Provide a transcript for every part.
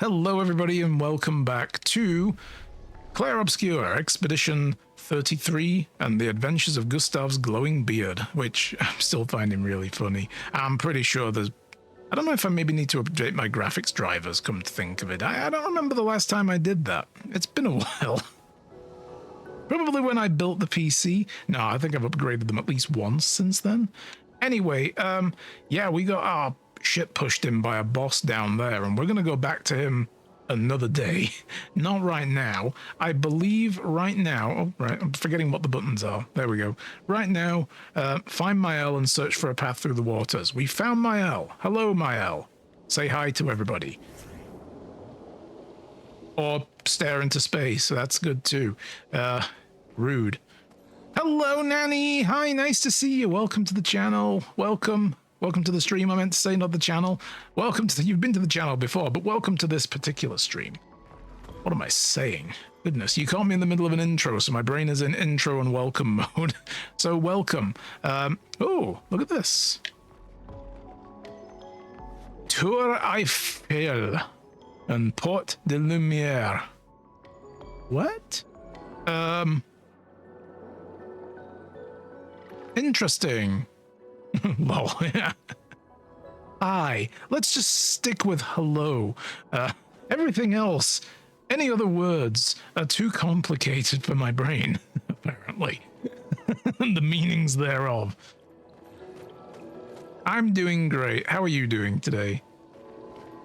Hello everybody and welcome back to Clair Obscure Expedition 33 and the Adventures of Gustav's Glowing Beard, which I'm still finding really funny. I'm pretty sure there's... I don't know if I maybe need to update my graphics drivers, come to think of it. I don't remember the last time I did that. It's been a while. Probably when I built the PC. No, I think I've upgraded them at least once since then. Anyway, yeah, we got our shit pushed in by a boss down there, and we're going to go back to him another day. Not right now. I believe right now... Oh, right, I'm forgetting what the buttons are. There we go. Right now, find Mael and search for a path through the waters. We found Mael. Hello, Mael. Say hi to everybody. Or stare into space. That's good too. Rude. Hello, Nanny. Hi, nice to see you. Welcome to the channel. Welcome. Welcome to the stream. I meant to say, not the channel. Welcome to you've been to the channel before, but welcome to this particular stream. What am I saying? Goodness, you caught me in the middle of an intro, so my brain is in intro and welcome mode. So welcome. Oh, look at this. Tour Eiffel and Porte de Lumière. What? Interesting. Lol, yeah. Hi. Let's just stick with hello. Everything else, any other words are too complicated for my brain, apparently. The meanings thereof. I'm doing great. How are you doing today?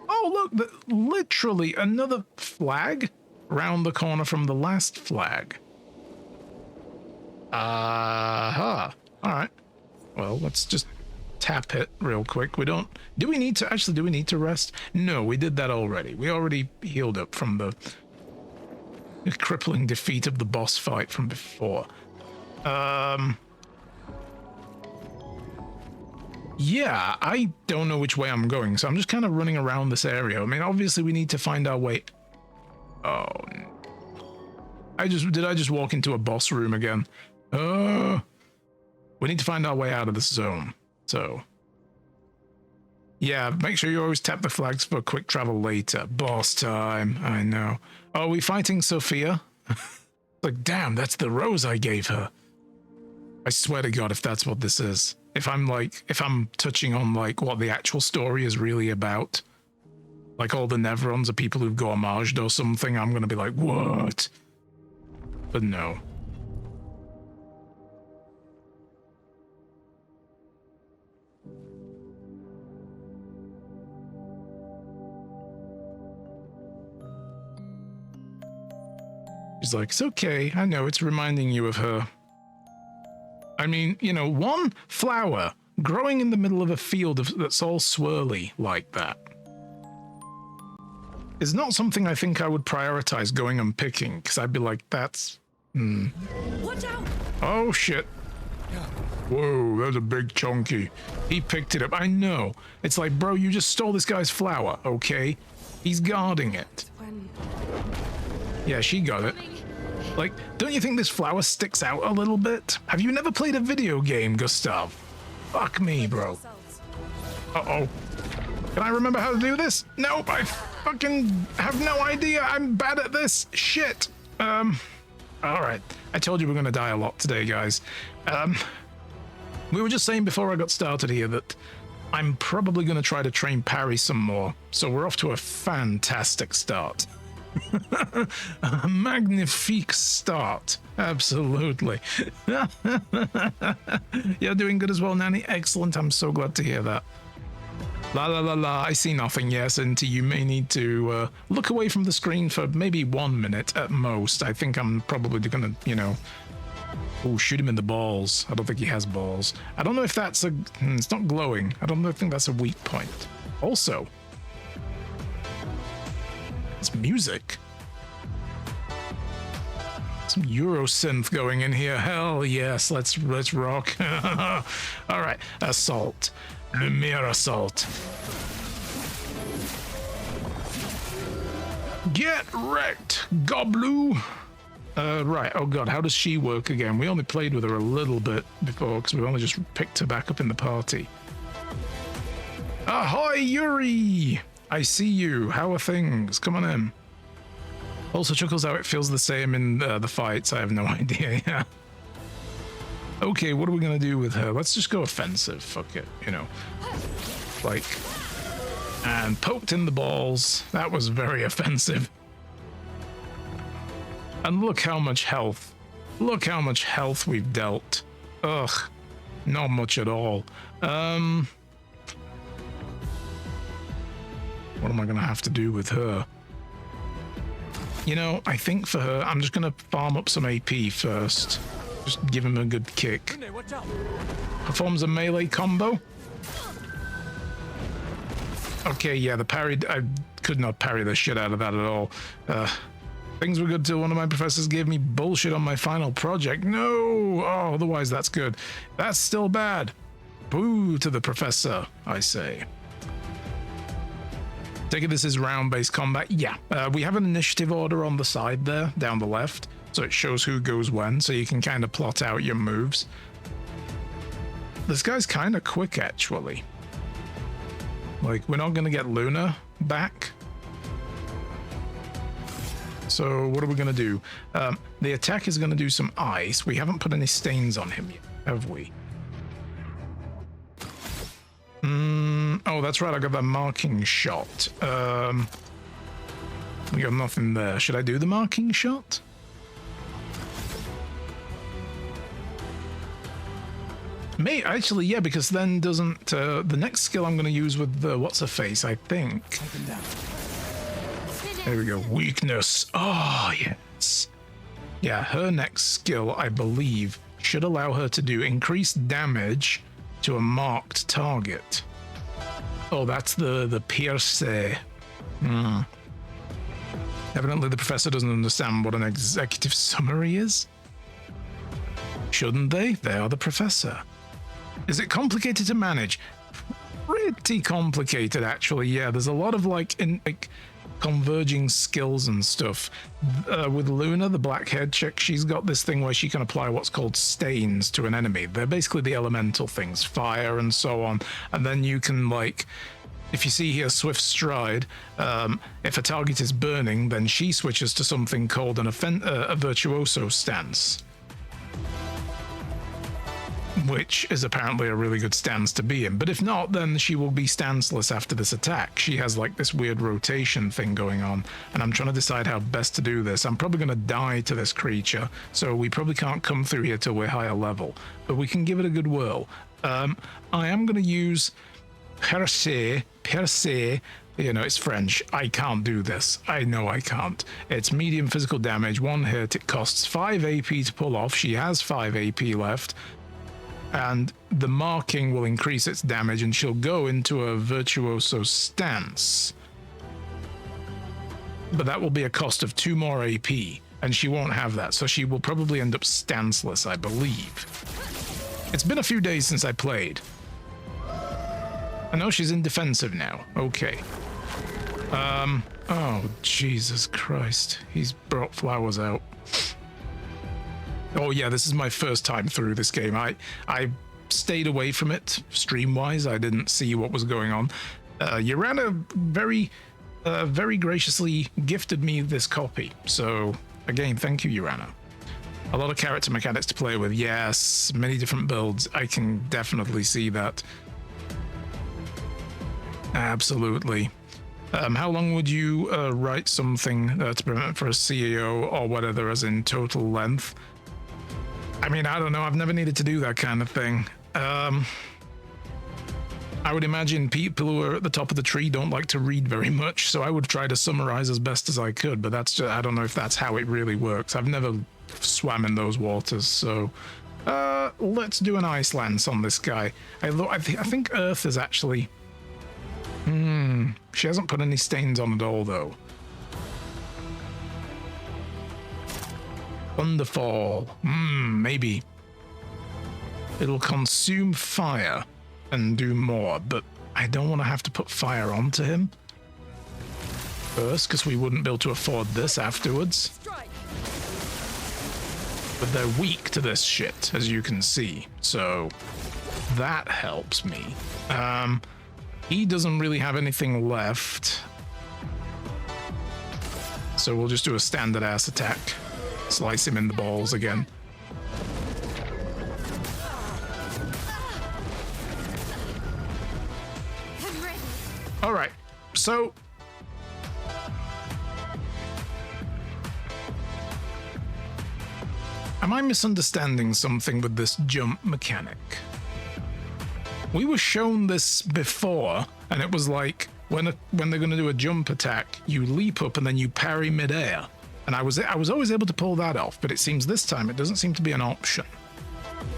Oh, look, literally another flag round the corner from the last flag. All right. Well, let's just tap it real quick. We don't... Do we need to rest? No, we did that already. We already healed up from the crippling defeat of the boss fight from before. Yeah, I don't know which way I'm going, so I'm just kind of running around this area. I mean, obviously we need to find our way... Oh, did I just walk into a boss room again? We need to find our way out of this zone, so... Yeah, make sure you always tap the flags for quick travel later. Boss time, I know. Oh, are we fighting Sophia? Like, damn, that's the rose I gave her. I swear to God, if that's what this is. If I'm touching on, like, what the actual story is really about. Like, all the Neverons are people who've gourmaged or something, I'm gonna be like, what? But no. She's like, it's okay, I know, it's reminding you of her. I mean, you know, one flower growing in the middle of a field that's all swirly like that is not something I think I would prioritize going and picking, because I'd be like, that's... Watch out! Oh, shit. Whoa, that's a big chunky. He picked it up, I know. It's like, bro, you just stole this guy's flower, okay? He's guarding it. Yeah, she got it. Like, don't you think this flower sticks out a little bit? Have you never played a video game, Gustav? Fuck me, bro. Uh-oh. Can I remember how to do this? Nope, I fucking have no idea. I'm bad at this. Shit. Alright. I told you we're gonna die a lot today, guys. We were just saying before I got started here that I'm probably gonna try to train parry some more. So we're off to a fantastic start. A magnifique start. Absolutely. You're doing good as well, Nanny. Excellent. I'm so glad to hear that. La la la la. I see nothing. Yes, and you may need to look away from the screen for maybe 1 minute at most. I think I'm probably gonna, you know... Oh, shoot him in the balls. I don't think he has balls. I don't know if that's a... It's not glowing. I think that's a weak point. Also... It's music. Some Eurosynth going in here. Hell yes, let's rock. All right, assault. Lumiere assault. Get wrecked, Goblu. Right, oh god, how does she work again? We only played with her a little bit before because we only just picked her back up in the party. Ahoy, Yuri! I see you. How are things? Come on in. Also chuckles how it feels the same in the fights. I have no idea. Yeah. Okay, what are we gonna do with her? Let's just go offensive. Fuck it, you know. Like, and poked in the balls. That was very offensive. And look how much health. Look how much health we've dealt. Ugh, not much at all. What am I gonna have to do with her? You know, I think for her, I'm just gonna farm up some AP first. Just give him a good kick. Performs a melee combo. Okay, yeah, the parry, I could not parry the shit out of that at all. Things were good till one of my professors gave me bullshit on my final project. No! Oh, otherwise that's good. That's still bad. Boo to the professor, I say. Take it this is round-based combat. Yeah, we have an initiative order on the side there, down the left, so it shows who goes when, so you can kind of plot out your moves. This guy's kind of quick, actually. Like, we're not going to get Luna back. So what are we going to do? The attack is going to do some ice. We haven't put any stains on him yet, have we? Oh, that's right. I got that marking shot. We got nothing there. Should I do the marking shot? May actually, yeah, because then doesn't the next skill I'm going to use with the what's her face? I think. There we go. Weakness. Oh yes. Yeah, her next skill, I believe, should allow her to do increased damage to a marked target. Oh, that's the pierce. Evidently, the professor doesn't understand what an executive summary is. Shouldn't they? They are the professor. Is it complicated to manage? Pretty complicated, actually. Yeah, there's a lot of like converging skills and stuff. With Luna, the black-haired chick, she's got this thing where she can apply what's called stains to an enemy. They're basically the elemental things, fire and so on. And then you can, like, if you see here, Swift Stride, if a target is burning, then she switches to something called a virtuoso stance, which is apparently a really good stance to be in. But if not, then she will be stanceless after this attack. She has like this weird rotation thing going on, and I'm trying to decide how best to do this. I'm probably going to die to this creature, so we probably can't come through here till we're higher level, but we can give it a good whirl. I am going to use perce, you know, it's French. I can't do this. I know I can't. It's medium physical damage, 1 hit. It costs 5 AP to pull off. She has 5 AP left. And the marking will increase its damage, and she'll go into a virtuoso stance. But that will be a cost of 2 more AP, and she won't have that, so she will probably end up stanceless, I believe. It's been a few days since I played. I know she's in defensive now. Okay. Oh, Jesus Christ. He's brought flowers out. Oh yeah, this is my first time through this game. I stayed away from it stream-wise. I didn't see what was going on. Urana very graciously gifted me this copy. So again, thank you, Urana. A lot of character mechanics to play with. Yes, many different builds. I can definitely see that. Absolutely. How long would you write something to prevent for a CEO or whatever, as in total length? I mean, I don't know. I've never needed to do that kind of thing. I would imagine people who are at the top of the tree don't like to read very much, so I would try to summarize as best as I could, but that's just, I don't know if that's how it really works. I've never swam in those waters, so let's do an ice lance on this guy. I think Earth is actually... she hasn't put any stains on at all, though. Thunderfall. Maybe. It'll consume fire and do more, but I don't want to have to put fire onto him first, because we wouldn't be able to afford this afterwards. But they're weak to this shit, as you can see, so that helps me. He doesn't really have anything left. So we'll just do a standard ass attack. Slice him in the balls again. All right, so am I misunderstanding something with this jump mechanic? We were shown this before, and it was like when they're going to do a jump attack, you leap up and then you parry midair. And I was always able to pull that off, but it seems this time it doesn't seem to be an option.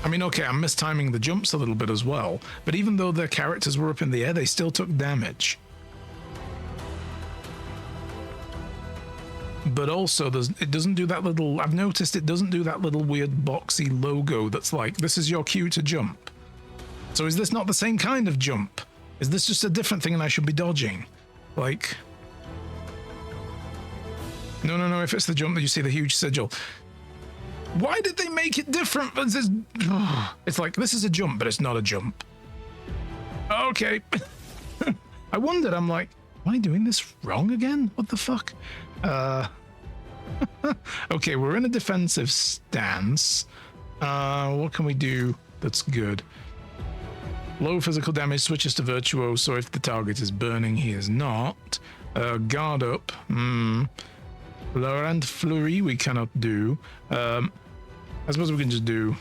I mean, okay, I'm mistiming the jumps a little bit as well, but even though their characters were up in the air, they still took damage. But also, it doesn't do that little... I've noticed it doesn't do that little weird boxy logo that's like, this is your cue to jump. So is this not the same kind of jump? Is this just a different thing and I should be dodging? Like... No, if it's the jump that you see the huge sigil. Why did they make it different? It's like, this is a jump, but it's not a jump. Okay. I wondered, I'm like, am I doing this wrong again? What the fuck? Okay, we're in a defensive stance. What can we do that's good? Low physical damage switches to Virtuoso if the target is burning. He is not. Guard up. Laurent Fleury we cannot do. I suppose we can just do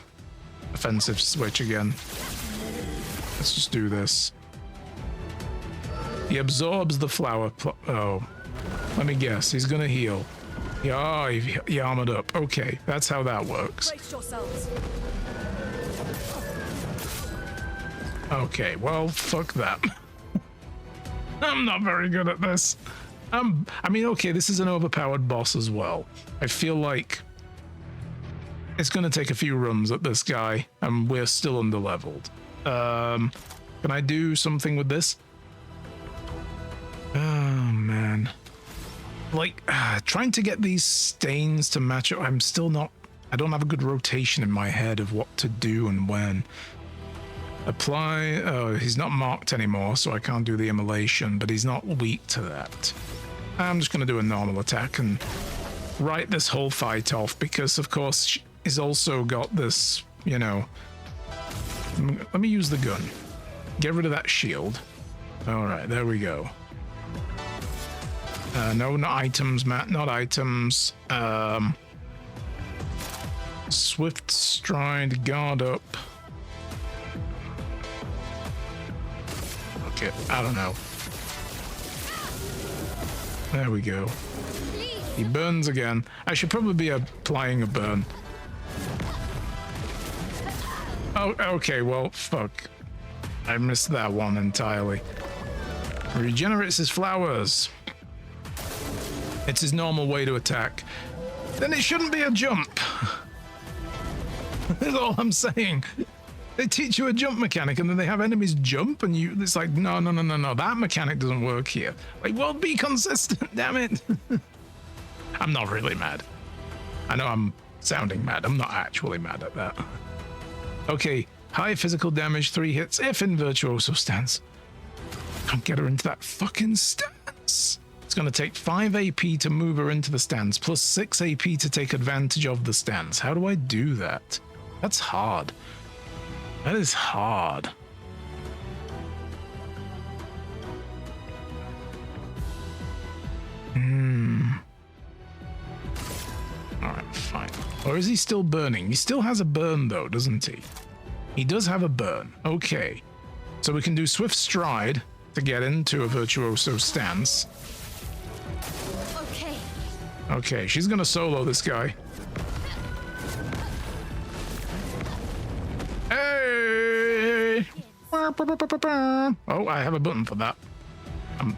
offensive switch again. Let's just do this. He absorbs the flower. Oh, let me guess. He's gonna heal. Yeah, he armored up. Okay, that's how that works. Okay, well, fuck that. I'm not very good at this. I mean, okay, this is an overpowered boss as well. I feel like it's going to take a few runs at this guy, and we're still underleveled. Can I do something with this? Oh, man. Like, trying to get these stains to match up, I'm still not... I don't have a good rotation in my head of what to do and when. Apply... Oh, he's not marked anymore, so I can't do the immolation, but he's not weak to that. I'm just going to do a normal attack and write this whole fight off because, of course, he's also got this, you know... Let me use the gun. Get rid of that shield. Alright, there we go. No, not items, Matt, not items. Swift stride, guard up. Okay, I don't know. There we go. He burns again. I should probably be applying a burn. Oh, okay, well, fuck. I missed that one entirely. Regenerates his flowers. It's his normal way to attack. Then it shouldn't be a jump. That's all I'm saying. They teach you a jump mechanic and then they have enemies jump and it's like, no, that mechanic doesn't work here. Like, well, be consistent, damn it. I'm not really mad. I know I'm sounding mad. I'm not actually mad at that. Okay, high physical damage, 3 hits if in Virtuoso stance. Can't get her into that fucking stance. It's going to take 5 AP to move her into the stance, plus 6 AP to take advantage of the stance. How do I do that? That's hard. That is hard. Alright, fine. Or is he still burning? He still has a burn though, doesn't he? He does have a burn. Okay. So we can do Swift Stride to get into a Virtuoso stance. Okay, she's gonna solo this guy. Hey! Oh, I have a button for that.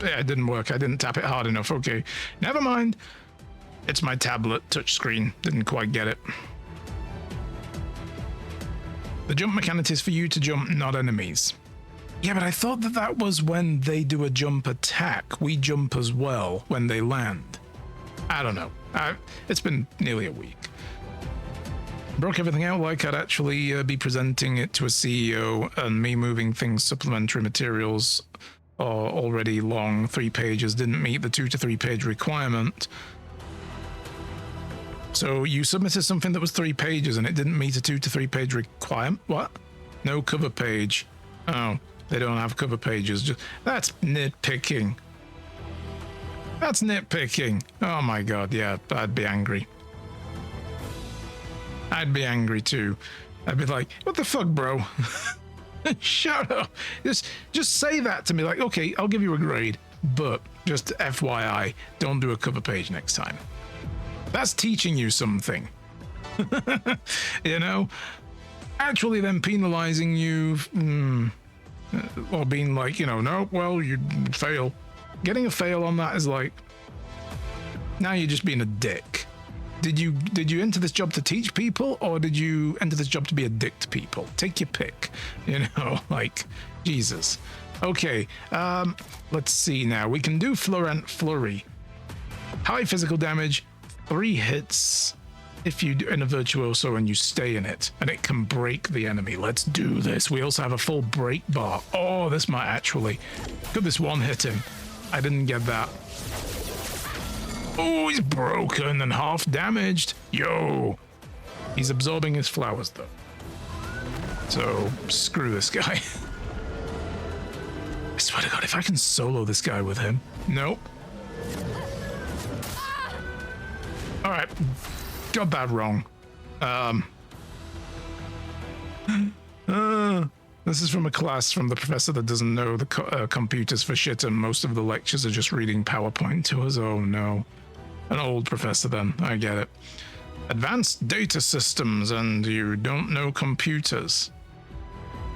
It didn't work. I didn't tap it hard enough. Okay, never mind. It's my tablet touchscreen. Didn't quite get it. The jump mechanic is for you to jump, not enemies. Yeah, but I thought that was when they do a jump attack. We jump as well when they land. I don't know. It's been nearly a week. Broke everything out like I'd actually be presenting it to a CEO and me moving things, supplementary materials or already long 3 pages didn't meet the 2 to 3 page requirement. So you submitted something that was 3 pages and it didn't meet a 2 to 3 page requirement? What? No cover page. Oh, they don't have cover pages. That's nitpicking. That's nitpicking. Oh my god, yeah, I'd be angry. I'd be angry too. I'd be like, what the fuck, bro? Shut up. Just say that to me. Like, okay, I'll give you a grade, but just FYI, don't do a cover page next time. That's teaching you something. You know? Actually then penalizing you, or being like, you know, no, well, you fail. Getting a fail on that is like, now you're just being a dick. Did you enter this job to teach people, or did you enter this job to be a dick to people? Take your pick. You know, like, Jesus. Okay, let's see now. We can do Florent Flurry. High physical damage, 3 hits if you do in a virtuoso and you stay in it, and it can break the enemy. Let's do this. We also have a full break bar. Oh, this might actually. Could this one hit him? I didn't get that. Oh, he's broken and half damaged. Yo. He's absorbing his flowers, though. So, screw this guy. I swear to God, if I can solo this guy with him. Nope. Alright. Got that wrong. This is from a class from the professor that doesn't know the computers for shit, and most of the lectures are just reading PowerPoint to us. Oh no. An old professor then, I get it. Advanced data systems and you don't know computers.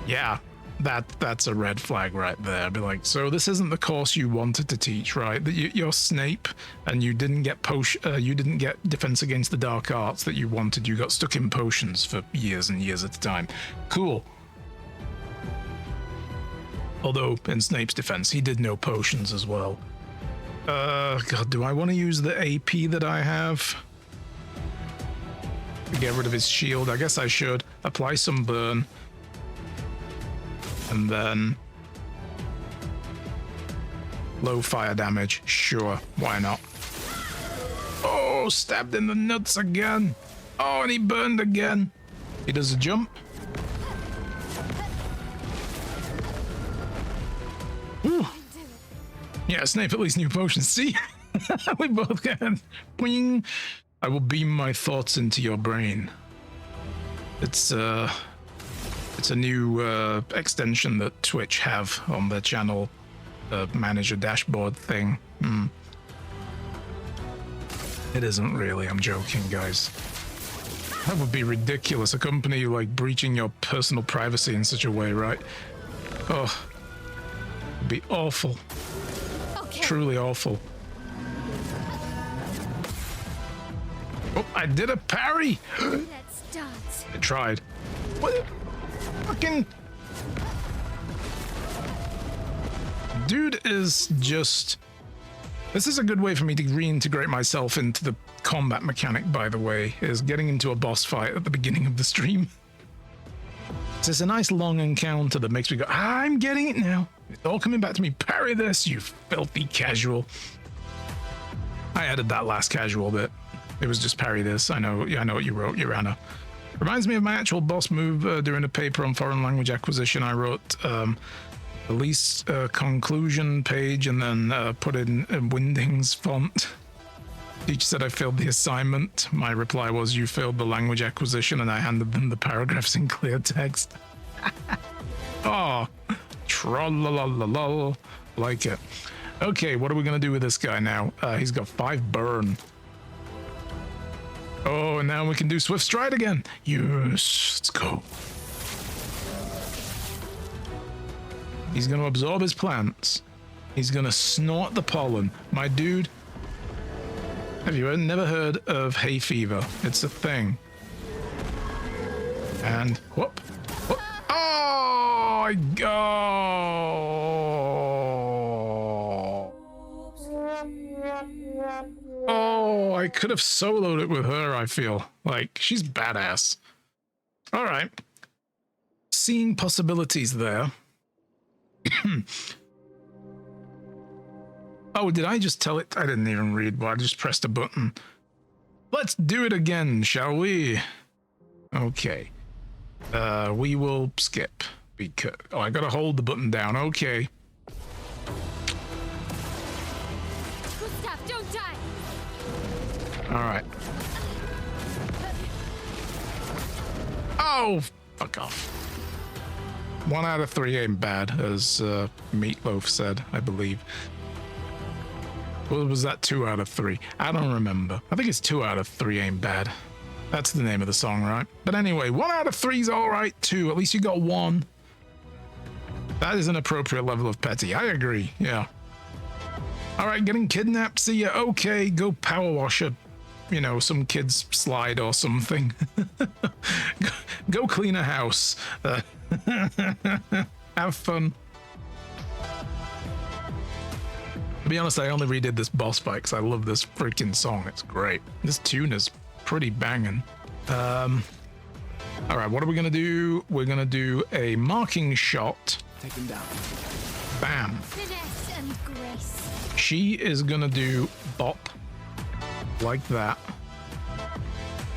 Yeah, that's a red flag right there. I'd be like, so this isn't the course you wanted to teach, right? That you're Snape and you didn't get you didn't get Defense Against the Dark Arts that you wanted. You got stuck in potions for years and years at a time. Cool. Although in Snape's defense, he did know potions as well. God, do I want to use the AP that I have? To get rid of his shield? I guess I should. Apply some burn. And then... low fire damage. Sure, why not? Oh, stabbed in the nuts again. Oh, and he burned again. He does a jump. Whew. Yeah, Snape at least knew potions. See? We both can. Boing. I will beam my thoughts into your brain. It's a new extension that Twitch have on their channel, manager dashboard thing. It isn't really, I'm joking, guys. That would be ridiculous, a company like breaching your personal privacy in such a way, right? Oh, it'd be awful. Okay. Truly awful. Oh, I did a parry! Let's dance. I tried. What? Fucking... dude is just... This is a good way for me to reintegrate myself into the combat mechanic, by the way, is getting into a boss fight at the beginning of the stream. It's a nice long encounter that makes me go, I'm getting it now. It's all coming back to me. Parry this, you filthy casual. I added that last casual bit. It was just parry this. I know what you wrote, Urana. Reminds me of my actual boss move during a paper on foreign language acquisition. I wrote the least conclusion page and then put in Winding's font. Teacher said I failed the assignment. My reply was, you failed the language acquisition, and I handed them the paragraphs in clear text. Oh, troll, like it. Okay, what are we gonna do with this guy now? He's got 5 burn. Oh, and now we can do Swift Stride again. Yes, let's go. He's gonna absorb his plants. He's gonna snort the pollen. My dude, have you never heard of hay fever? It's a thing. And whoop. Whoop. Oh, I go. Oh, I could have soloed it with her, I feel. Like, she's badass. All right. Seeing possibilities there. Oh, did I just tell it? I didn't even read. Well, I just pressed a button. Let's do it again, shall we? Okay. We will skip because I gotta hold the button down. Okay. Gustav, don't die. All right. Oh, fuck off. 1 out of 3 ain't bad, as Meatloaf said, I believe. Or was that 2 out of 3? I don't remember. I think it's 2 out of 3 ain't bad. That's the name of the song, right? But anyway, 1 out of 3 is all right too. At least you got 1. That is an appropriate level of petty. I agree. Yeah. All right, getting kidnapped. See ya. Okay, go power wash a, you know, some kid's slide or something. Go clean a house. Have fun. To be honest, I only redid this boss fight because I love this freaking song. It's great. This tune is pretty banging. All right, what are we gonna do? We're gonna do a marking shot. Take him down. Bam. Finesse and grace. She is gonna do bop like that.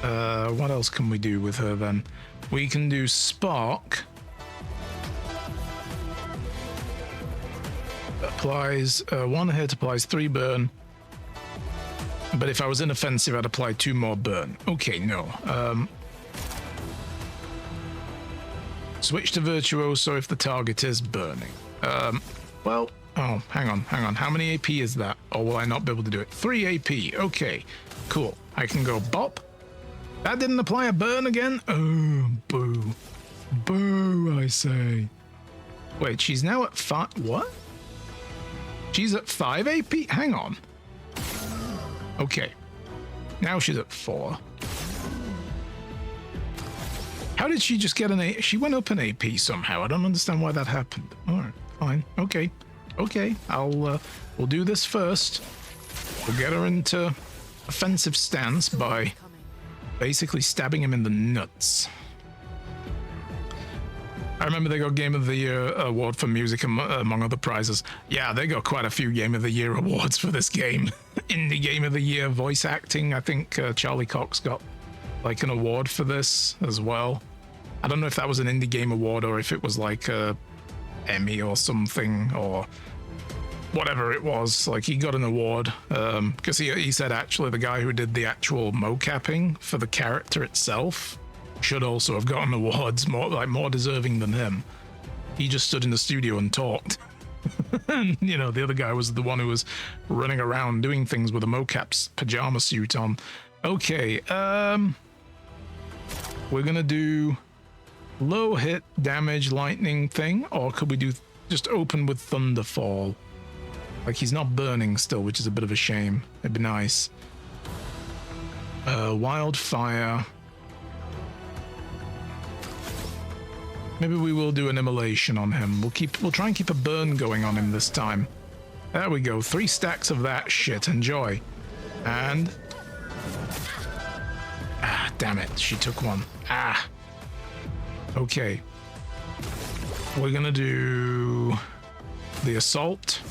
What else can we do with her then? We can do spark. Applies 1 hit, applies 3 burn. But if I was inoffensive, I'd apply 2 more burn. Okay, no. Switch to virtuoso if the target is burning. Well, oh, hang on. How many AP is that? Or will I not be able to do it? 3 AP. Okay, cool. I can go bop. That didn't apply a burn again? Oh, boo. Boo, I say. Wait, she's now at 5. What? She's at 5 AP? Hang on. Okay. Now she's at 4. How did she just get an A? She went up an AP somehow. I don't understand why that happened. All right, fine. Okay. We'll do this first. We'll get her into offensive stance by basically stabbing him in the nuts. I remember they got Game of the Year award for music among other prizes. Yeah, they got quite a few Game of the Year awards for this game. Indie Game of the Year voice acting. I think Charlie Cox got like an award for this as well. I don't know if that was an Indie Game Award or if it was like a Emmy or something or whatever it was. Like he got an award because he said actually the guy who did the actual mocapping for the character itself should also have gotten awards, more deserving than him. He just stood in the studio and talked. And, you know, the other guy was the one who was running around doing things with a mocap's pajama suit on. Okay, we're gonna do low hit damage lightning thing, or could we do just open with thunderfall? Like he's not burning still, which is a bit of a shame. It'd be nice. Wildfire. Maybe we will do an immolation on him. We'll try and keep a burn going on him this time. There we go. 3 stacks of that shit. Enjoy. And ah, damn it. She took one. Ah. Okay. We're gonna do the assault.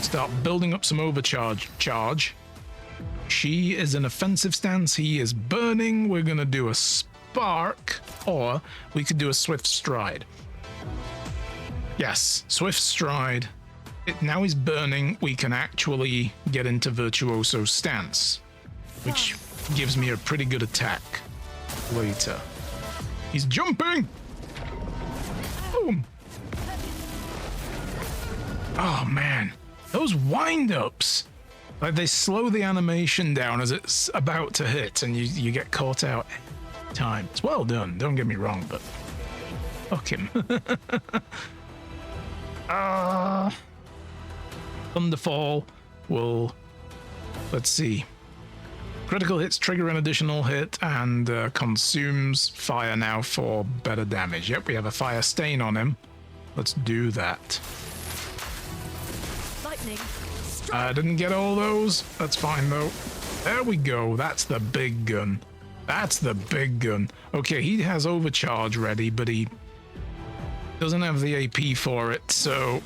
Start building up some overcharge. She is in offensive stance. He is burning. We're gonna do a spark, or we could do a swift stride. Yes, swift stride. Now he's burning. We can actually get into virtuoso stance, which gives me a pretty good attack later. He's jumping. Boom. Oh man, those wind-ups. Like they slow the animation down as it's about to hit and you get caught out every time. It's well done, don't get me wrong, but fuck him. Thunderfall will, let's see. Critical hits trigger an additional hit and consumes fire now for better damage. Yep, we have a fire stain on him. Let's do that. Lightning. I didn't get all those. That's fine though. There we go. That's the big gun. That's the big gun. Okay, he has overcharge ready, but he Doesn't have the AP for it, so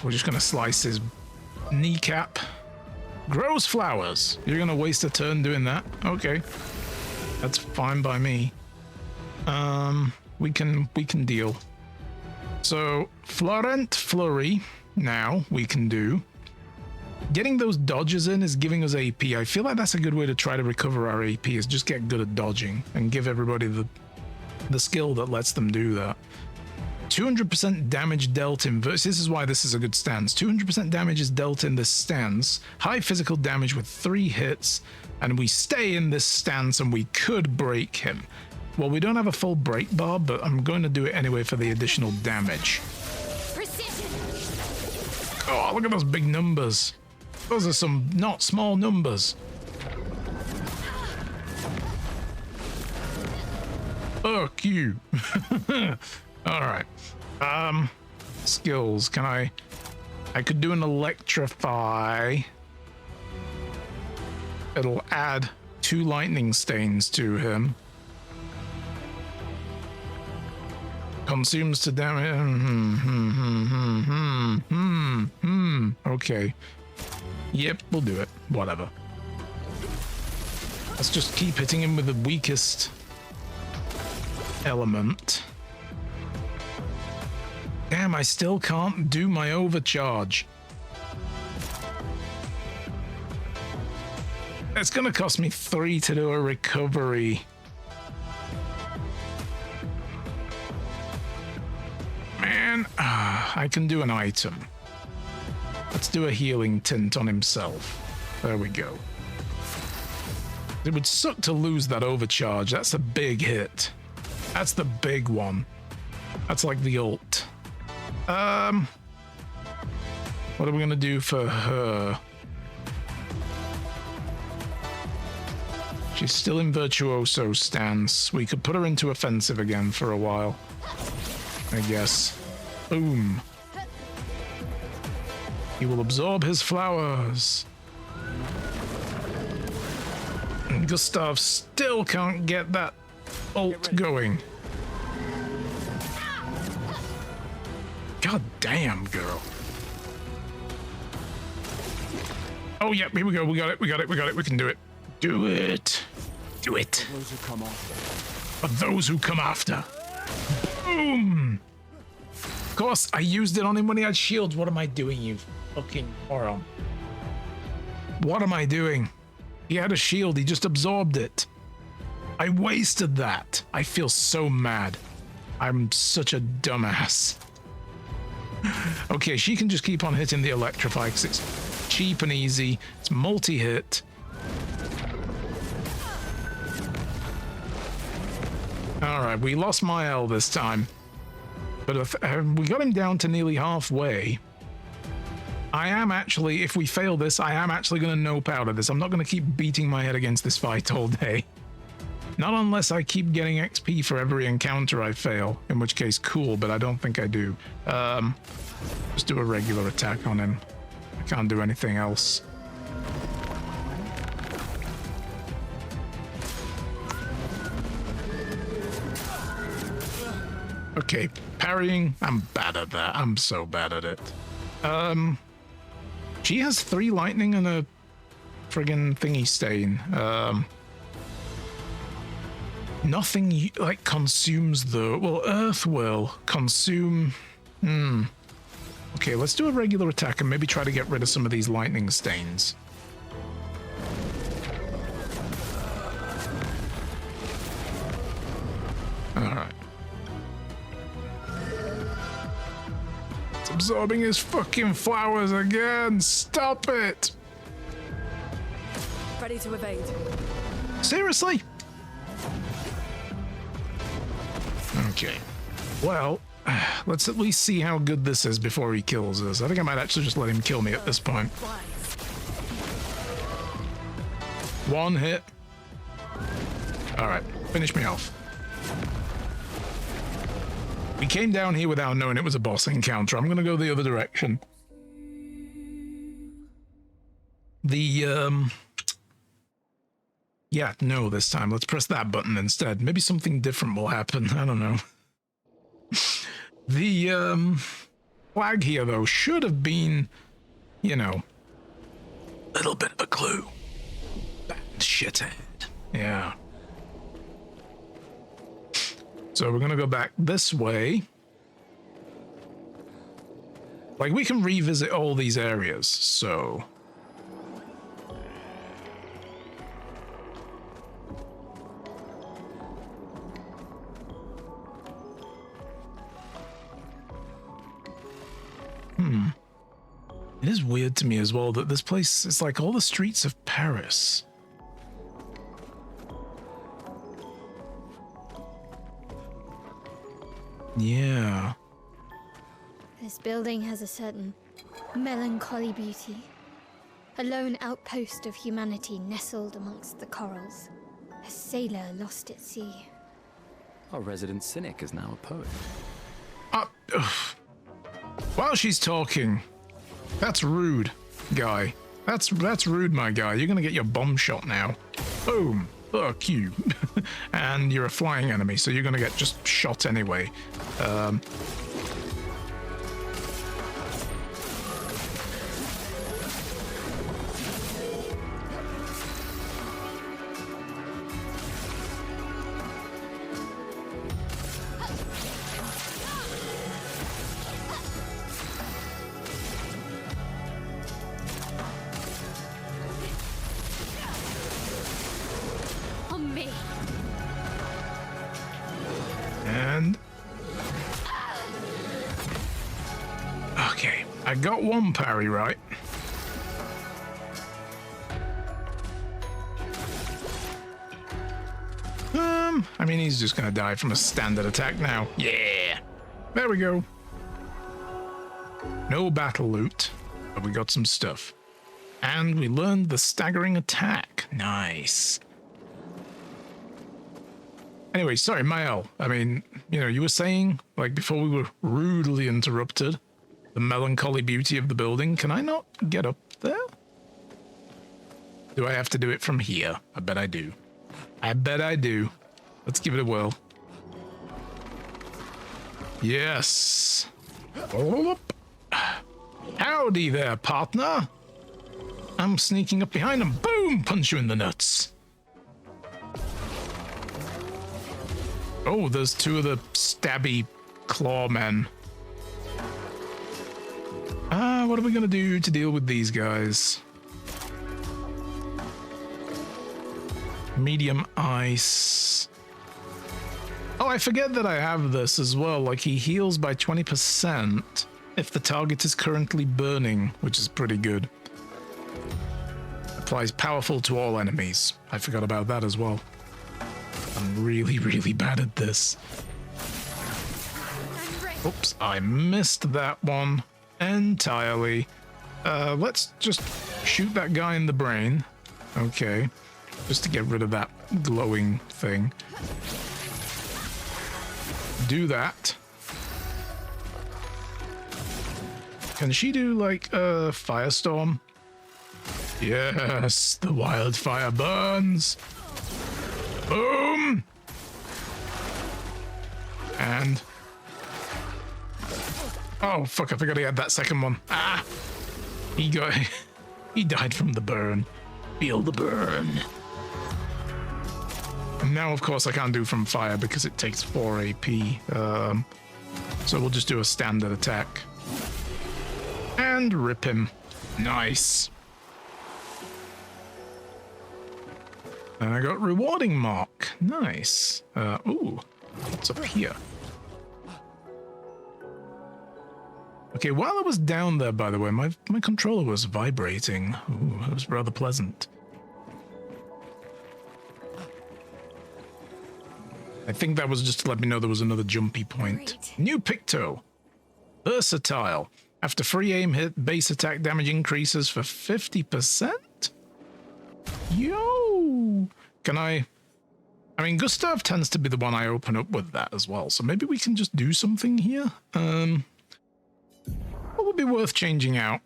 we're just gonna slice his kneecap. Grows flowers. You're gonna waste a turn doing that? Okay, that's fine by me. We can deal. So Florent Flurry. Now we can do. Getting those dodges in is giving us AP. I feel like that's a good way to try to recover our AP. Is just get good at dodging and give everybody the skill that lets them do that. 200% damage dealt in verse. This is why this is a good stance. 200% damage is dealt in this stance. High physical damage with 3 hits, and we stay in this stance and we could break him. Well, we don't have a full break bar, but I'm going to do it anyway for the additional damage. Precision. Oh, look at those big numbers. Those are some not small numbers. Fuck you. All right. Skills. Can I could do an electrify. It'll add 2 lightning stains to him. Consumes to damage. Okay. Yep, we'll do it. Whatever. Let's just keep hitting him with the weakest element. Damn, I still can't do my overcharge. It's gonna cost me 3 to do a recovery. Man, I can do an item. Let's do a healing tint on himself. There we go. It would suck to lose that overcharge. That's a big hit. That's the big one. That's like the ult. What are we gonna do for her? She's still in virtuoso stance. We could put her into offensive again for a while, I guess. Boom. He will absorb his flowers. And Gustav still can't get that ult going. God damn, girl. Oh, yeah, here we go. We got it. We can do it. Do it. Do it. For those who come after. Boom. Of course, I used it on him when he had shields. What am I doing, you fucking moron? What am I doing? He had a shield. He just absorbed it. I wasted that. I feel so mad. I'm such a dumbass. Okay, she can just keep on hitting the electrify because it's cheap and easy. It's multi-hit. Alright, we lost Mael this time. But we got him down to nearly halfway. I am actually, if we fail this, I am actually going to nope out of this. I'm not going to keep beating my head against this fight all day. Not unless I keep getting XP for every encounter I fail, in which case cool, but I don't think I do. Just do a regular attack on him. I can't do anything else. Okay, parrying, I'm bad at that. I'm so bad at it. She has 3 lightning and a friggin' thingy stain. Nothing like consumes though. Well, Earth will consume. Okay, let's do a regular attack and maybe try to get rid of some of these lightning stains. Alright. It's absorbing his fucking flowers again. Stop it. Ready to evade. Seriously? Okay. Well, let's at least see how good this is before he kills us. I think I might actually just let him kill me at this point. 1 hit. Alright, finish me off. We came down here without knowing it was a boss encounter. I'm gonna go the other direction. Yeah, no, this time. Let's press that button instead. Maybe something different will happen. I don't know. The flag here, though, should have been, you know, a little bit of a clue. Bad shithead. Yeah. So we're gonna go back this way. Like, we can revisit all these areas, so... It is weird to me as well that this place is like all the streets of Paris. Yeah. This building has a certain melancholy beauty. A lone outpost of humanity nestled amongst the corals. A sailor lost at sea. Our resident cynic is now a poet. While she's talking, that's rude, guy. That's rude, my guy. You're gonna get your bomb shot now. Boom. Fuck you. And you're a flying enemy, so you're gonna get just shot anyway. On me. And... okay, I got one parry right. I mean, he's just gonna die from a standard attack now. Yeah! There we go. No battle loot, but we got some stuff. And we learned the staggering attack. Nice. Anyway, sorry, Mael. I mean, you know, you were saying, like, before we were rudely interrupted, the melancholy beauty of the building. Can I not get up there? Do I have to do it from here? I bet I do. I bet I do. Let's give it a whirl. Yes. Howdy there, partner. I'm sneaking up behind him. Boom! Punch you in the nuts. Oh, there's two of the stabby claw men. What are we gonna do to deal with these guys? Medium ice. Oh, I forget that I have this as well. Like, he heals by 20% if the target is currently burning, which is pretty good. Applies powerful to all enemies. I forgot about that as well. I'm really, really bad at this. Oops, I missed that one entirely. Let's just shoot that guy in the brain. Okay. Just to get rid of that glowing thing. Do that. Can she do, like, a firestorm? Yes, the wildfire burns. Boom! And... oh, fuck, I forgot he had that second one. Ah! He got... he died from the burn. Feel the burn. And now, of course, I can't do from fire because it takes 4 AP. So we'll just do a standard attack. And rip him. Nice. And I got rewarding mark. Nice. Ooh, what's up here? Okay, while I was down there, by the way, my controller was vibrating. Ooh, it was rather pleasant. I think that was just to let me know there was another jumpy point. Great. New Picto. Versatile. After free aim hit, base attack damage increases for 50%? Yo! Can I mean, Gustav tends to be the one I open up with that as well, so maybe we can just do something here? What would be worth changing out?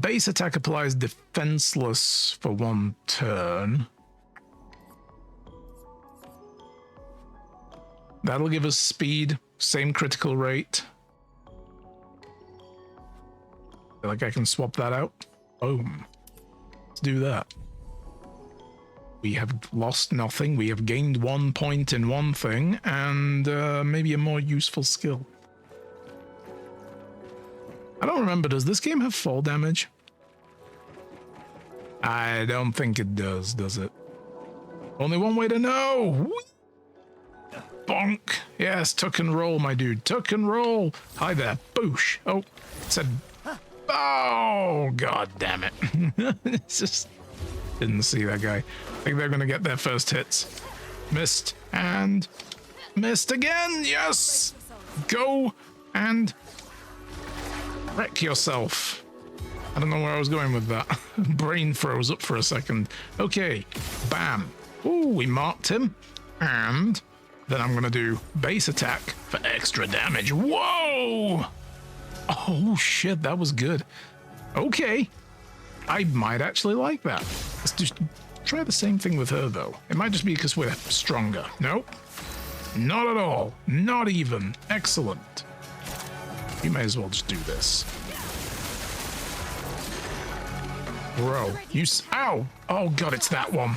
Base attack applies defenseless for 1 turn. That'll give us speed, same critical rate. Feel like I can swap that out. Boom. Let's do that. We have lost nothing. We have gained 1 point in one thing, and maybe a more useful skill. I don't remember, does this game have fall damage? I don't think it does it? Only one way to know! Bonk! Yes, tuck and roll, my dude. Tuck and roll! Hi there. Boosh! Oh, it said... Oh, god damn it. It's just... Didn't see that guy. I think they're gonna get their first hits. Missed, and... Missed again! Yes! Go and... Wreck yourself. I don't know where I was going with that. Brain froze up for a second. Okay, bam. Ooh, we marked him. And then I'm gonna do base attack for extra damage. Whoa! Oh shit, that was good. Okay. I might actually like that. Let's just try the same thing with her though. It might just be because we're stronger. Nope. Not at all. Not even. Excellent. You may as well just do this. Bro, you ow! Oh god, it's that one.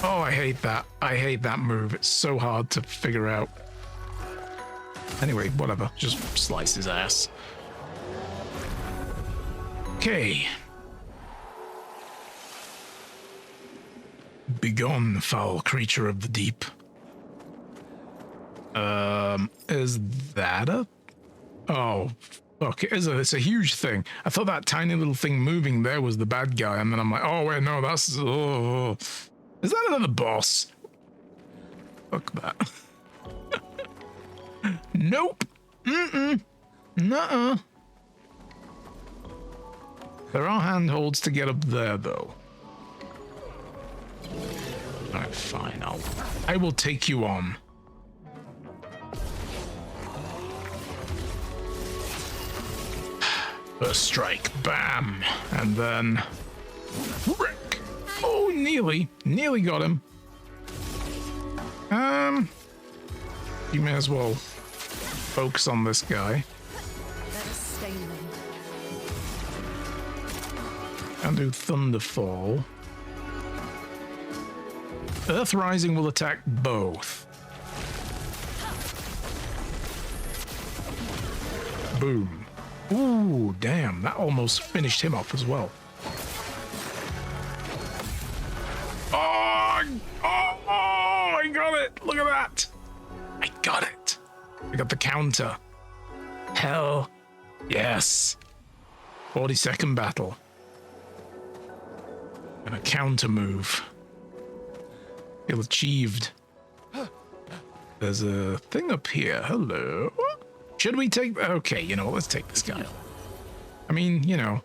Oh, I hate that. I hate that move. It's so hard to figure out. Anyway, whatever. Just slice his ass. Okay. Begone, foul creature of the deep. Is that a... Oh, okay, it's a huge thing. I thought that tiny little thing moving there was the bad guy, and then I'm like, oh wait, no, that's... Oh. Is that another boss? Fuck that. Nope. Mm-mm. Nuh-uh. There are handholds to get up there, though. Alright, fine, I will take you on. First strike, bam, and then... Rick! Oh, nearly got him. You may as well focus on this guy. And do Thunderfall. Earth Rising will attack both. Boom. Ooh, damn, that almost finished him off as well. Oh, I got it. Look at that. I got it. I got the counter. Hell yes. 40-second battle. And a counter move. Feel achieved. There's a thing up here. Hello. Should we take... Okay, you know, let's take this guy. I mean, you know.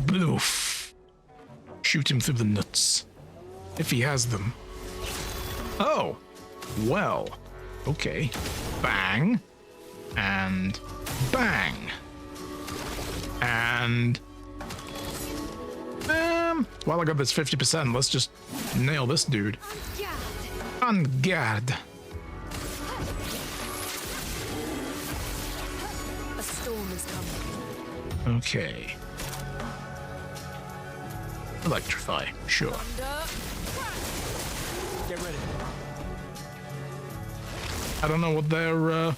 Bloof. Shoot him through the nuts. If he has them. Oh. Well. Okay. Bang. And... Bang. And... While I got this 50%, let's just nail this dude. On guard. A storm is coming. Okay. Electrify, sure. Get ready. I don't know what their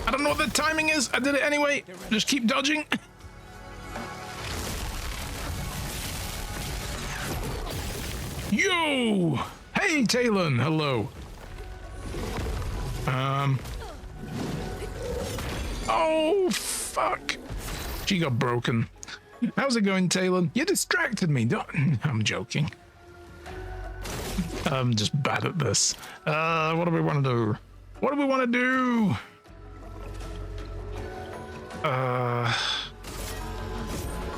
I don't know what the timing is. I did it anyway. Just keep dodging. Yo! Hey, Talon. Hello. Oh, fuck. She got broken. How's it going, Talon? You distracted me. Don't... I'm joking. I'm just bad at this. What do we want to do? What do we want to do?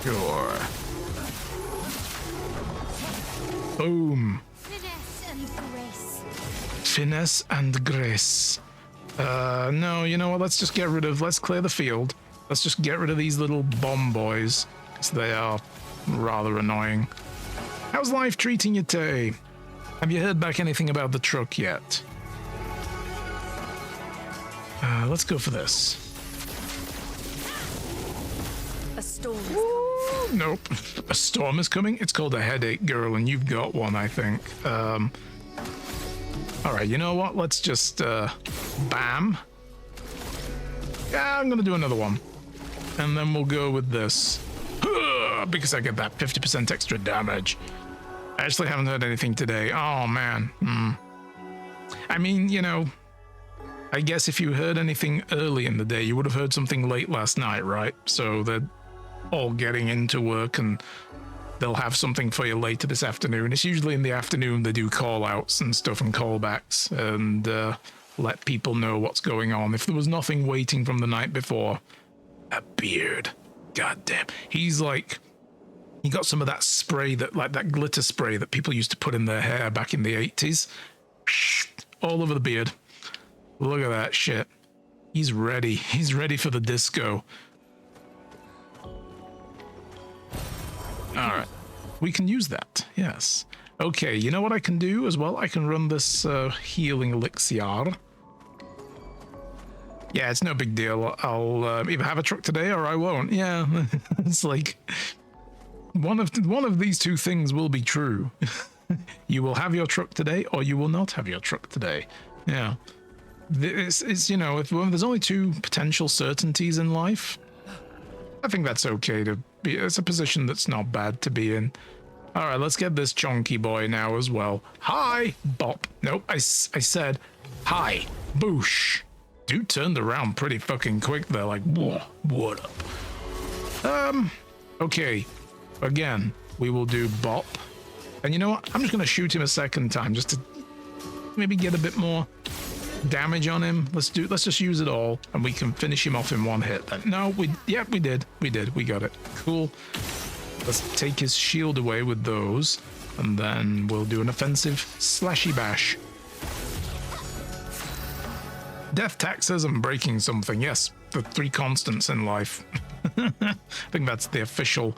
Sure. Boom. Finesse and grace. Finesse and grace. No, you know what? Let's just get rid of... Let's clear the field. Let's just get rid of these little bomb boys, because they are rather annoying. How's life treating you today? Have you heard back anything about the truck yet? Let's go for this. A storm is Ooh, nope. A storm is coming? It's called a headache, girl, and you've got one, I think. Alright, you know what? Let's just, bam. Yeah, I'm gonna do another one. And then we'll go with this. Because I get that 50% extra damage. I actually haven't heard anything today. Oh, man. I mean, you know, I guess if you heard anything early in the day, you would have heard something late last night, right? So they're all getting into work and they'll have something for you later this afternoon. It's usually in the afternoon they do call-outs and stuff and callbacks and let people know what's going on. If there was nothing waiting from the night before, a beard. God damn. He's like... He got some of that spray, that like that glitter spray that people used to put in their hair back in the 80s. All over the beard. Look at that shit. He's ready. He's ready for the disco. All right. We can use that. Yes. Okay, you know what I can do as well? I can run this healing elixir. Yeah, it's no big deal. I'll either have a truck today or I won't. Yeah, it's like... One of these two things will be true. You will have your truck today, or you will not have your truck today. Yeah, it's you know, if there's only two potential certainties in life, I think that's okay to be. It's a position that's not bad to be in. All right, let's get this chunky boy now as well. Hi, bop. Nope, I said hi, boosh. Dude turned around pretty fucking quick there. Like, what up? Okay. Again, we will do bop. And you know what? I'm just going to shoot him a second time just to maybe get a bit more damage on him. Let's just use it all and we can finish him off in one hit then. No, we did. We got it. Cool. Let's take his shield away with those and then we'll do an offensive slashy bash. Death taxes and breaking something. Yes, the 3 constants in life. I think that's the official...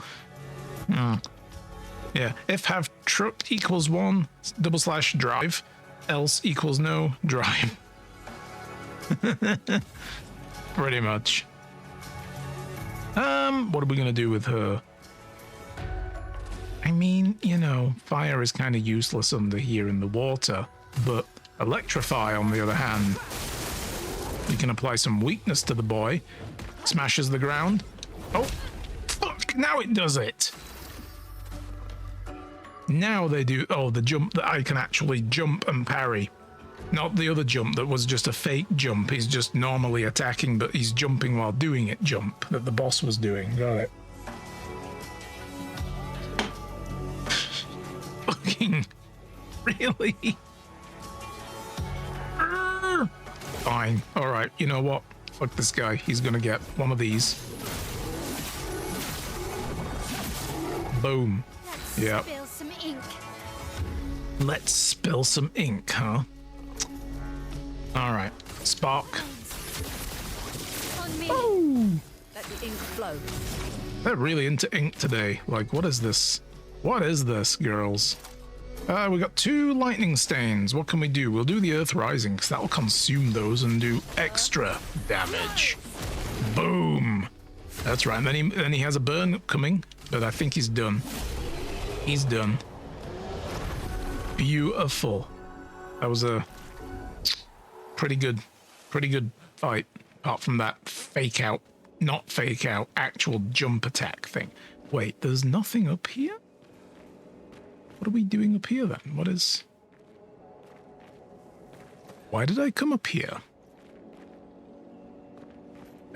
Yeah, if have truck equals 1 / drive, else equals no drive. Pretty much. What are we gonna do with her? I mean, you know, fire is kind of useless under here in the water, but electrify on the other hand, we can apply some weakness to the boy. Smashes the ground. Oh, fuck! Now it does it. Now they do, oh, the jump that I can actually jump and parry. Not the other jump that was just a fake jump. He's just normally attacking, but he's jumping while doing it jump that the boss was doing. Got it. Fucking... Really? Fine. Alright, you know what? Fuck this guy. He's gonna get one of these. Boom. Yeah. Spill some ink. Let's spill some ink, huh? Alright. Spark. On me. Oh! Let the ink flow. They're really into ink today. Like, what is this? What is this, girls? We got 2 lightning stains. What can we do? We'll do the Earth Rising, because that'll consume those and do extra damage. Boom! That's right. And then he has a burn coming, but I think he's done. He's done. Beautiful. That was a pretty good fight. Apart from that fake out, not fake out, actual jump attack thing. Wait, there's nothing up here? What are we doing up here then? What is... Why did I come up here?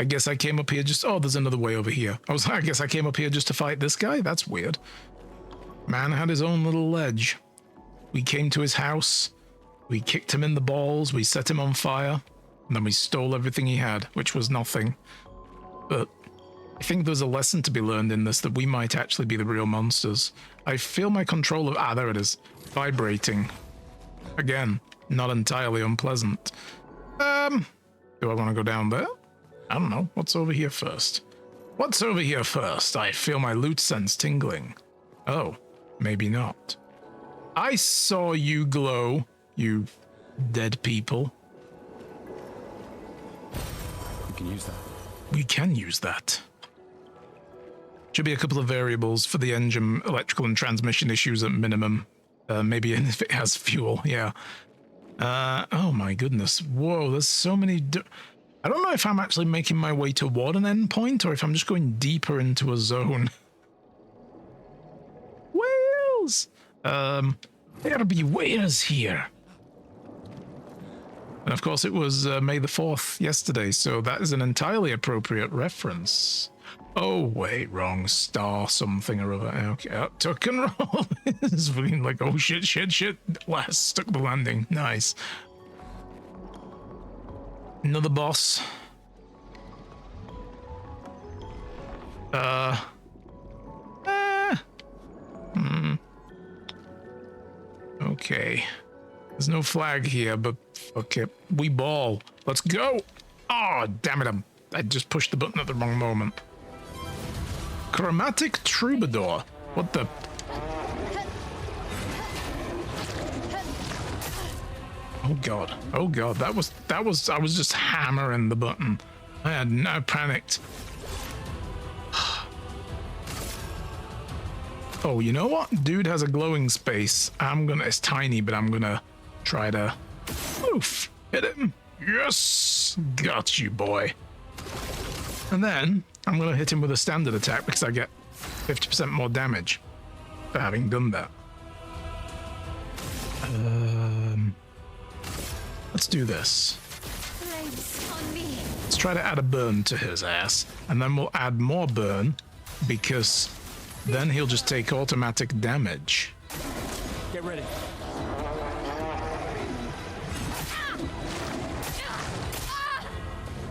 I guess I came up here just... Oh, there's another way over here. I guess I came up here just to fight this guy? That's weird. Man had his own little ledge. We came to his house. We kicked him in the balls. We set him on fire. And then we stole everything he had, which was nothing. But I think there's a lesson to be learned in this, that we might actually be the real monsters. I feel my control of... Ah, there it is. Vibrating. Again, not entirely unpleasant. Do I want to go down there? I don't know. What's over here first? What's over here first? I feel my loot sense tingling. Oh. maybe not. I saw you glow, you dead people. We can use that. We can use that. Should be a couple of variables for the engine, electrical and transmission issues at minimum. Maybe if it has fuel, yeah. Oh my goodness. Whoa, there's so many... I don't know if I'm actually making my way toward an endpoint or if I'm just going deeper into a zone. Whales! There be whales here. And of course it was May the 4th yesterday, so that is an entirely appropriate reference. Oh, wait, wrong star something or other. Okay, tuck and roll. It's feeling like, oh shit. Last stuck the landing. Nice. Another boss. Okay. There's no flag here, but fuck it. We ball. Let's go. Oh, damn it. I just pushed the button at the wrong moment. Chromatic Troubadour. What the? Oh god. Oh god. That was I was just hammering the button. I panicked. Oh, you know what? Dude has a glowing space. It's tiny, but I'm gonna try to oof, hit him. Yes, got you, boy. And then I'm gonna hit him with a standard attack because I get 50% more damage for having done that. Let's do this. Let's try to add a burn to his ass, and then we'll add more burn because then he'll just take automatic damage. Get ready.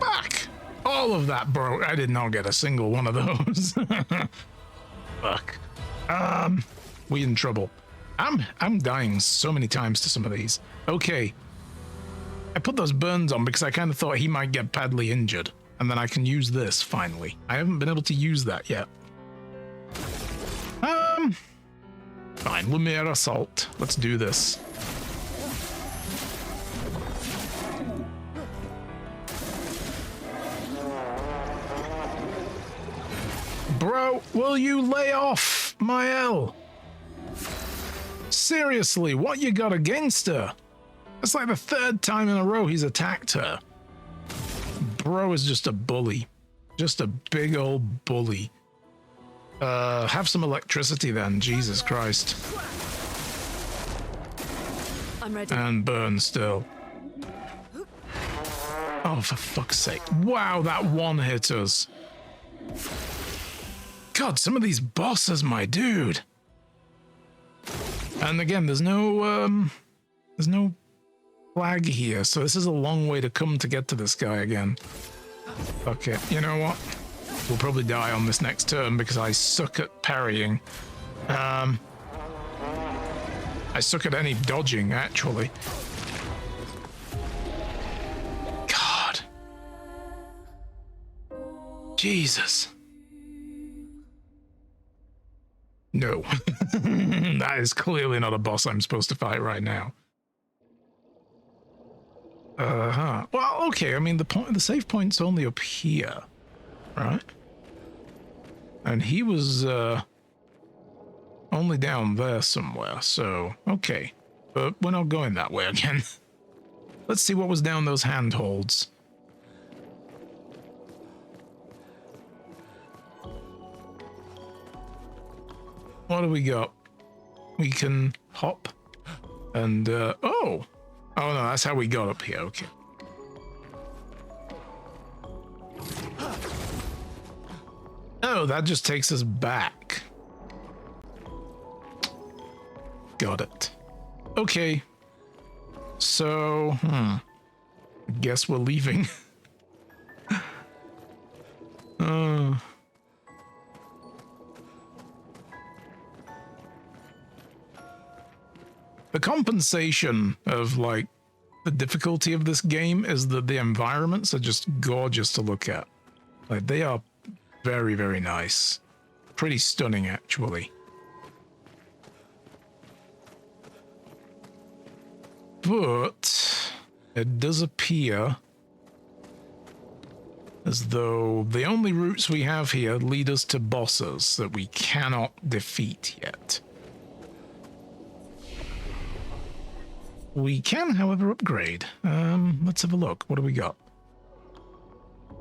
Fuck! All of that broke. I did not get a single one of those. Fuck. We in trouble. I'm dying so many times to some of these. Okay. I put those burns on because I kind of thought he might get badly injured, and then I can use this finally. I haven't been able to use that yet. Fine, Lumiere Assault. Let's do this. Bro, will you lay off, Mael? Seriously, what you got against her? It's like the third time in a row he's attacked her. Bro is just a bully. Just a big old bully. Have some electricity then, Jesus Christ. I'm ready. And burn still. Oh, for fuck's sake. Wow, that one hit us. God, some of these bosses, my dude. And again, there's no flag here, so this is a long way to come to get to this guy again. Fuck it. You know what? We'll probably die on this next turn because I suck at parrying. I suck at any dodging, actually. God. Jesus. No. That is clearly not a boss I'm supposed to fight right now. Well, okay, I mean, the save point's only up here, right? And he was, only down there somewhere, so, okay. But we're not going that way again. Let's see what was down those handholds. What do we got? We can hop and, oh! Oh no, that's how we got up here, okay. Oh, that just takes us back. Got it. Okay. So, I guess we're leaving. The compensation of, like, the difficulty of this game is that the environments are just gorgeous to look at. Like, they are very, very nice. Pretty stunning, actually. But it does appear as though the only routes we have here lead us to bosses that we cannot defeat yet. We can, however, upgrade. Let's have a look. What do we got?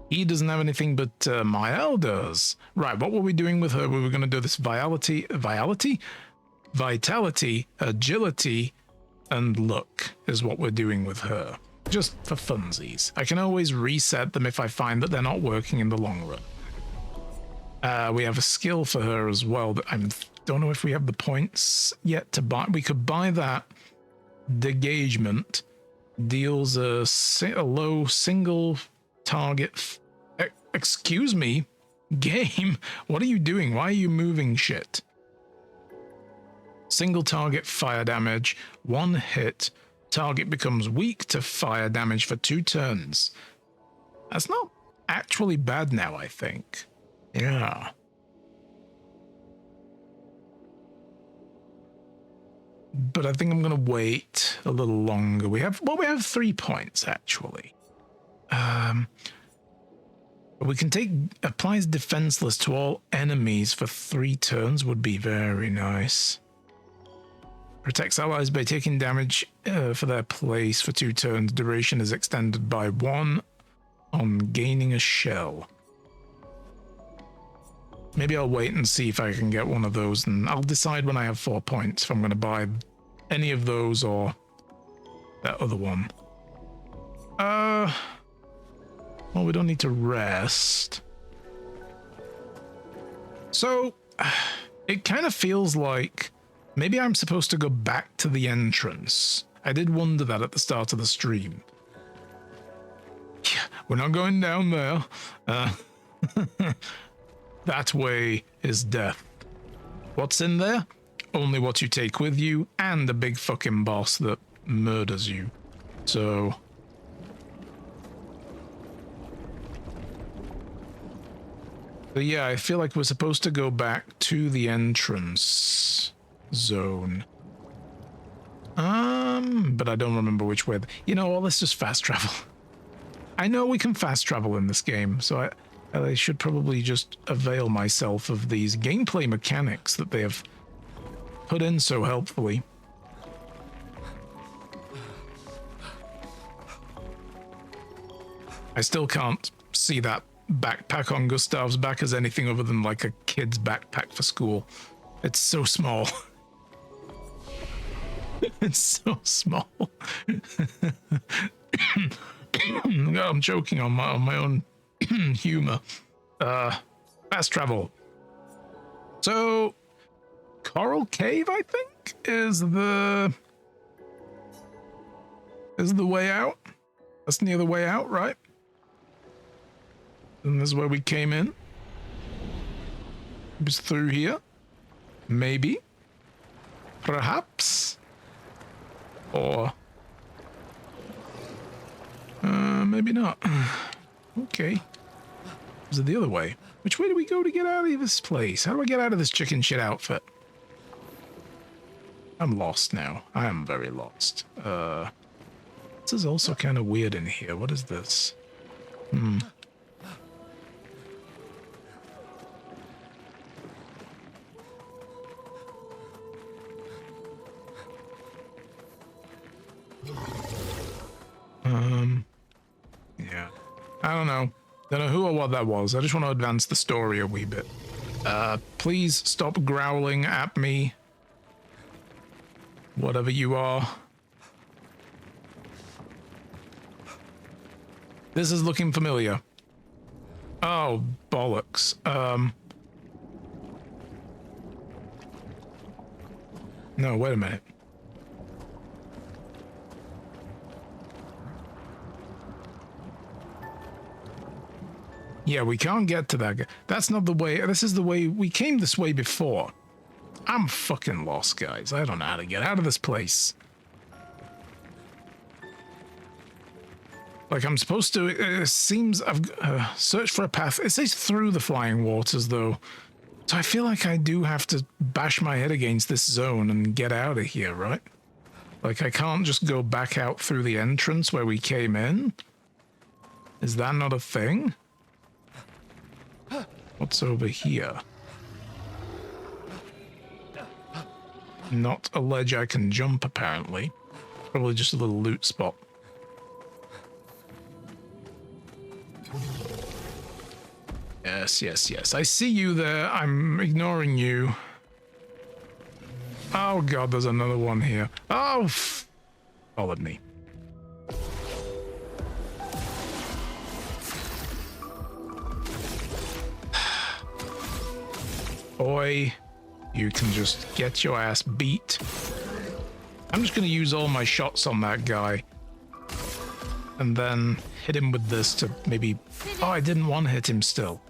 He doesn't have anything, but Mael does. Right, what were we doing with her? We were going to do this vitality, agility, and luck is what we're doing with her. Just for funsies. I can always reset them if I find that they're not working in the long run. We have a skill for her as well, but I don't know if we have the points yet to buy. We could buy that. Degagement deals a low single target. Excuse me, game. What are you doing? Why are you moving shit? Single target fire damage, 1 hit. Target becomes weak to fire damage for 2 turns. That's not actually bad now, I think. Yeah. But I think I'm going to wait a little longer. We have 3 points, actually. We can take applies defenseless to all enemies for 3 turns would be very nice. Protects allies by taking damage for their place for 2 turns. Duration is extended by 1 on gaining a shell. Maybe I'll wait and see if I can get one of those, and I'll decide when I have 4 points if I'm going to buy any of those or that other one. Well, we don't need to rest. So, it kind of feels like maybe I'm supposed to go back to the entrance. I did wonder that at the start of the stream. Yeah, we're not going down there. That way is death. What's in there? Only what you take with you and a big fucking boss that murders you. So... But yeah, I feel like we're supposed to go back to the entrance zone. But I don't remember which way. You know what, let's just fast travel. I know we can fast travel in this game, so I should probably just avail myself of these gameplay mechanics that they have put in so helpfully. I still can't see that backpack on Gustav's back as anything other than like a kid's backpack for school. It's so small. It's so small. I'm joking on my own humor. Fast travel. So, Coral Cave, I think, is the way out. That's near the way out, right? And this is where we came in. It was through here. Maybe. Perhaps. Or... maybe not. Okay. Is it the other way? Which way do we go to get out of this place? How do I get out of this chicken shit outfit? I'm lost now. I am very lost. This is also kind of weird in here. What is this? Yeah. I don't know. Don't know who or what that was. I just want to advance the story a wee bit. Please stop growling at me. Whatever you are. This is looking familiar. Oh, bollocks. No, wait a minute. Yeah, we can't get to that. That's not the way. This is the way. We came this way before. I'm fucking lost, guys. I don't know how to get out of this place. Like, I'm supposed to... It seems I've searched for a path. It says through the flying waters, though. So I feel like I do have to bash my head against this zone and get out of here, right? Like, I can't just go back out through the entrance where we came in? Is that not a thing? What's over here? Not a ledge I can jump, apparently. Probably just a little loot spot. Yes, yes, yes. I see you there. I'm ignoring you. Oh god, there's another one here. Oh, followed me. Boy, you can just get your ass beat. I'm just gonna use all my shots on that guy. And then hit him with this to maybe... Oh, I didn't want to hit him still.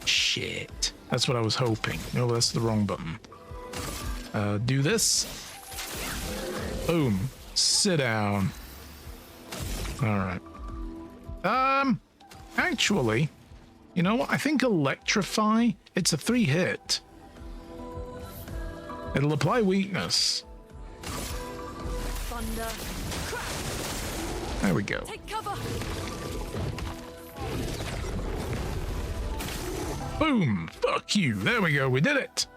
Shit. That's what I was hoping. No, that's the wrong button. Do this. Boom. Sit down. Alright. Actually, you know what? I think Electrify, it's a 3-hit. It'll apply weakness. Thunder. Crack. There we go. Take cover. Boom! Fuck you. There we go. We did it.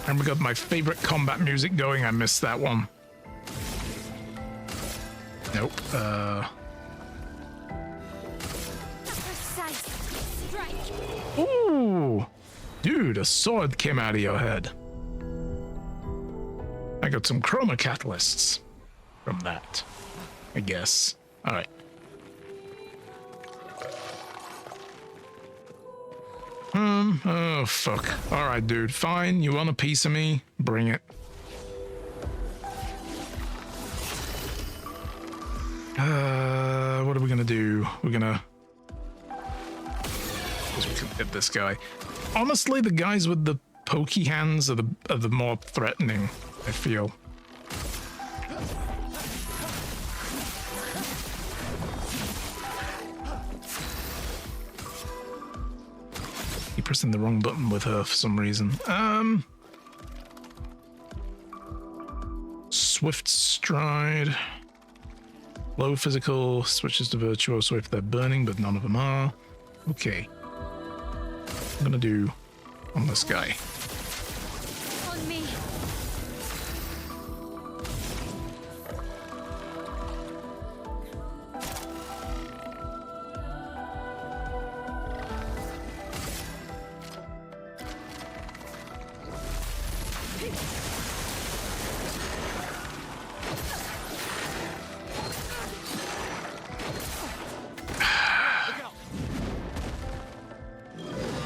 And we got my favorite combat music going. I missed that one. Nope. Ooh! Dude, a sword came out of your head. I got some chroma catalysts from that, I guess. Alright. Oh, fuck. Alright, dude. Fine. You want a piece of me? Bring it. What are we gonna do? We're gonna... Guess we can hit this guy. Honestly, the guys with the pokey hands are the more threatening, I feel. Keep pressing the wrong button with her for some reason. Swift stride. Low physical switches to virtuoso if they're burning, but none of them are. Okay. I'm gonna do on this guy. On me.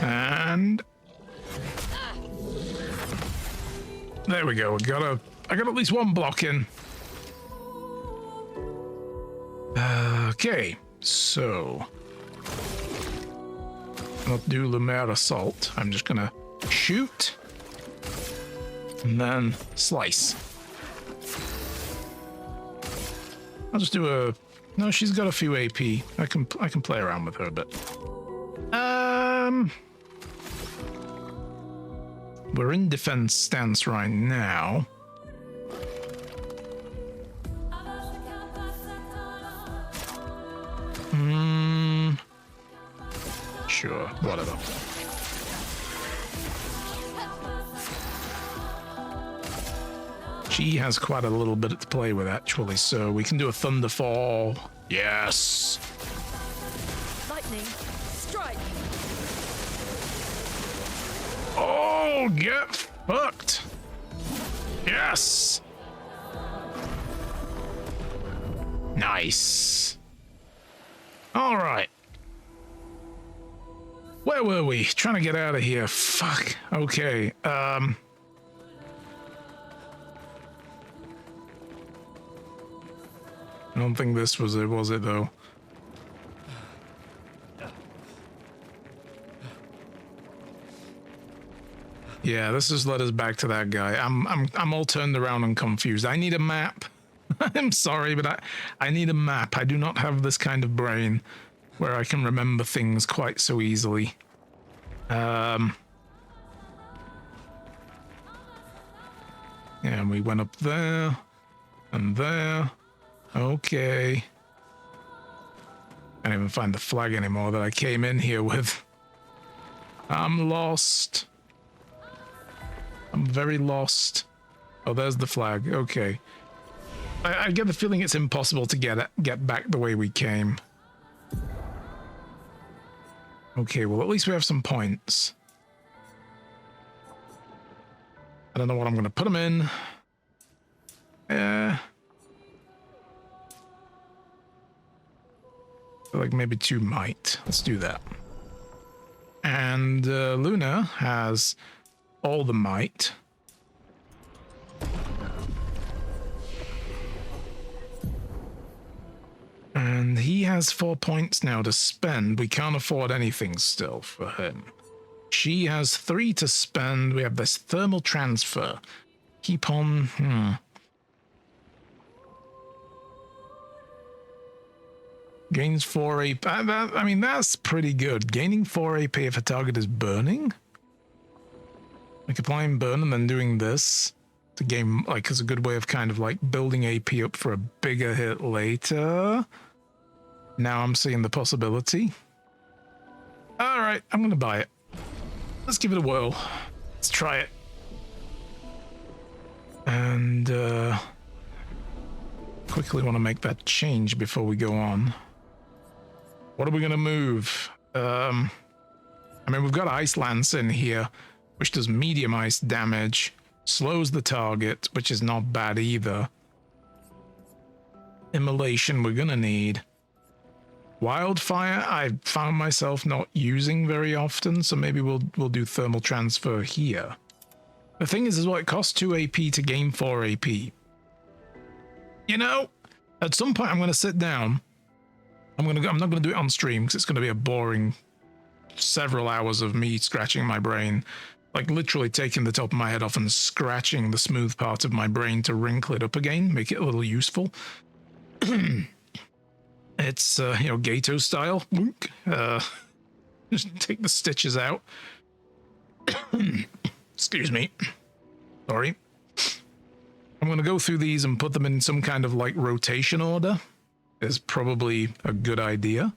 And there we go. I got at least one block in. Okay, so not do Lumiere assault. I'm just gonna shoot and then slice. I'll just do a... No, she's got a few AP. I can play around with her a bit. We're in defense stance right now. Sure, whatever. She has quite a little bit to play with, actually, so we can do a Thunderfall. Yes! Lightning. Strike. Oh, get fucked! Yes! Nice. All right. Where were we? Trying to get out of here. Fuck. Okay. I don't think this was it though? Yeah, this has led us back to that guy. I'm all turned around and confused. I need a map. I'm sorry, but I need a map. I do not have this kind of brain where I can remember things quite so easily. And we went up there and there. Okay. I don't even find the flag anymore that I came in here with. I'm lost. I'm very lost. Oh, there's the flag. Okay. I get the feeling it's impossible to get back the way we came. Okay, well, at least we have some points. I don't know what I'm going to put them in. Like maybe 2 might. Let's do that. And Luna has all the might. And he has 4 points now to spend. We can't afford anything still for him. She has 3 to spend. We have this thermal transfer. Keep on. Gains 4 AP. I mean, that's pretty good. Gaining 4 AP if a target is burning. Like applying burn and then doing this to gain, like, is a good way of kind of like building AP up for a bigger hit later. Now I'm seeing the possibility. All right, I'm going to buy it. Let's give it a whirl. Let's try it. And quickly want to make that change before we go on. What are we going to move? I mean, we've got Ice Lance in here, which does medium ice damage, slows the target, which is not bad either. Immolation we're going to need. Wildfire, I found myself not using very often, so maybe we'll do thermal transfer here. The thing is well, it costs 2 AP to gain 4 AP. You know, at some point I'm going to sit down. I'm not going to do it on stream because it's going to be a boring several hours of me scratching my brain. Like literally taking the top of my head off and scratching the smooth part of my brain to wrinkle it up again, make it a little useful. It's, you know, Gato style. Just take the stitches out. Excuse me. Sorry. I'm going to go through these and put them in some kind of like rotation order. Is probably a good idea.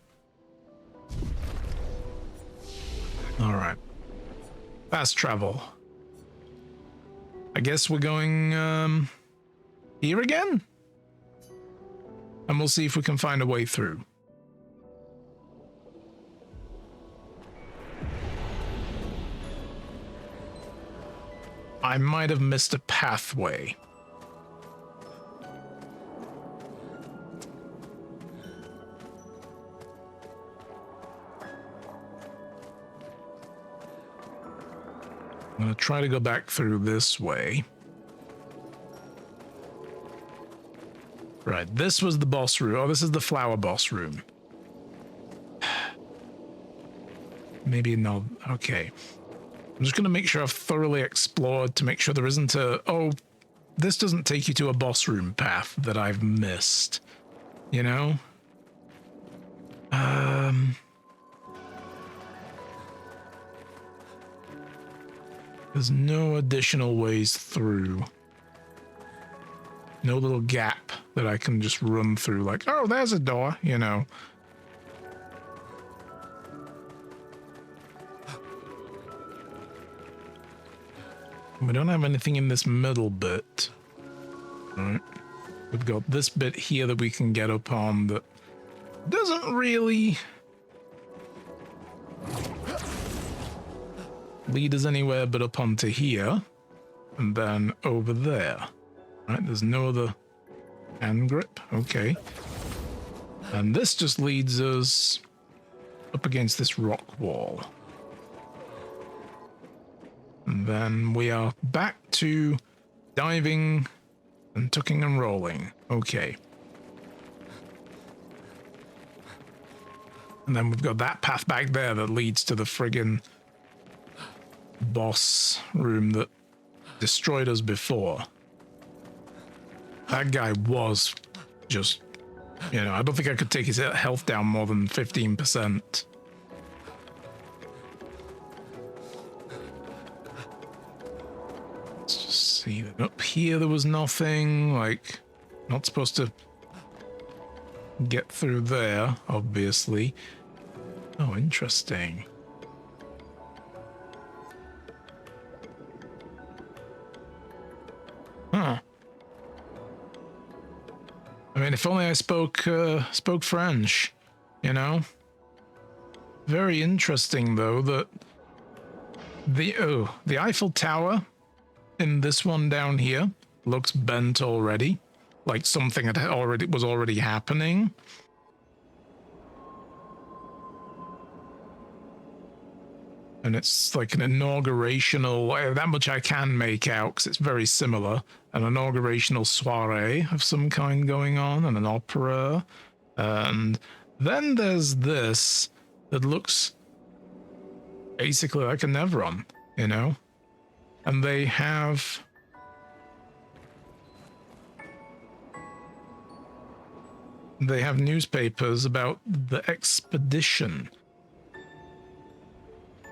All right. Fast travel. I guess we're going here again? And we'll see if we can find a way through. I might have missed a pathway. I'm going to try to go back through this way. Right, this was the boss room. Oh, this is the flower boss room. Maybe no. Okay. I'm just going to make sure I've thoroughly explored to make sure there isn't a... Oh, this doesn't take you to a boss room path that I've missed. You know? There's no additional ways through. No little gap that I can just run through like, oh, there's a door, you know. We don't have anything in this middle bit. All right. We've got this bit here that we can get up on that doesn't really lead us anywhere but up onto here. And then over there. Right, there's no other hand grip. Okay. And this just leads us up against this rock wall. And then we are back to diving and tucking and rolling. Okay. And then we've got that path back there that leads to the friggin' boss room that destroyed us before. That guy was just, you know, I don't think I could take his health down more than 15%. Let's just nothing. Up here there was nothing. Like, not supposed to get through there, obviously. Oh, interesting. Huh. I mean, if only I spoke French, you know? Very interesting, though, that the Eiffel Tower in this one down here looks bent already, like something that was already happening. And it's like an inaugurational, that much I can make out because it's very similar, an inaugurational soiree of some kind going on, and an opera. And then there's this that looks basically like a Nevron, you know? And they have newspapers about the expedition.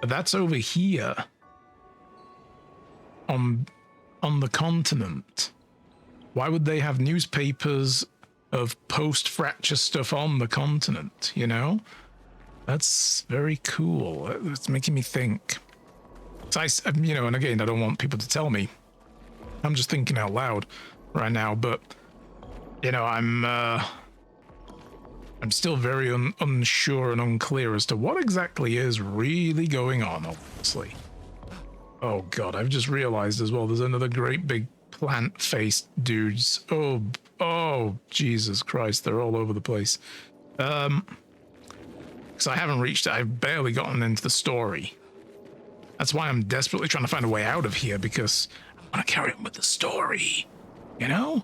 That's over here on the continent. Why would they have newspapers of post-fracture stuff on the continent, you know? That's very cool. It's making me think. So you know, and again, I don't want people to tell me. I'm just thinking out loud right now, but, you know, I'm still very unsure and unclear as to what exactly is really going on, obviously. Oh god, I've just realized as well there's another great big plant-faced dudes. Oh, Jesus Christ, they're all over the place. Because I've barely gotten into the story. That's why I'm desperately trying to find a way out of here, because I want to carry on with the story, you know?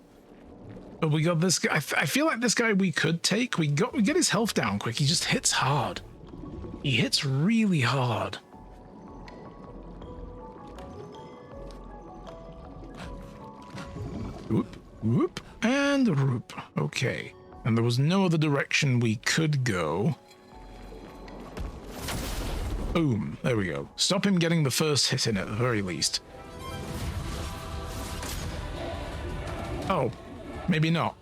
But we got this guy. I feel like this guy we could take. We get his health down quick. He just hits hard. He hits really hard. Whoop, whoop, and whoop. Okay. And there was no other direction we could go. Boom. There we go. Stop him getting the first hit in at the very least. Oh. Maybe not.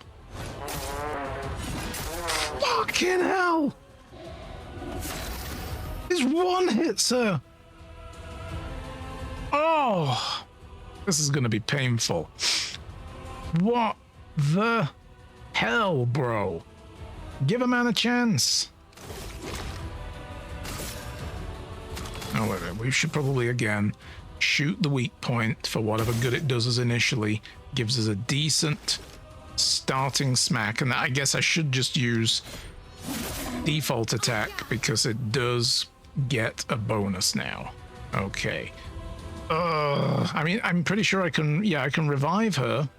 Fucking hell! His one hit, sir. Oh, this is gonna be painful. What the hell, bro? Give a man a chance. Oh, wait a minute. We should probably again shoot the weak point for whatever good it does us initially. Gives us a decent starting smack, and I guess I should just use default attack because it does get a bonus now. Okay. I mean, I'm pretty sure I can revive her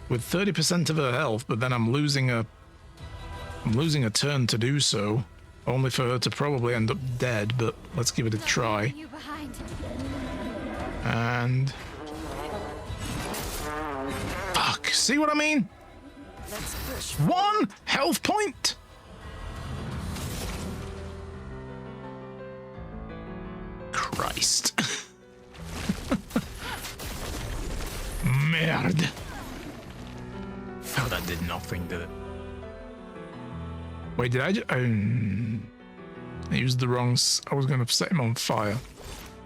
with 30% of her health, but then I'm losing a turn to do so, only for her to probably end up dead, but let's give it a try. And fuck, see what I mean? One health point. Christ. Merde. Oh, that did nothing, did it? Wait, did I used the wrong... I was going to set him on fire.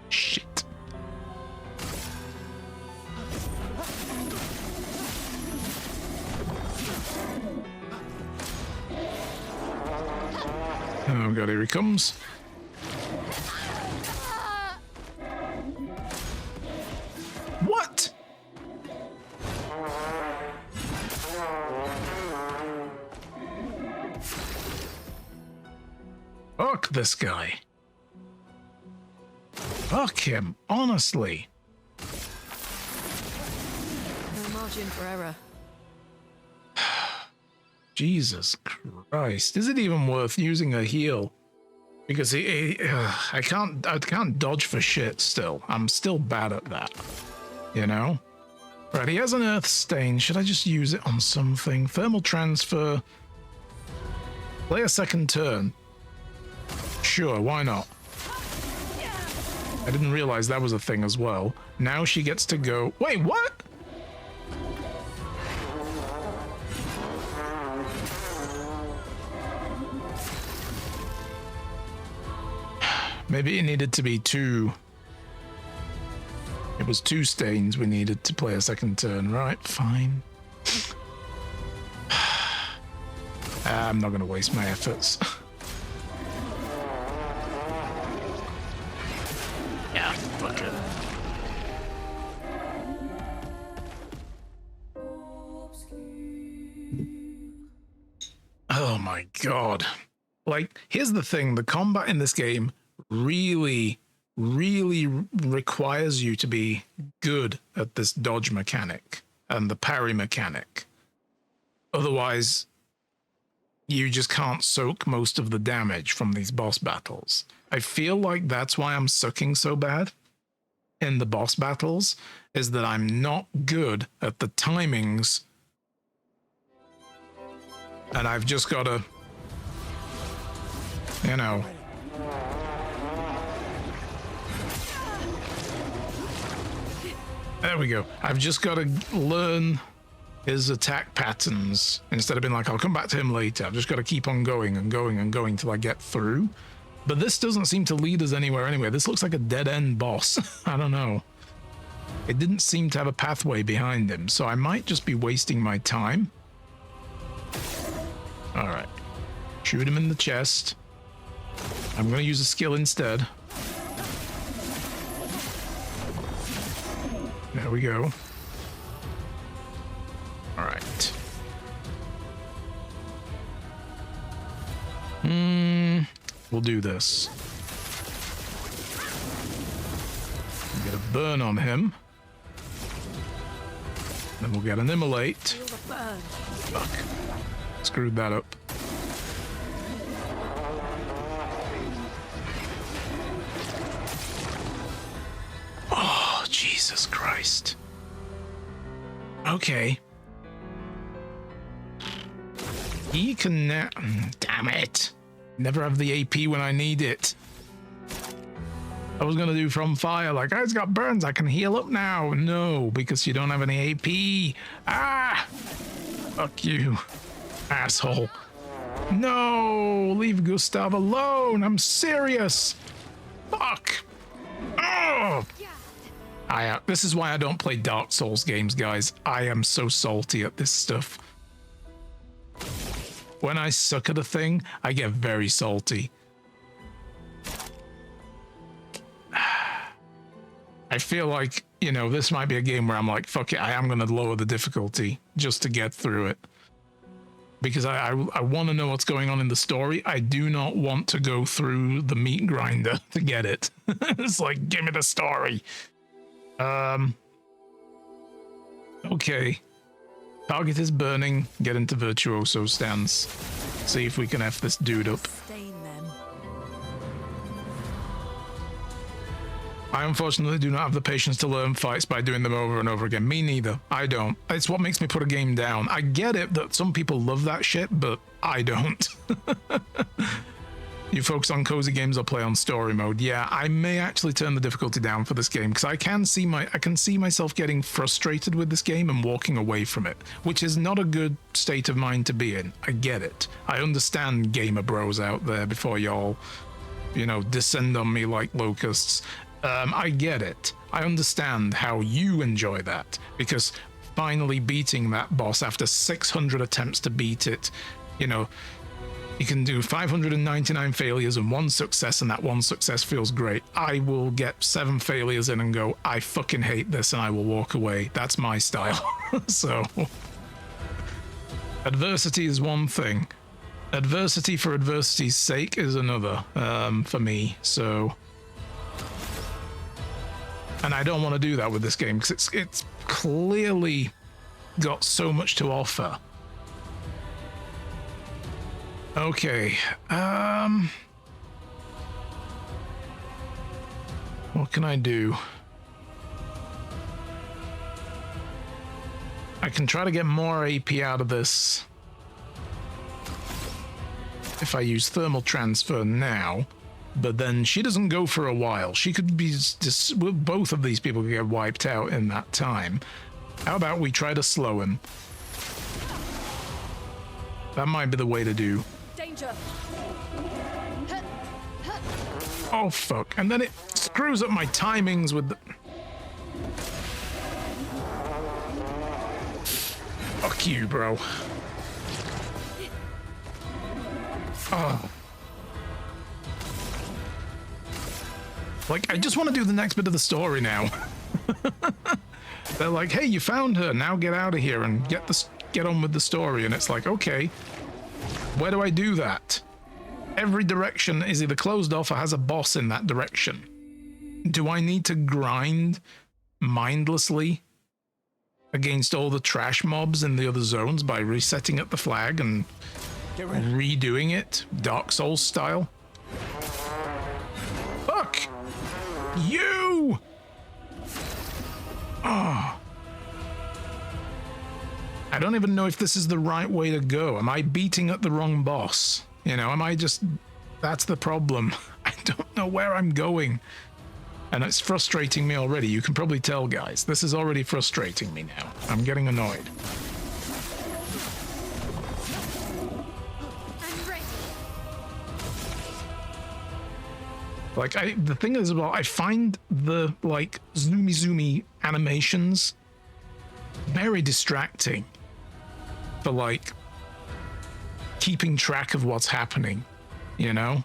Shit. Oh god, here he comes. What? Fuck this guy. Fuck him, honestly. No margin for error. Jesus Christ. Is it even worth using a heal? Because I can't dodge for shit still. I'm still bad at that. You know? Right, he has an earth stain. Should I just use it on something? Thermal transfer. Play a second turn. Sure, why not? I didn't realize that was a thing as well. Now she gets to go... Wait, what? Maybe it needed to be two. It was 2 stains we needed to play a second turn. Right, fine. I'm not going to waste my efforts. Yeah, fuck it. Oh my god. Like, here's the thing. The combat in this game really requires you to be good at this dodge mechanic and the parry mechanic. Otherwise, you just can't soak most of the damage from these boss battles. I feel like that's why I'm sucking so bad in the boss battles, is that I'm not good at the timings. And I've just got to, you know... There we go. I've just got to learn his attack patterns instead of being like, I'll come back to him later. I've just got to keep on going and going and going till I get through. But this doesn't seem to lead us anywhere anyway. This looks like a dead-end boss. I don't know. It didn't seem to have a pathway behind him, so I might just be wasting my time. All right. Shoot him in the chest. I'm going to use a skill instead. There we go. All right. We'll do this. Get a burn on him. Then we'll get an immolate. Fuck. Screwed that up. Oh, Jesus Christ. Okay. He can now... Damn it. Never have the AP when I need it. I was gonna do from fire, like, oh, it's got burns, I can heal up now. No, because you don't have any AP. Ah! Fuck you, asshole. No! Leave Gustav alone! I'm serious! Fuck! Oh! This is why I don't play Dark Souls games, guys. I am so salty at this stuff. When I suck at a thing, I get very salty. I feel like, you know, this might be a game where I'm like, fuck it, I am going to lower the difficulty just to get through it. Because I want to know what's going on in the story. I do not want to go through the meat grinder to get it. It's like, give me the story. Okay. Target is burning. Get into Virtuoso stance. See if we can F this dude up. I unfortunately do not have the patience to learn fights by doing them over and over again. Me neither. I don't. It's what makes me put a game down. I get it that some people love that shit, but I don't. You folks on Cozy Games will play on story mode. Yeah, I may actually turn the difficulty down for this game because I can see myself getting frustrated with this game and walking away from it, which is not a good state of mind to be in. I get it. I understand gamer bros out there before y'all, you know, descend on me like locusts. I get it. I understand how you enjoy that because finally beating that boss after 600 attempts to beat it, you know, you can do 599 failures and 1 success, and that 1 success feels great. I will get 7 failures in and go, I fucking hate this, and I will walk away. That's my style. So, adversity is one thing. Adversity for adversity's sake is another, for me. So, and I don't want to do that with this game because it's clearly got so much to offer. Okay, what can I do? I can try to get more AP out of this if I use thermal transfer now, but then she doesn't go for a while. She could be just, both of these people could get wiped out in that time. How about we try to slow him? That might be the way to do. Danger. Oh, fuck. And then it screws up my timings with the... Fuck you, bro. Oh. Like, I just want to do the next bit of the story now. They're like, hey, you found her. Now get out of here and get on with the story. And it's like, okay, where do I do that? Every direction is either closed off or has a boss in that direction. Do I need to grind mindlessly against all the trash mobs in the other zones by resetting up the flag and redoing it Dark Souls style? Fuck you! Oh. I don't even know if this is the right way to go. Am I beating up the wrong boss? You know, am I just... That's the problem. I don't know where I'm going. And it's frustrating me already. You can probably tell, guys. This is already frustrating me now. I'm getting annoyed. I'm ready. Like, the thing is, well, I find the, like, zoomy animations very distracting for, like, keeping track of what's happening, you know?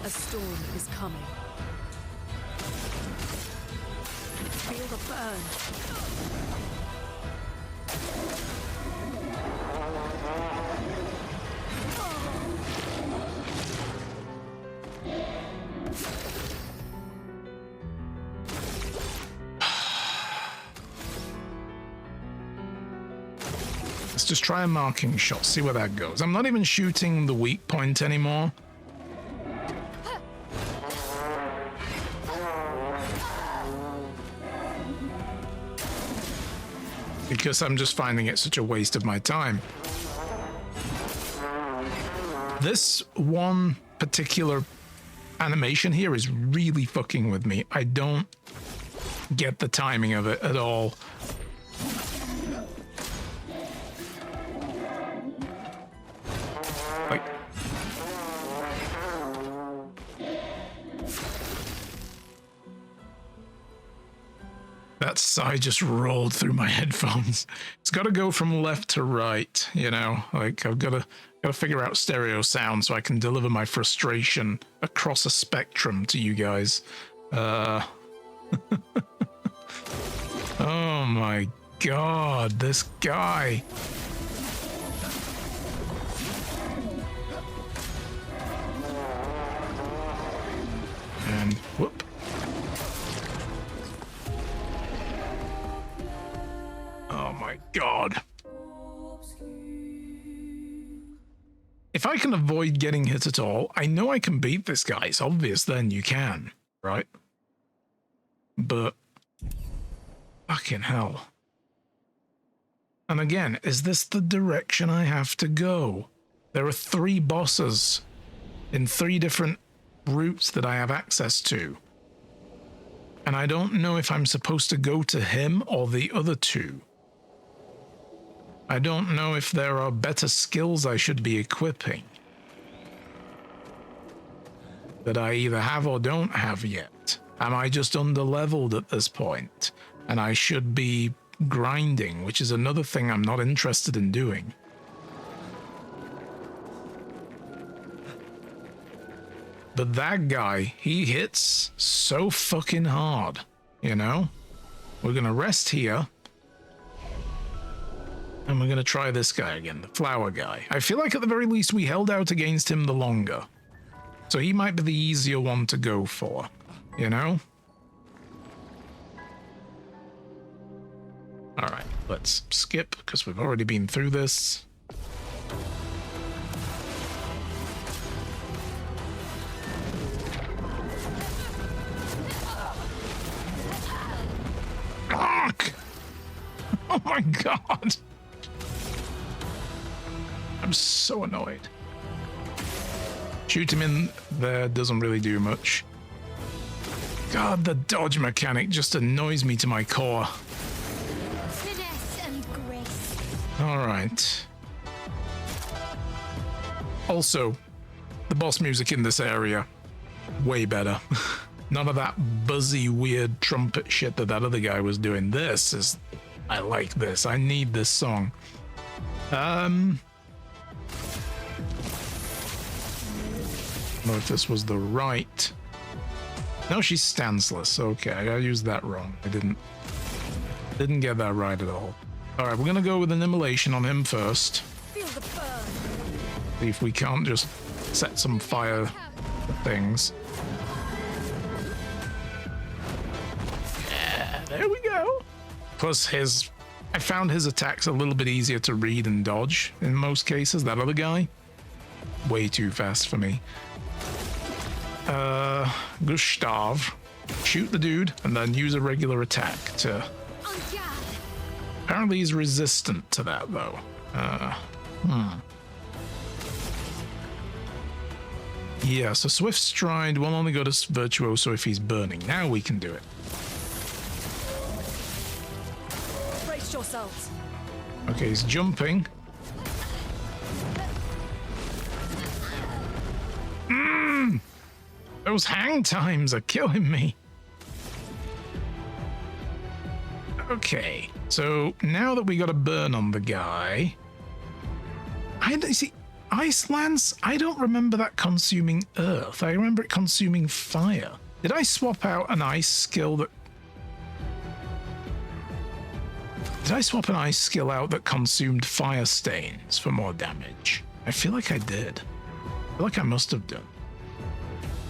A storm is coming. Feel the burn. Let's just try a marking shot, see where that goes. I'm not even shooting the weak point anymore. Because I'm just finding it such a waste of my time. This one particular animation here is really fucking with me. I don't get the timing of it at all. Like, that sigh just rolled through my headphones. It's got to go from left to right, you know. Like, I've got to figure out stereo sound so I can deliver my frustration across a spectrum to you guys. Oh my god, this guy. And whoop. Oh my god. If I can avoid getting hit at all, I know I can beat this guy. It's obvious then you can, right? But fucking hell. And again, is this the direction I have to go? There are 3 bosses in 3 different routes that I have access to. And I don't know if I'm supposed to go to him or the other 2. I don't know if there are better skills I should be equipping that I either have or don't have yet. Am I just underleveled at this point? And I should be grinding, which is another thing I'm not interested in doing. But that guy, he hits so fucking hard, you know? We're gonna rest here. And we're gonna try this guy again, the flower guy. I feel like at the very least we held out against him the longer. So he might be the easier one to go for, you know? Alright, let's skip, because we've already been through this. Fuck! Oh my god! I'm so annoyed. Shoot him in there doesn't really do much. God, the dodge mechanic just annoys me to my core. Finesse and grace. Alright. Also, the boss music in this area, way better. None of that buzzy, weird trumpet shit that other guy was doing. This is... I like this. I need this song. I don't know if this was the right... No, she's stanceless. Okay, I used that wrong. I didn't get that right at all. All right, we're gonna go with an immolation on him first. Feel the burn. See if we can't just set some fire to things. Yeah, there we go. Plus I found his attacks a little bit easier to read and dodge in most cases. That other guy, way too fast for me. Gustav, shoot the dude and then use a regular attack to... Apparently he's resistant to that though. Yeah, so Swift Stride will only go to Virtuoso if he's burning. Now we can do it. Brace yourselves. Okay, he's jumping. Those hang times are killing me. Okay, so now that we got a burn on the guy, I see Ice Lance. I don't remember that consuming earth. I remember it consuming fire. Did I swap out an ice skill that? Did I swap an ice skill out that consumed fire stains for more damage? I feel like I did. I feel like I must have done.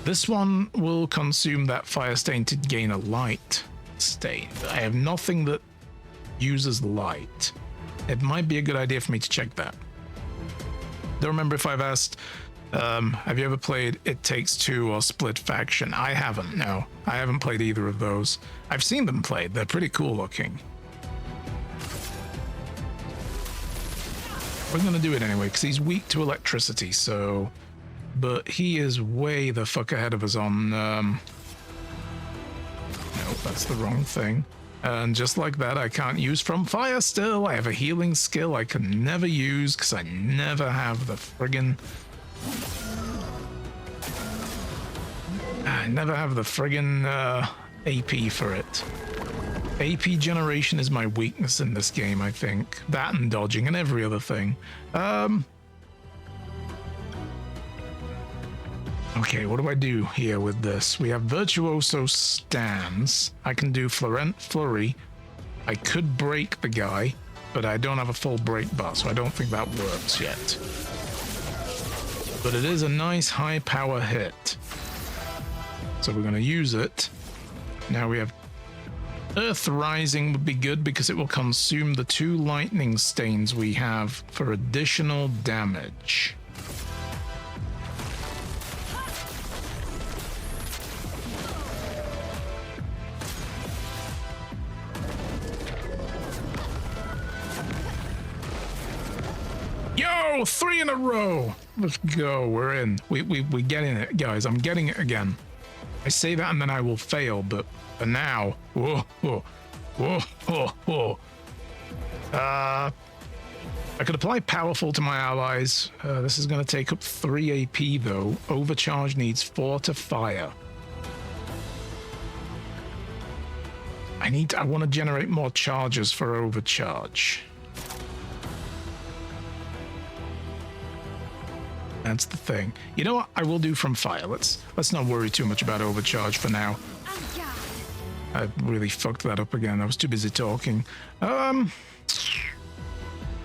This one will consume that fire stain to gain a light stain. I have nothing that uses light. It might be a good idea for me to check that. Don't remember if I've asked, have you ever played It Takes Two or Split Faction? I haven't, no. I haven't played either of those. I've seen them played. They're pretty cool looking. We're gonna do it anyway, because he's weak to electricity, so... But he is way the fuck ahead of us on... No, that's the wrong thing. And just like that, I can't use From Fire still. I have a healing skill I can never use, because I never have the friggin... I never have the friggin' AP for it. AP generation is my weakness in this game, I think. That and dodging and every other thing. Okay, what do I do here with this? We have Virtuoso Stance. I can do Florent Flurry. I could break the guy, but I don't have a full break bar, so I don't think that works yet. But it is a nice high power hit. So we're going to use it. Now we have Earth Rising would be good because it will consume the 2 lightning stains we have for additional damage. Yo, 3 in a row. Let's go. We're in. We getting it, guys. I'm getting it again. I say that and then I will fail, but for now, whoa, whoa, whoa, whoa, whoa. I could apply Powerful to my allies. This is going to take up 3 AP though. Overcharge needs 4 to fire. I want to generate more charges for overcharge. That's the thing. You know what? I will do From Fire. Let's not worry too much about overcharge for now. I really fucked that up again. I was too busy talking.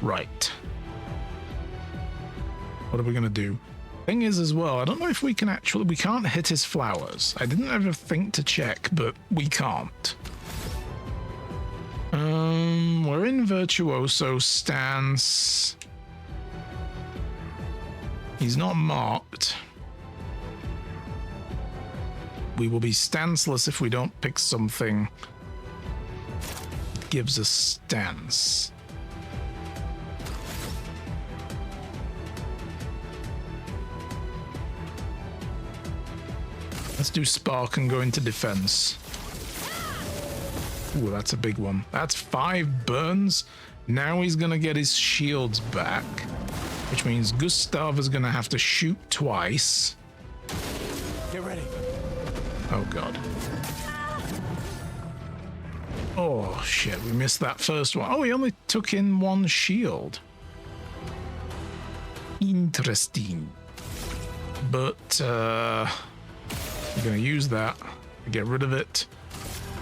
Right. What are we gonna do? Thing is as well, I don't know if we can actually... We can't hit his flowers. I didn't ever think to check, but we can't. We're in Virtuoso Stance. He's not marked. We will be stanceless if we don't pick something that gives us stance. Let's do Spark and go into defense. Ooh, that's a big one. That's 5 burns. Now he's gonna get his shields back. which means Gustav is going to have to shoot twice. Get ready. Oh, God. Oh, shit. We missed that first one. Oh, he only took in one shield. Interesting. But, we're going to use that to get rid of it.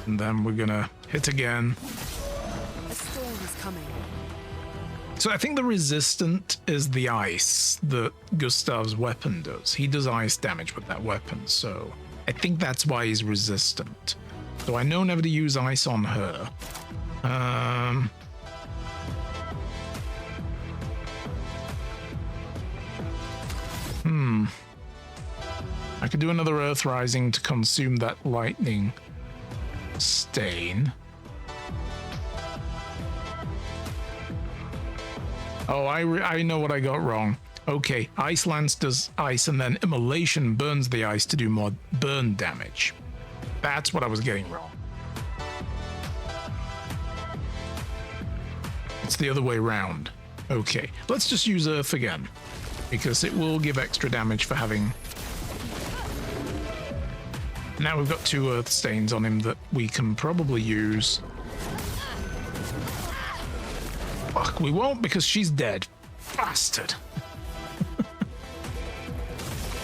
And then we're going to hit again. A storm is coming. So I think the resistant is the ice that Gustav's weapon does. He does ice damage with that weapon, so I think that's why he's resistant. So I know never to use ice on her. I could do another Earth Rising to consume that lightning stain. Oh, I know what I got wrong. Okay, Ice Lance does ice and then Immolation burns the ice to do more burn damage. That's what I was getting wrong. It's the other way round. Okay, let's just use Earth again, because it will give extra damage for having... Now we've got 2 Earth Stains on him that we can probably use. Fuck, we won't because she's dead. Bastard.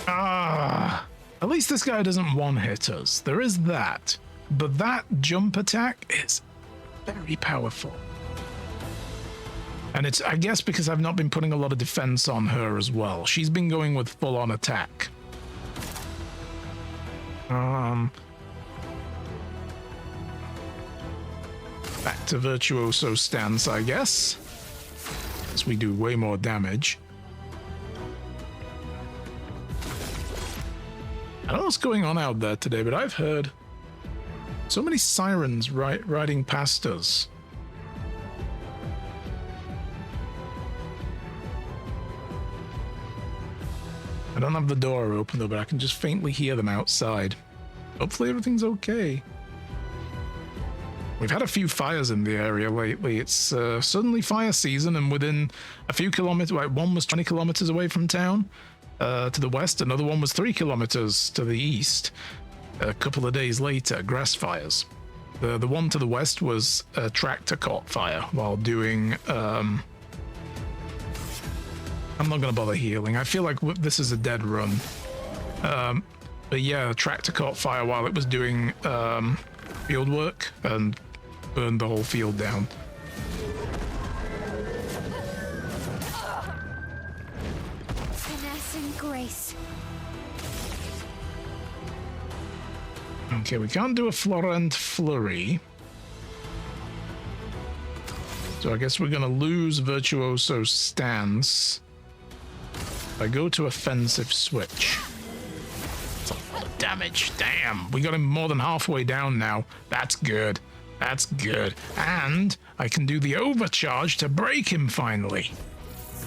At least this guy doesn't one-hit us. There is that. But that jump attack is very powerful. And it's, I guess, because I've not been putting a lot of defense on her as well. She's been going with full-on attack. Back to Virtuoso stance, I guess. As we do way more damage. I don't know what's going on out there today, but I've heard so many sirens riding past us. I don't have the door open though, but I can just faintly hear them outside. Hopefully everything's okay. We've had a few fires in the area lately. It's suddenly fire season, and within a few kilometers, like one was 20 kilometers away from town to the west, another one was 3 kilometers to the east. A couple of days later, grass fires. The one to the west was a tractor caught fire while doing... I'm not going to bother healing. I feel like this is a dead run. But yeah, the tractor caught fire while it was doing field work and burned the whole field down. Finesse and grace. Okay, we can't do a Florent Flurry. So I guess we're going to lose Virtuoso stance. I go to offensive switch. That's a lot of damage. Damn, we got him more than halfway down now. That's good. That's good. And I can do the overcharge to break him finally.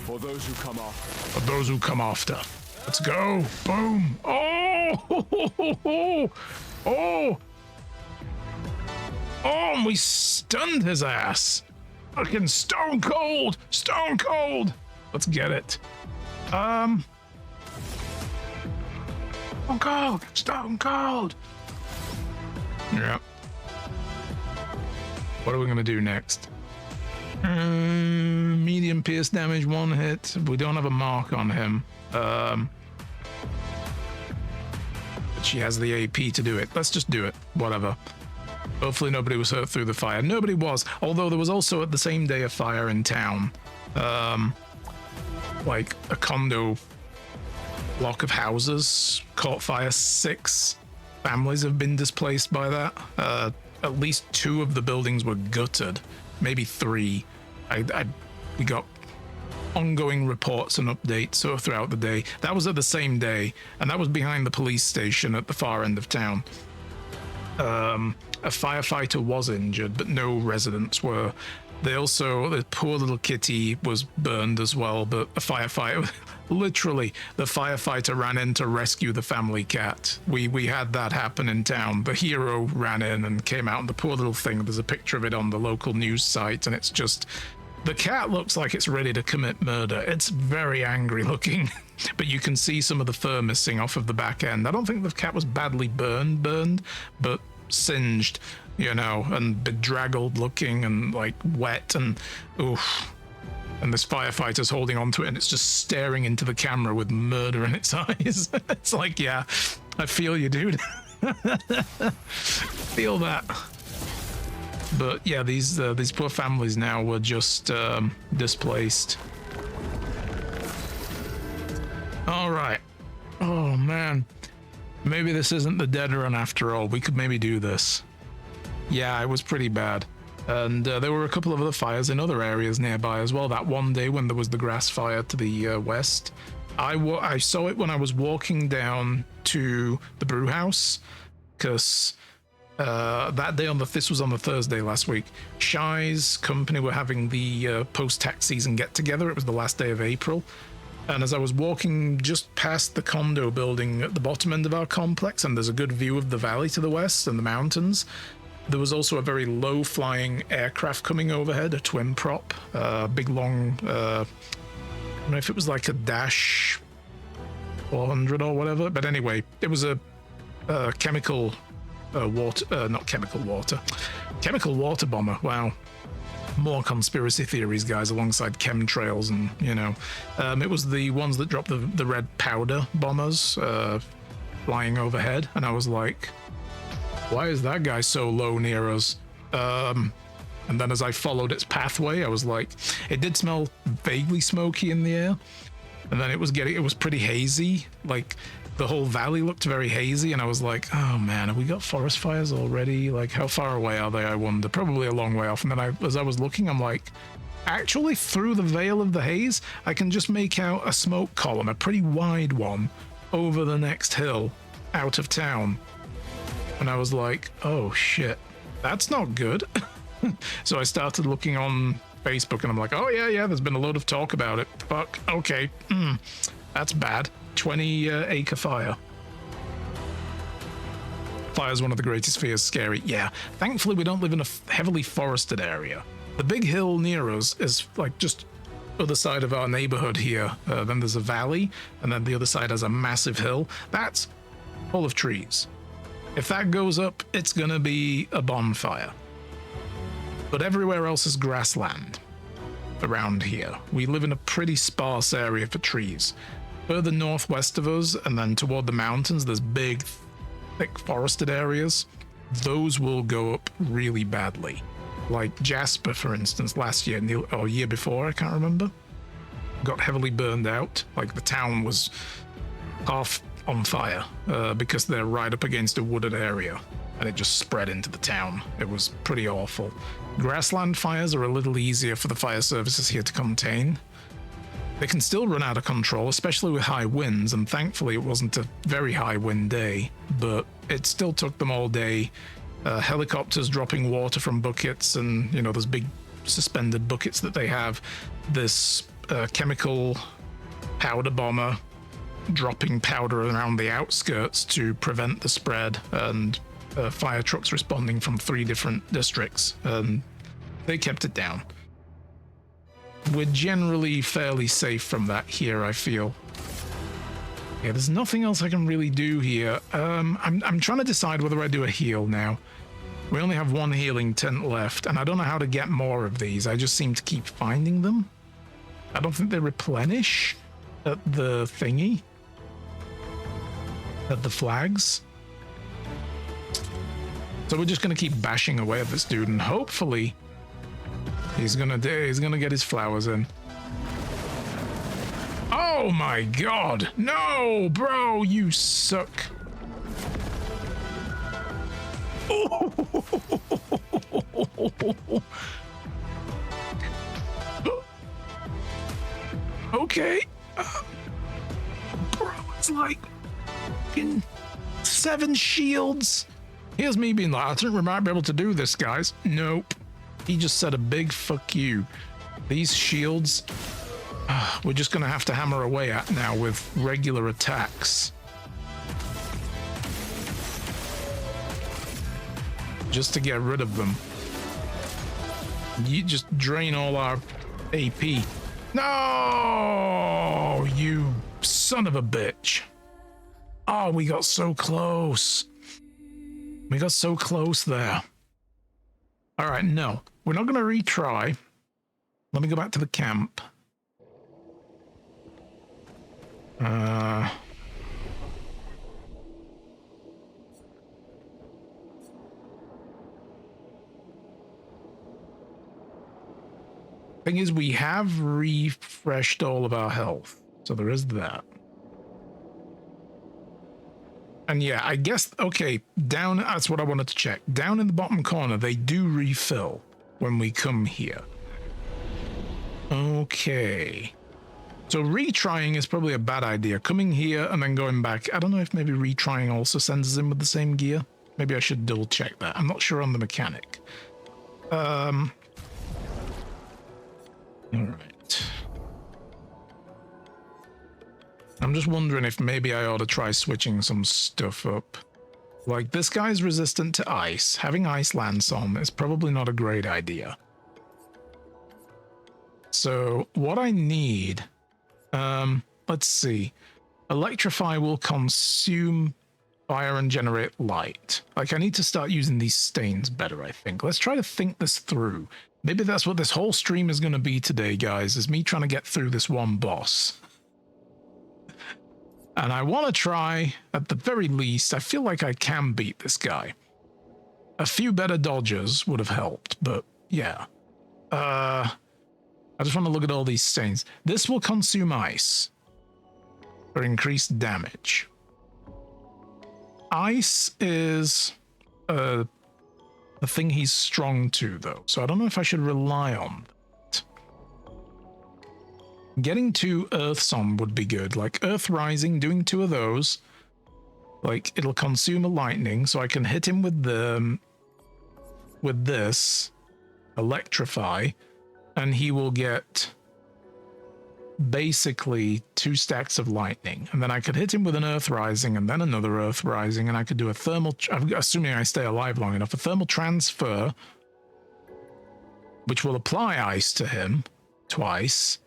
For those who come after. For those who come after. Let's go. Boom. Oh! Oh! And we stunned his ass. Fucking stone cold. Stone cold. Let's get it. Stone cold. Stone cold. Yep. What are we gonna do next? Medium pierce damage, 1 hit. We don't have a mark on him. But she has the AP to do it. Let's just do it. Whatever. Hopefully nobody was hurt through the fire. Nobody was. Although there was also at the same day a fire in town. Like a condo block of houses caught fire. 6 families have been displaced by that. At least 2 of the buildings were gutted. Maybe 3. We got ongoing reports and updates throughout the day. That was at the same day, and that was behind the police station at the far end of town. A firefighter was injured, but no residents were. The poor little kitty was burned as well, but a firefighter, literally, the firefighter ran in to rescue the family cat. We had that happen in town. The hero ran in and came out, and the poor little thing, there's a picture of it on the local news site, and it's just The cat looks like it's ready to commit murder. It's very angry looking, but you can see some of the fur missing off of the back end. I don't think the cat was badly burned, but singed, you know, and bedraggled looking and like wet and oof. And this firefighter's holding onto it and it's just staring into the camera with murder in its eyes. It's like, yeah, I feel you, dude. Feel that. But yeah, these poor families now were just displaced. All right. Oh man, maybe this isn't the dead run after all. We could maybe do this. Yeah, it was pretty bad. And there were a couple of other fires in other areas nearby as well. That one day when there was the grass fire to the west, I saw it when I was walking down to the brew house, because that day this was on the Thursday last week. Shy's company were having the post-tax season get-together. It was the last day of April. And as I was walking just past the condo building at the bottom end of our complex, and there's a good view of the valley to the west and the mountains, there was also a very low-flying aircraft coming overhead, a twin prop, big long, I don't know if it was like a Dash 400 or whatever, but anyway, it was a chemical water bomber. Wow. More conspiracy theories, guys, alongside chemtrails and, you know. It was the ones that dropped the red powder bombers flying overhead, and I was like, why is that guy so low near us? And then as I followed its pathway, I was like, it did smell vaguely smoky in the air, and then it was pretty hazy, like the whole valley looked very hazy, and I was like, oh man, have we got forest fires already? Like, how far away are they, I wonder? Probably a long way off. And then as I was looking, I'm like, actually, through the veil of the haze, I can just make out a smoke column, a pretty wide one, over the next hill, out of town. And I was like, oh shit, that's not good. So I started looking on Facebook, and I'm like, oh yeah, there's been a load of talk about it. Fuck, okay, that's bad. 20 acre fire. Fire's one of the greatest fears. Scary. Yeah. Thankfully, we don't live in a heavily forested area. The big hill near us is like just other side of our neighborhood here. Then there's a valley, and then the other side has a massive hill. That's full of trees. If that goes up, it's gonna be a bonfire. But everywhere else is grassland around here. We live in a pretty sparse area for trees. Further northwest of us, and then toward the mountains, there's big, thick forested areas. Those will go up really badly. Like Jasper, for instance, last year, or year before, I can't remember, got heavily burned out. Like the town was half on fire because they're right up against a wooded area, and it just spread into the town. It was pretty awful. Grassland fires are a little easier for the fire services here to contain. They can still run out of control, especially with high winds, and thankfully it wasn't a very high wind day, but it still took them all day. Helicopters dropping water from buckets, and, you know, those big suspended buckets that they have. This chemical powder bomber dropping powder around the outskirts to prevent the spread, and fire trucks responding from 3 different districts, and they kept it down. We're generally fairly safe from that here, I feel. Yeah, there's nothing else I can really do here. I'm trying to decide whether I do a heal now. We only have 1 healing tent left, and I don't know how to get more of these. I just seem to keep finding them. I don't think they replenish at the thingy. At the flags. So we're just gonna keep bashing away at this dude, and hopefully he's gonna get his flowers in. Oh my god! No, bro, you suck. Okay. Bro, it's like 7 shields. Here's me being like, I think we might be able to do this, guys. Nope. He just said a big fuck you. These shields, we're just gonna have to hammer away at now with regular attacks. Just to get rid of them. You just drain all our AP. No, you son of a bitch. Oh, we got so close. We got so close there. All right, no, we're not going to retry. Let me go back to the camp. Thing is, we have refreshed all of our health, so there is that. And yeah, I guess, okay, down, that's what I wanted to check. Down in the bottom corner, they do refill when we come here. Okay. So retrying is probably a bad idea. Coming here and then going back. I don't know if maybe retrying also sends us in with the same gear. Maybe I should double check that. I'm not sure on the mechanic. All right. I'm just wondering if maybe I ought to try switching some stuff up. Like, this guy's resistant to ice. Having ice lance on is probably not a great idea. So what I need, let's see. Electrify will consume fire and generate light. Like, I need to start using these stains better, I think. Let's try to think this through. Maybe that's what this whole stream is going to be today, guys, is me trying to get through this one boss. And I want to try, at the very least, I feel like I can beat this guy. A few better dodges would have helped, but yeah. I just want to look at all these stains. This will consume ice for increased damage. Ice is the thing he's strong to, though, so I don't know if I should rely on that. Getting 2 Earths on would be good, like Earth Rising, doing 2 of those. Like, it'll consume a lightning, so I can hit him with this, Electrify, and he will get basically 2 stacks of lightning. And then I could hit him with an Earth Rising and then another Earth Rising, and I could do a thermal, assuming I stay alive long enough, a thermal transfer, which will apply ice to him twice.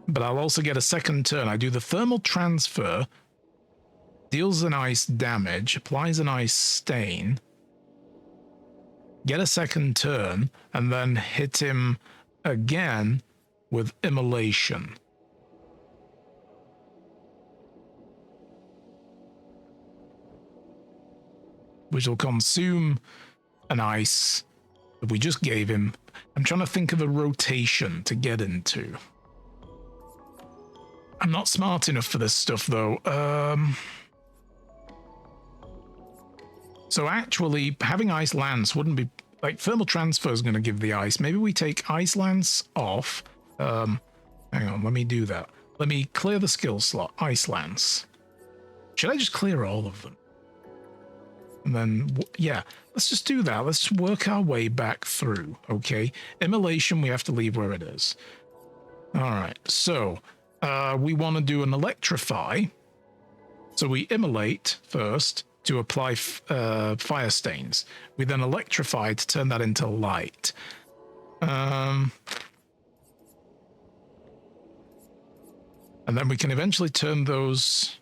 But I'll also get a second turn. I do the thermal transfer, deals an ice damage, applies an ice stain, get a second turn, and then hit him again with immolation. Which will consume an ice that we just gave him. I'm trying to think of a rotation to get into. I'm not smart enough for this stuff, though. So actually, having Ice Lance wouldn't be... Like, Thermal Transfer is going to give the ice. Maybe we take Ice Lance off. Hang on, let me do that. Let me clear the skill slot. Ice Lance. Should I just clear all of them? And then, yeah, let's just do that. Let's just work our way back through, okay? Immolation, we have to leave where it is. All right, so... we want to do an electrify. So we immolate first to apply fire stains. We then electrify to turn that into light. And then we can eventually turn those...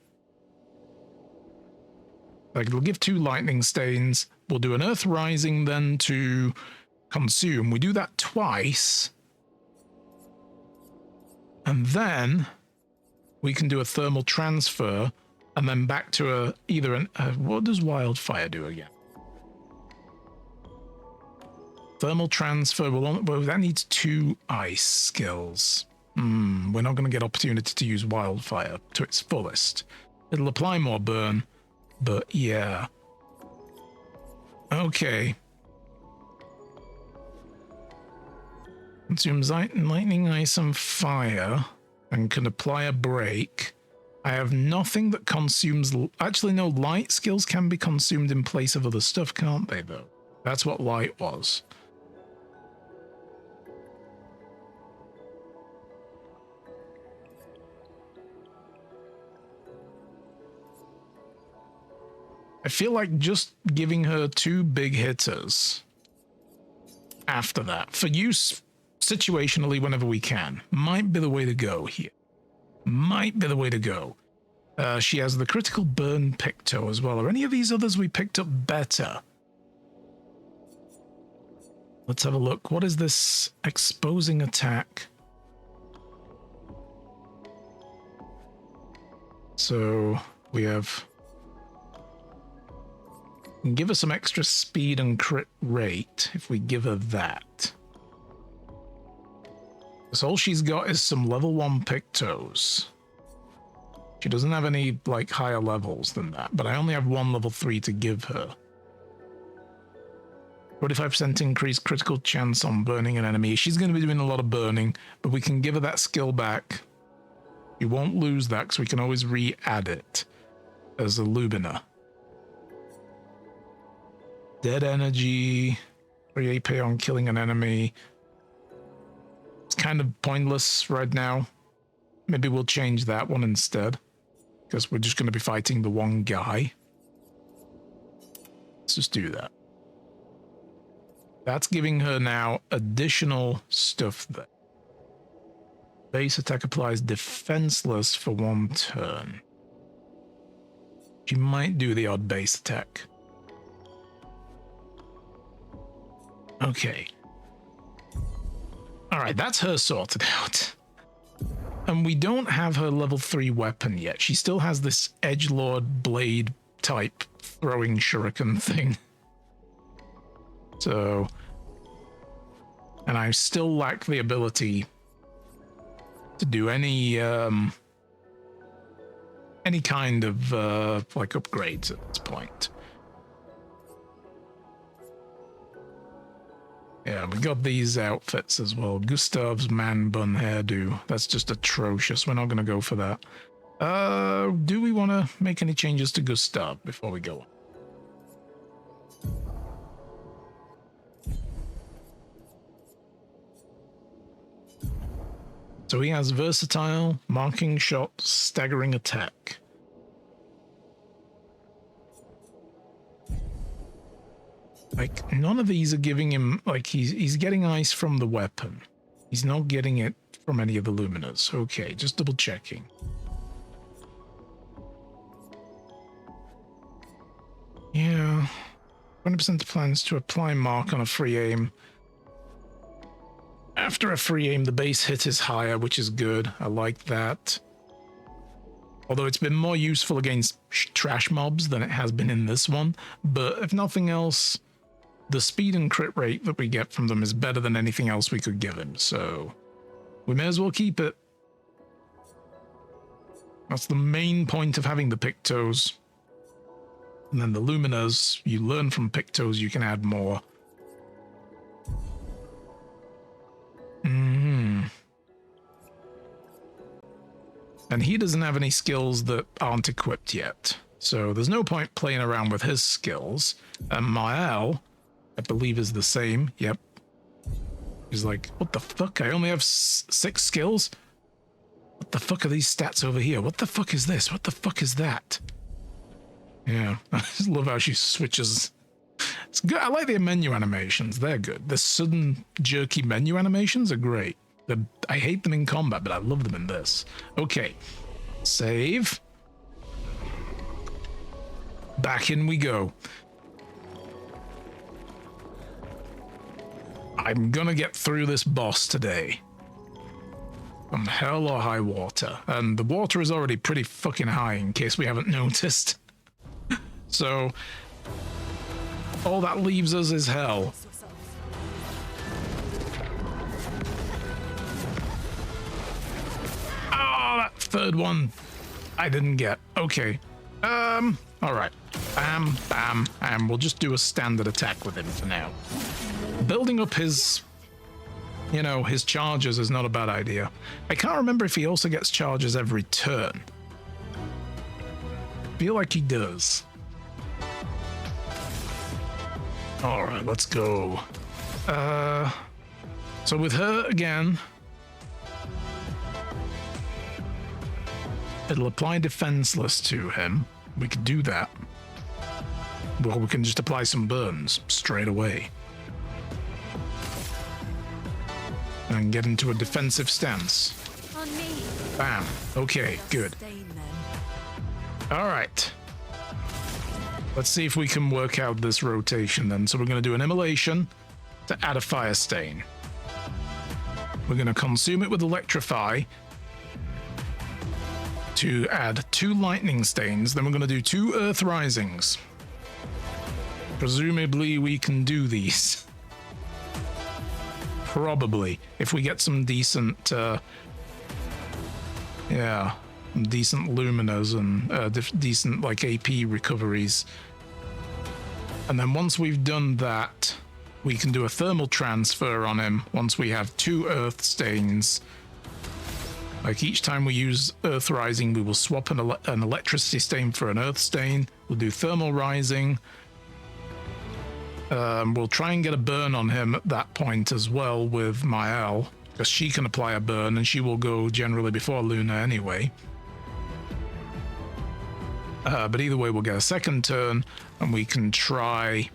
Like, we'll give 2 lightning stains. We'll do an Earth Rising then to consume. We do that twice. And then we can do a thermal transfer and then back to what does wildfire do again? Thermal transfer, well, that needs 2 ice skills. We're not going to get opportunity to use wildfire to its fullest. It'll apply more burn, but yeah. Okay. Consumes lightning, ice, and fire, and can apply a break. I have nothing that consumes... Actually, no, light skills can be consumed in place of other stuff, can't they, though? That's what light was. I feel like just giving her 2 big hitters after that for use situationally whenever we can. Might be the way to go here. Might be the way to go. She has the critical burn Picto as well. Are any of these others we picked up better? Let's have a look. What is this exposing attack? So we have... Give her some extra speed and crit rate if we give her that. So all she's got is some level 1 Pictos. She doesn't have any, like, higher levels than that, but I only have one level 3 to give her. 45% increased critical chance on burning an enemy. She's going to be doing a lot of burning, but we can give her that skill back. We won't lose that because we can always re-add it as a Lumina. Dead energy, 3 AP on killing an enemy. It's kind of pointless right now. Maybe we'll change that one instead, because we're just going to be fighting the one guy. Let's just do that. That's giving her now additional stuff there. Base attack applies defenseless for 1 turn. She might do the odd base attack. Okay. Alright, that's her sorted out. And we don't have her level 3 weapon yet. She still has this edgelord blade type throwing shuriken thing. So... And I still lack the ability to do any kind of like upgrades at this point. Yeah, we got these outfits as well. Gustav's man bun hairdo. That's just atrocious. We're not going to go for that. Do we want to make any changes to Gustav before we go? So he has versatile, marking shot, staggering attack. Like, none of these are giving him, like, he's getting ice from the weapon. He's not getting it from any of the luminas. Okay, just double checking. Yeah. 20% plans to apply mark on a free aim. After a free aim, the base hit is higher, which is good. I like that. Although it's been more useful against trash mobs than it has been in this one. But if nothing else, the speed and crit rate that we get from them is better than anything else we could give him. So we may as well keep it. That's the main point of having the Pictos. And then the Luminas, you learn from Pictos, you can add more. And he doesn't have any skills that aren't equipped yet. So there's no point playing around with his skills. And Mael, I believe, is the same. Yep. He's like, what the fuck? I only have 6 skills? What the fuck are these stats over here? What the fuck is this? What the fuck is that? Yeah, I just love how she switches. It's good. I like the menu animations. They're good. The sudden jerky menu animations are great. I hate them in combat, but I love them in this. Okay. Save. Back in we go. I'm gonna get through this boss today. From hell or high water. And the water is already pretty fucking high in case we haven't noticed. So, all that leaves us is hell. Oh, that third one I didn't get. Okay. Alright. Bam, bam, and we'll just do a standard attack with him for now. Building up his, you know, his charges is not a bad idea. I can't remember if he also gets charges every turn. Feel like he does. Alright, let's go. So with her again, it'll apply defenseless to him. We could do that. Well, we can just apply some burns straight away. and get into a defensive stance. On me. Bam. Okay, good. Stain then. All right. Let's see if we can work out this rotation then. So we're going to do an immolation to add a fire stain. We're going to consume it with electrify to add 2 lightning stains. Then we're going to do 2 earth risings. Presumably we can do these. Probably, if we get some decent, decent luminas and decent like AP recoveries. And then once we've done that, we can do a thermal transfer on him once we have 2 earth stains. Like each time we use earth rising, we will swap an electricity stain for an earth stain. We'll do thermal rising. We'll try and get a burn on him at that point as well with Mael, because she can apply a burn and she will go generally before Luna anyway. But either way, we'll get a second turn and we can try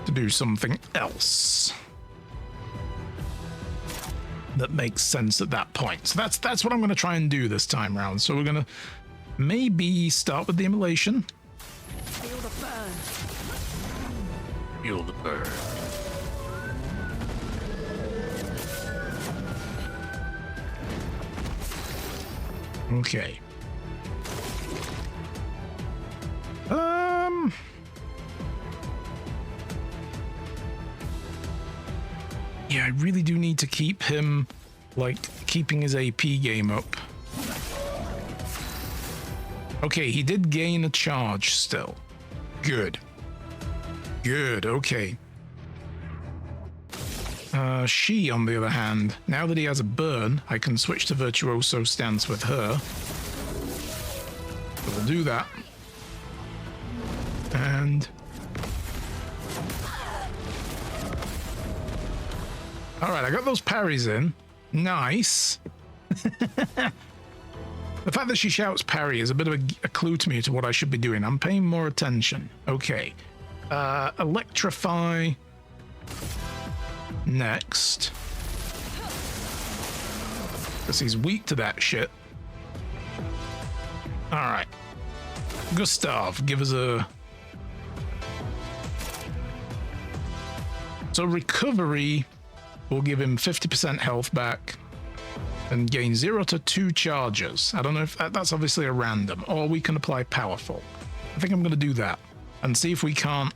to do something else that makes sense at that point. So that's what I'm going to try and do this time round. So we're going to maybe start with the immolation. Feel the burn. Feel the burn. Okay. Yeah, I really do need to keep him, like, keeping his AP game up. Okay, he did gain a charge still. Good. Good, okay. She, on the other hand, now that he has a burn, I can switch to Virtuoso stance with her. So we'll do that. And... Alright, I got those parries in. Nice. The fact that she shouts parry is a bit of a clue to me to what I should be doing. I'm paying more attention. Okay. Electrify next. Because he's weak to that shit. Alright. Gustav, give us a... So recovery will give him 50% health back and gain 0 to 2 charges. I don't know if that's obviously a random, or we can apply powerful. I think I'm going to do that and see if we can't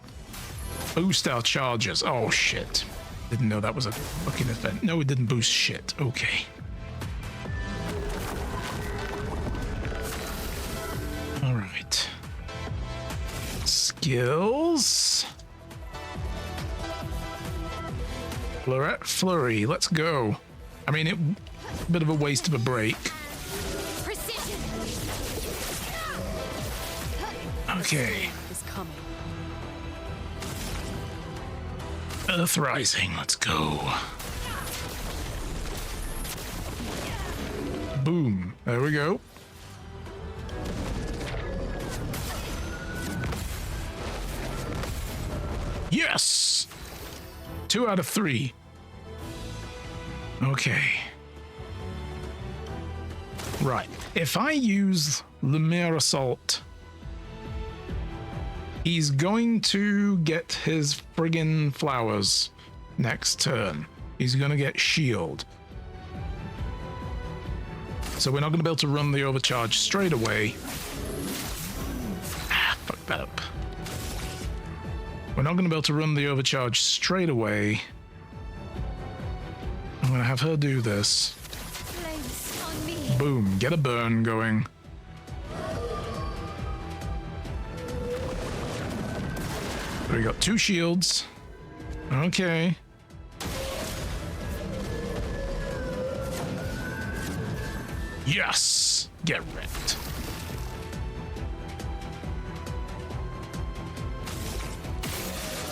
boost our charges. Oh shit. Didn't know that was a fucking event. No, it didn't boost shit. Okay. All right. Skills. Florette Flurry, let's go. I mean, a bit of a waste of a break. Precision. Okay. Is coming. Earth Rising, let's go. Boom. There we go. Yes! 2 out of 3. Okay. Right. If I use Lumiere Assault, he's going to get his friggin' flowers next turn. He's going to get shield. So we're not going to be able to run the overcharge straight away. Ah, fuck that up. We're not going to be able to run the overcharge straight away. I'm going to have her do this. Flames on me. Boom, get a burn going. So we got 2 shields. Okay. Yes! Get wrecked.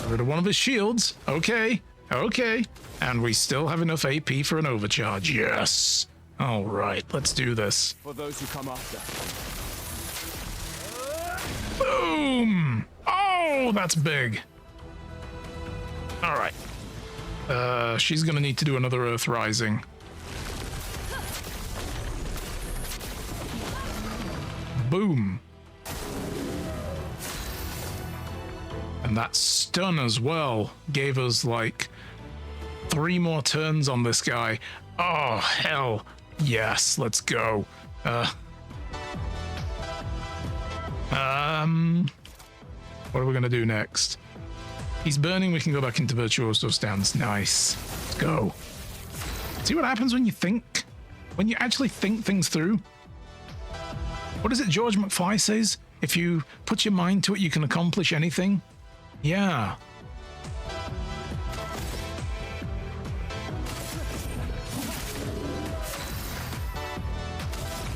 Rid of one of his shields. Okay. Okay. And we still have enough AP for an overcharge. Yes. All right, let's do this. For those who come after. Boom! Oh, that's big. All right. She's gonna need to do another Earth Rising. Boom. And that stun as well gave us like 3 more turns on this guy. Oh, hell. Yes, let's go. What are we gonna do next? He's burning, we can go back into Virtuoso stance. Nice. Let's go. See what happens when you think? When you actually think things through? What is it George McFly says? If you put your mind to it, you can accomplish anything? Yeah.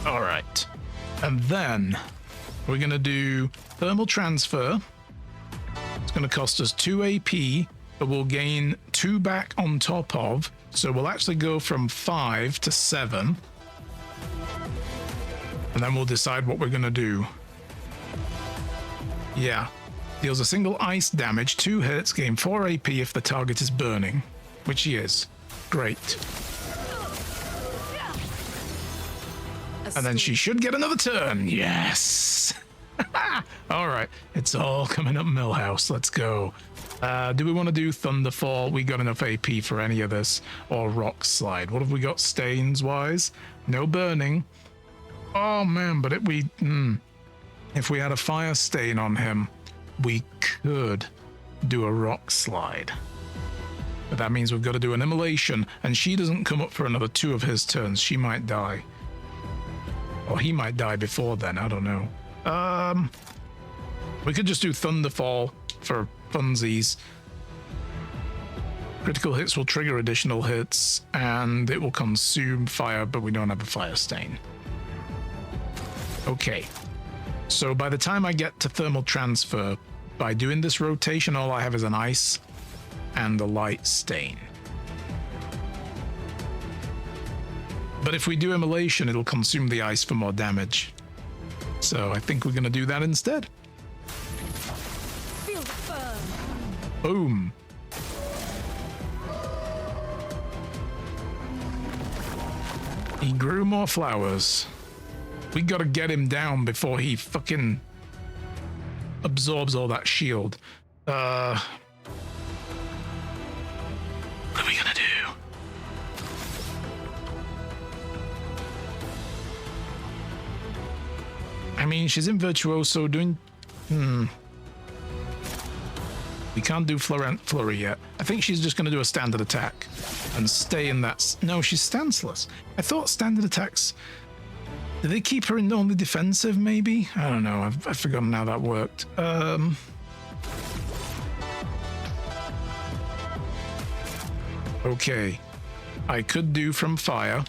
All right. And then we're going to do thermal transfer. It's going to cost us 2 AP, but we'll gain 2 back on top of. So we'll actually go from 5 to 7. And then we'll decide what we're going to do. Yeah. Deals a single ice damage, 2 hits, gain 4 AP if the target is burning, which he is. Great. And then she should get another turn. Yes. All right. It's all coming up Millhouse. Let's go. Do we want to do Thunderfall? We got enough AP for any of this. Or Rock Slide. What have we got stains-wise? No burning. Oh, man. But if we had a Fire Stain on him, we could do a Rock Slide. But that means we've got to do an Immolation. And she doesn't come up for another 2 of his turns. She might die. Or he might die before then, I don't know. We could just do Thunderfall for funsies. Critical hits will trigger additional hits, and it will consume fire, but we don't have a Fire Stain. Okay. So by the time I get to Thermal Transfer, by doing this rotation, all I have is an Ice and a Light Stain. But if we do Immolation, it'll consume the ice for more damage. So I think we're going to do that instead. Feel the burn. Boom. He grew more flowers. We got to get him down before he fucking absorbs all that shield. What are we going to do? I mean, she's in Virtuoso doing... We can't do Flurry yet. I think she's just going to do a standard attack and stay in that... No, she's stanceless. I thought standard attacks... Did they keep her in only defensive, maybe? I don't know. I've forgotten how that worked. Okay. I could do from fire.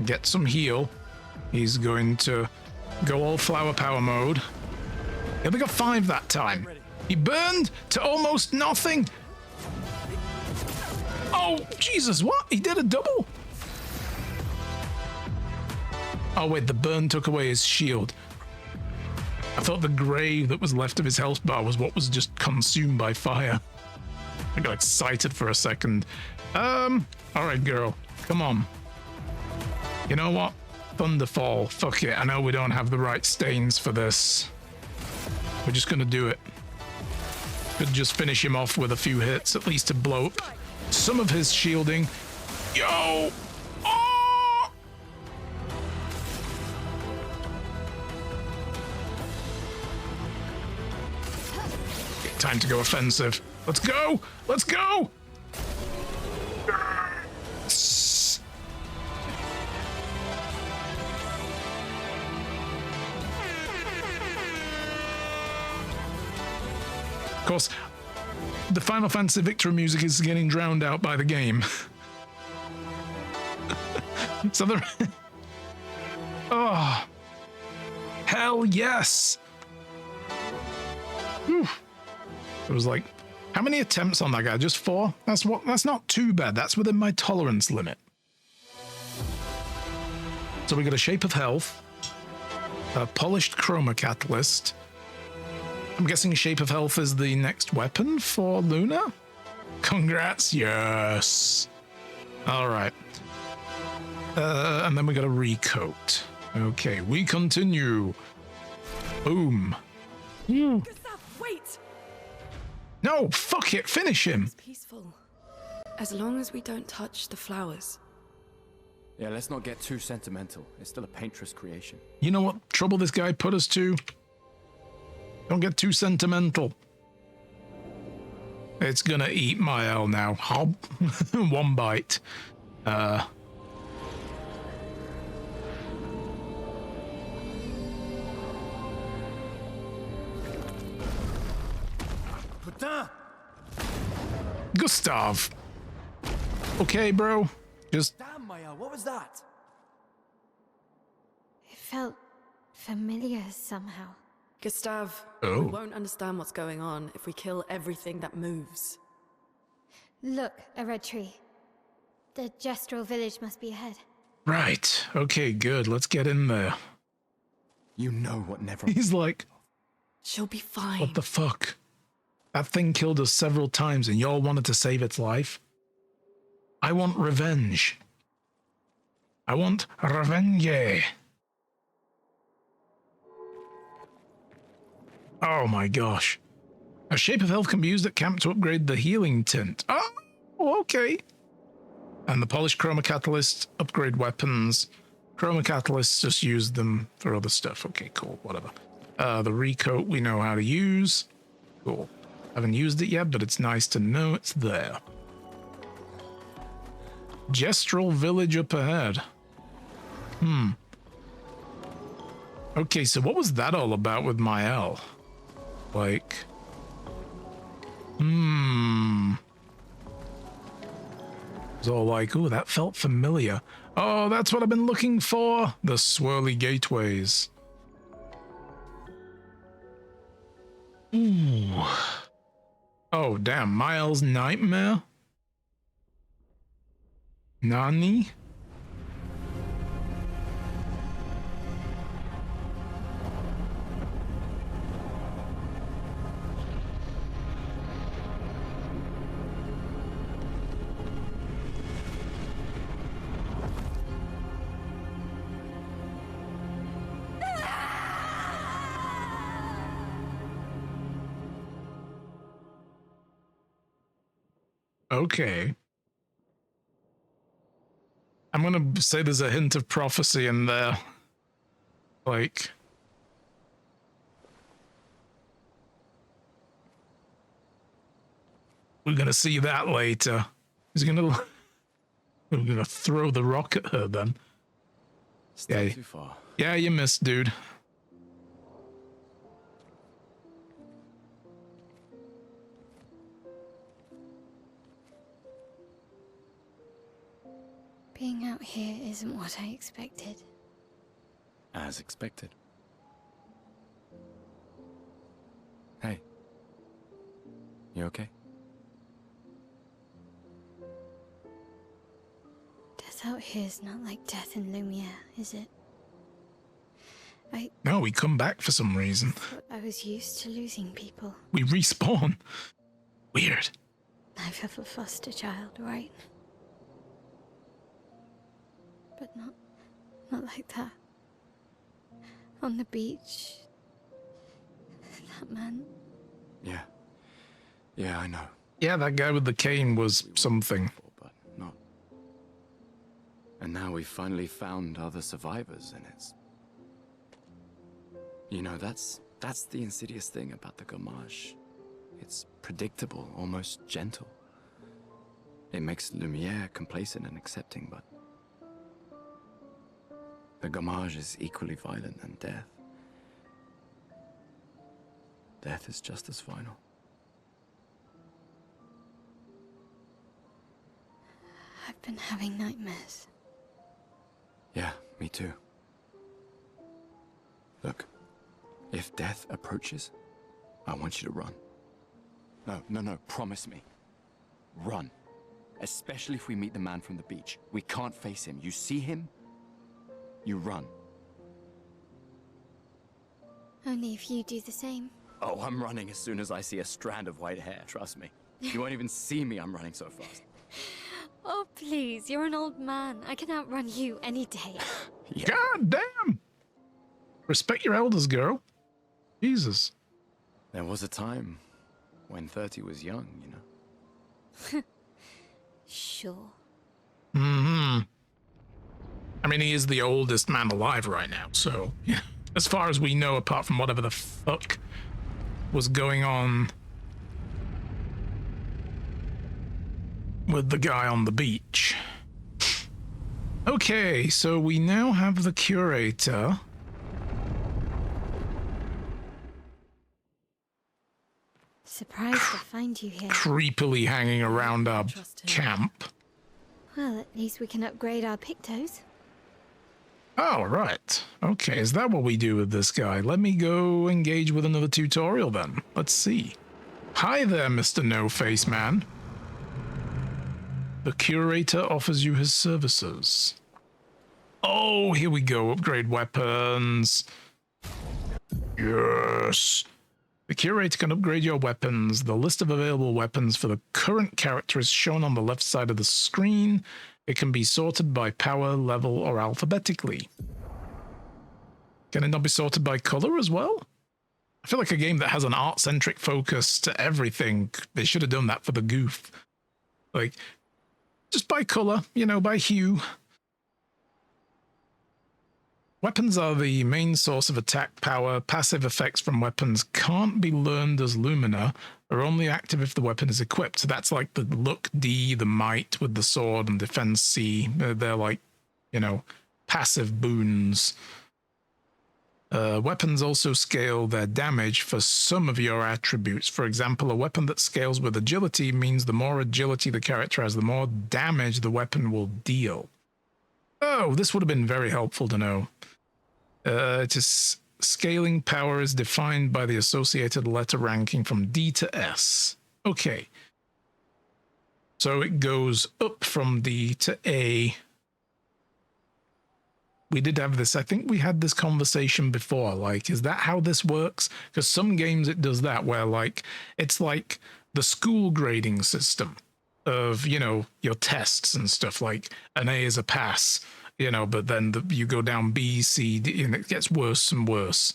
Get some heal. He's going to go all flower power mode. Yeah, we got 5 that time. He burned to almost nothing. Oh, Jesus, what? He did a double? Oh, wait, the burn took away his shield. I thought the gray that was left of his health bar was what was just consumed by fire. I got excited for a second. All right, girl, come on. You know what? Thunderfall. Fuck it. I know we don't have the right stains for this. We're just gonna do it. Could just finish him off with a few hits, at least to blow up some of his shielding. Yo! Oh! Time to go offensive. Let's go! Let's go! Of course, the Final Fantasy victory music is getting drowned out by the game. So there... Oh. Hell yes! Whew. It was like, how many attempts on that guy? Just 4? That's not too bad. That's within my tolerance limit. So we got a Shape of Health, a Polished Chroma Catalyst, I'm guessing Shape of Health is the next weapon for Luna? Congrats, yes. All right. And then we got a recoat. Okay, we continue. Boom. Gustav, wait! No, fuck it, finish him. It's peaceful. As long as we don't touch the flowers. Yeah, let's not get too sentimental. It's still a painter's creation. You know what trouble this guy put us to? Don't get too sentimental. It's gonna eat my L now. Hob. One bite. Putain! Gustav. Okay, bro. Just Damn, Maya, what was that? It felt familiar somehow. Gustav, Oh. we won't understand what's going on if we kill everything that moves. Look, a red tree. The gestural village must be ahead. right. Okay, good. Let's get in there. You know what never... He's like, She'll be fine. what the fuck? That thing killed us several times and y'all wanted to save its life? I want revenge. I want revenge. Oh my gosh. A Shape of Health can be used at camp to upgrade the healing tint. Oh, okay. And the polished chroma catalyst upgrade weapons. Chroma catalysts just use them for other stuff. Okay, cool, whatever. The recoat we know how to use. Cool. Haven't used it yet, but it's nice to know it's there. Gestural village up ahead. Okay, so what was that all about with Mael? Like... It's all like, ooh, that felt familiar. Oh, that's what I've been looking for. The swirly gateways. Ooh. Oh, damn. Miles' nightmare? Nani? Okay. I'm gonna say there's a hint of prophecy in there. Like... We're gonna see that later. He's gonna... We're gonna throw the rock at her then. Still Yeah. too far. Yeah, you missed, dude. Being out here isn't what I expected. As expected. Hey. You okay? Death out here's not like death in Lumiere, is it? No, we come back for some reason. Thought I was used to losing people. We respawn. Weird. Life of a foster child, right? But not like that. On the beach. That man. Yeah. Yeah, I know. Yeah, that guy with the cane was something. But not. And now we've finally found other survivors, and it's... You know, that's the insidious thing about the Gamage. It's predictable, almost gentle. It makes Lumiere complacent and accepting, but... The Gamage is equally violent than death. Death is just as final. I've been having nightmares. Yeah, me too. Look, if death approaches, I want you to run. No, promise me. Run. Especially if we meet the man from the beach. We can't face him. You see him, you run. Only if you do the same. Oh, I'm running as soon as I see a strand of white hair, trust me. You won't even see me, I'm running so fast. Oh, please, you're an old man. I can outrun you any day. Yeah. God damn! Respect your elders, girl. Jesus. There was a time when 30 was young, you know? Sure. Mm-hmm. I mean, he is the oldest man alive right now, so yeah. As far as we know, apart from whatever the fuck was going on with the guy on the beach. Okay, so we now have the curator. Surprised to find you here. Creepily hanging around our camp. Well, at least we can upgrade our Pictos. Oh, right. Okay, is that what we do with this guy? Let me go engage with another tutorial then. Let's see. Hi there, Mr. No-Face Man. The curator offers you his services. Oh, here we go. Upgrade weapons. Yes. The curator can upgrade your weapons. The list of available weapons for the current character is shown on the left side of the screen. It can be sorted by power, level, or alphabetically. Can it not be sorted by color as well? I feel like a game that has an art-centric focus to everything, they should have done that for the goof. Like, just by color, you know, by hue. Weapons are the main source of attack power. Passive effects from weapons can't be learned as Lumina, are only active if the weapon is equipped. So that's like the look D, the might with the sword, and defense C. They're like, you know, passive boons. Weapons also scale their damage for some of your attributes. For example, a weapon that scales with agility means the more agility the character has, the more damage the weapon will deal. Oh, this would have been very helpful to know. Scaling power is defined by the associated letter ranking from D to S. Okay. So it goes up from D to A. We did have this, I think we had this conversation before, like, is that how this works? Because some games it does that, where, like, it's like the school grading system of, you know, your tests and stuff, like an A is a pass, you know, but then you go down B, C, D, and it gets worse and worse.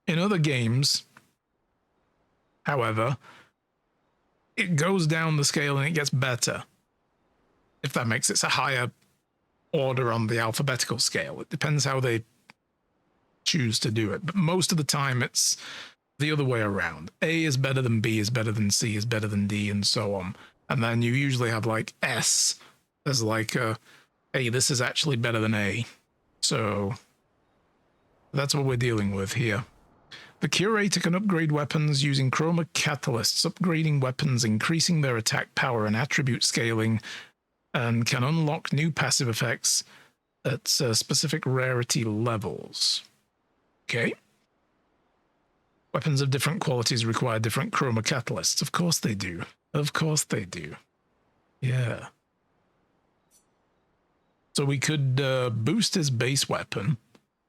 In other games, however, it goes down the scale and it gets better. If that makes it a higher order on the alphabetical scale. It depends how they choose to do it, but most of the time it's the other way around. A is better than B is better than C is better than D, and so on. And then you usually have like S as like hey, this is actually better than A. So that's what we're dealing with here. The curator can upgrade weapons using chroma catalysts, upgrading weapons, increasing their attack power and attribute scaling, and can unlock new passive effects at specific rarity levels. Okay. Weapons of different qualities require different chroma catalysts. Of course they do. Of course they do. Yeah. So we could boost his base weapon,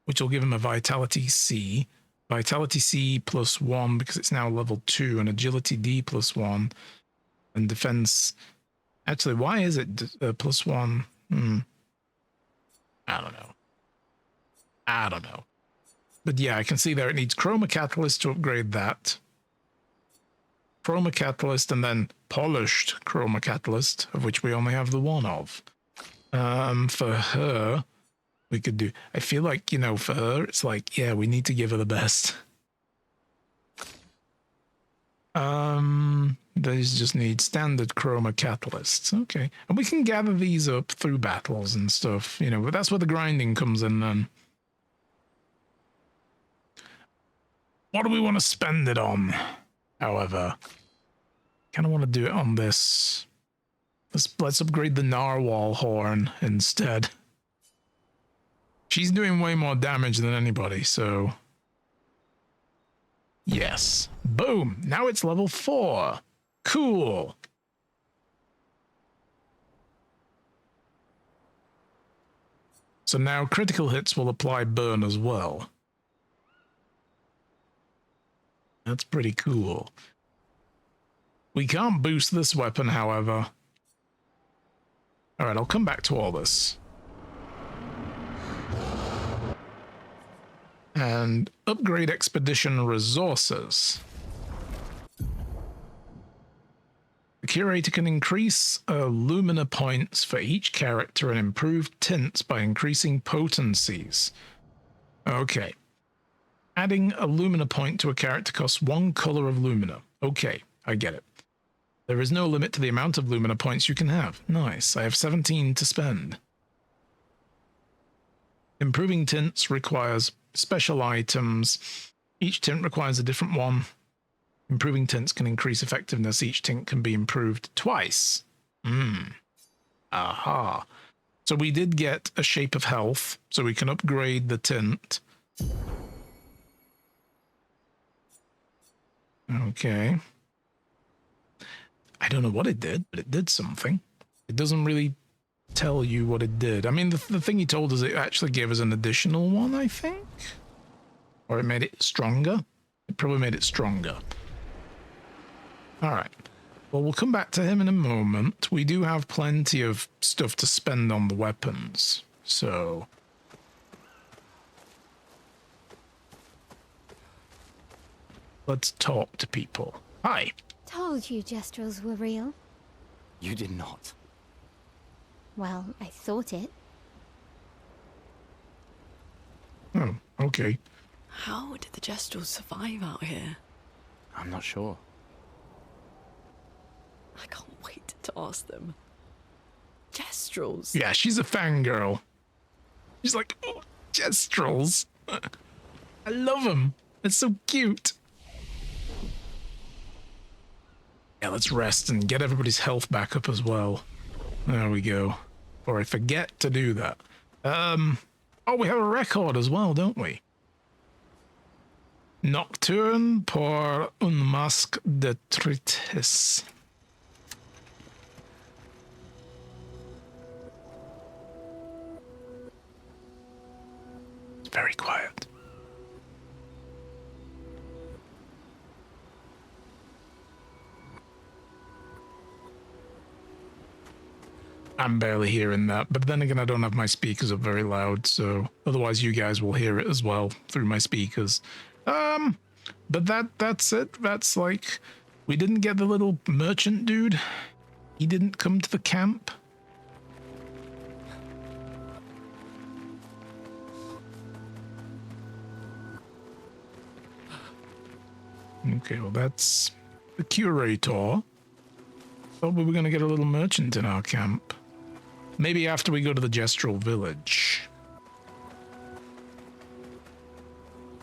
which will give him a Vitality C. Vitality C +1 because it's now level 2, and Agility D +1, and Defense. Actually, why is it +1? I don't know. But yeah, I can see there it needs Chroma Catalyst to upgrade that. Chroma Catalyst and then Polished Chroma Catalyst, of which we only have the one of. For her, we could do... I feel like, you know, for her, it's like, yeah, we need to give her the best. These just need standard chroma catalysts. Okay. And we can gather these up through battles and stuff, you know, but that's where the grinding comes in then. What do we want to spend it on? However, kind of want to do it on this. Let's upgrade the narwhal horn instead. She's doing way more damage than anybody, so... Yes. Boom. Now it's level 4. Cool. So now critical hits will apply burn as well. That's pretty cool. We can't boost this weapon, however. Alright, I'll come back to all this. And upgrade expedition resources. The curator can increase Lumina points for each character and improve tints by increasing potencies. Okay. Adding a Lumina point to a character costs 1 color of Lumina. Okay, I get it. There is no limit to the amount of Lumina points you can have. Nice, I have 17 to spend. Improving tints requires special items. Each tint requires a different one. Improving tints can increase effectiveness. Each tint can be improved twice. Aha. So we did get a shape of health, so we can upgrade the tint. Okay. I don't know what it did, but it did something. It doesn't really tell you what it did. I mean, the thing he told us, it actually gave us an additional one, I think? Or it made it stronger? It probably made it stronger. Alright. Well, we'll come back to him in a moment. We do have plenty of stuff to spend on the weapons, so... let's talk to people. Hi. Told you Gestrels were real. You did not. Well, I thought it. Oh, okay. How did the Gestrels survive out here? I'm not sure. I can't wait to ask them. Gestrels? Yeah, she's a fangirl. She's like, oh, Gestrels. I love them. It's so cute. Yeah, let's rest and get everybody's health back up as well. There we go. Or I forget to do that. Oh, we have a record as well, don't we? Nocturne pour un masque de tristesse. It's very quiet. I'm barely hearing that, but then again, I don't have my speakers up very loud, so otherwise you guys will hear it as well through my speakers. But that's it. That's like, we didn't get the little merchant dude. He didn't come to the camp. Okay, well that's the curator. Thought we were going to get a little merchant in our camp. Maybe after we go to the Gestral village.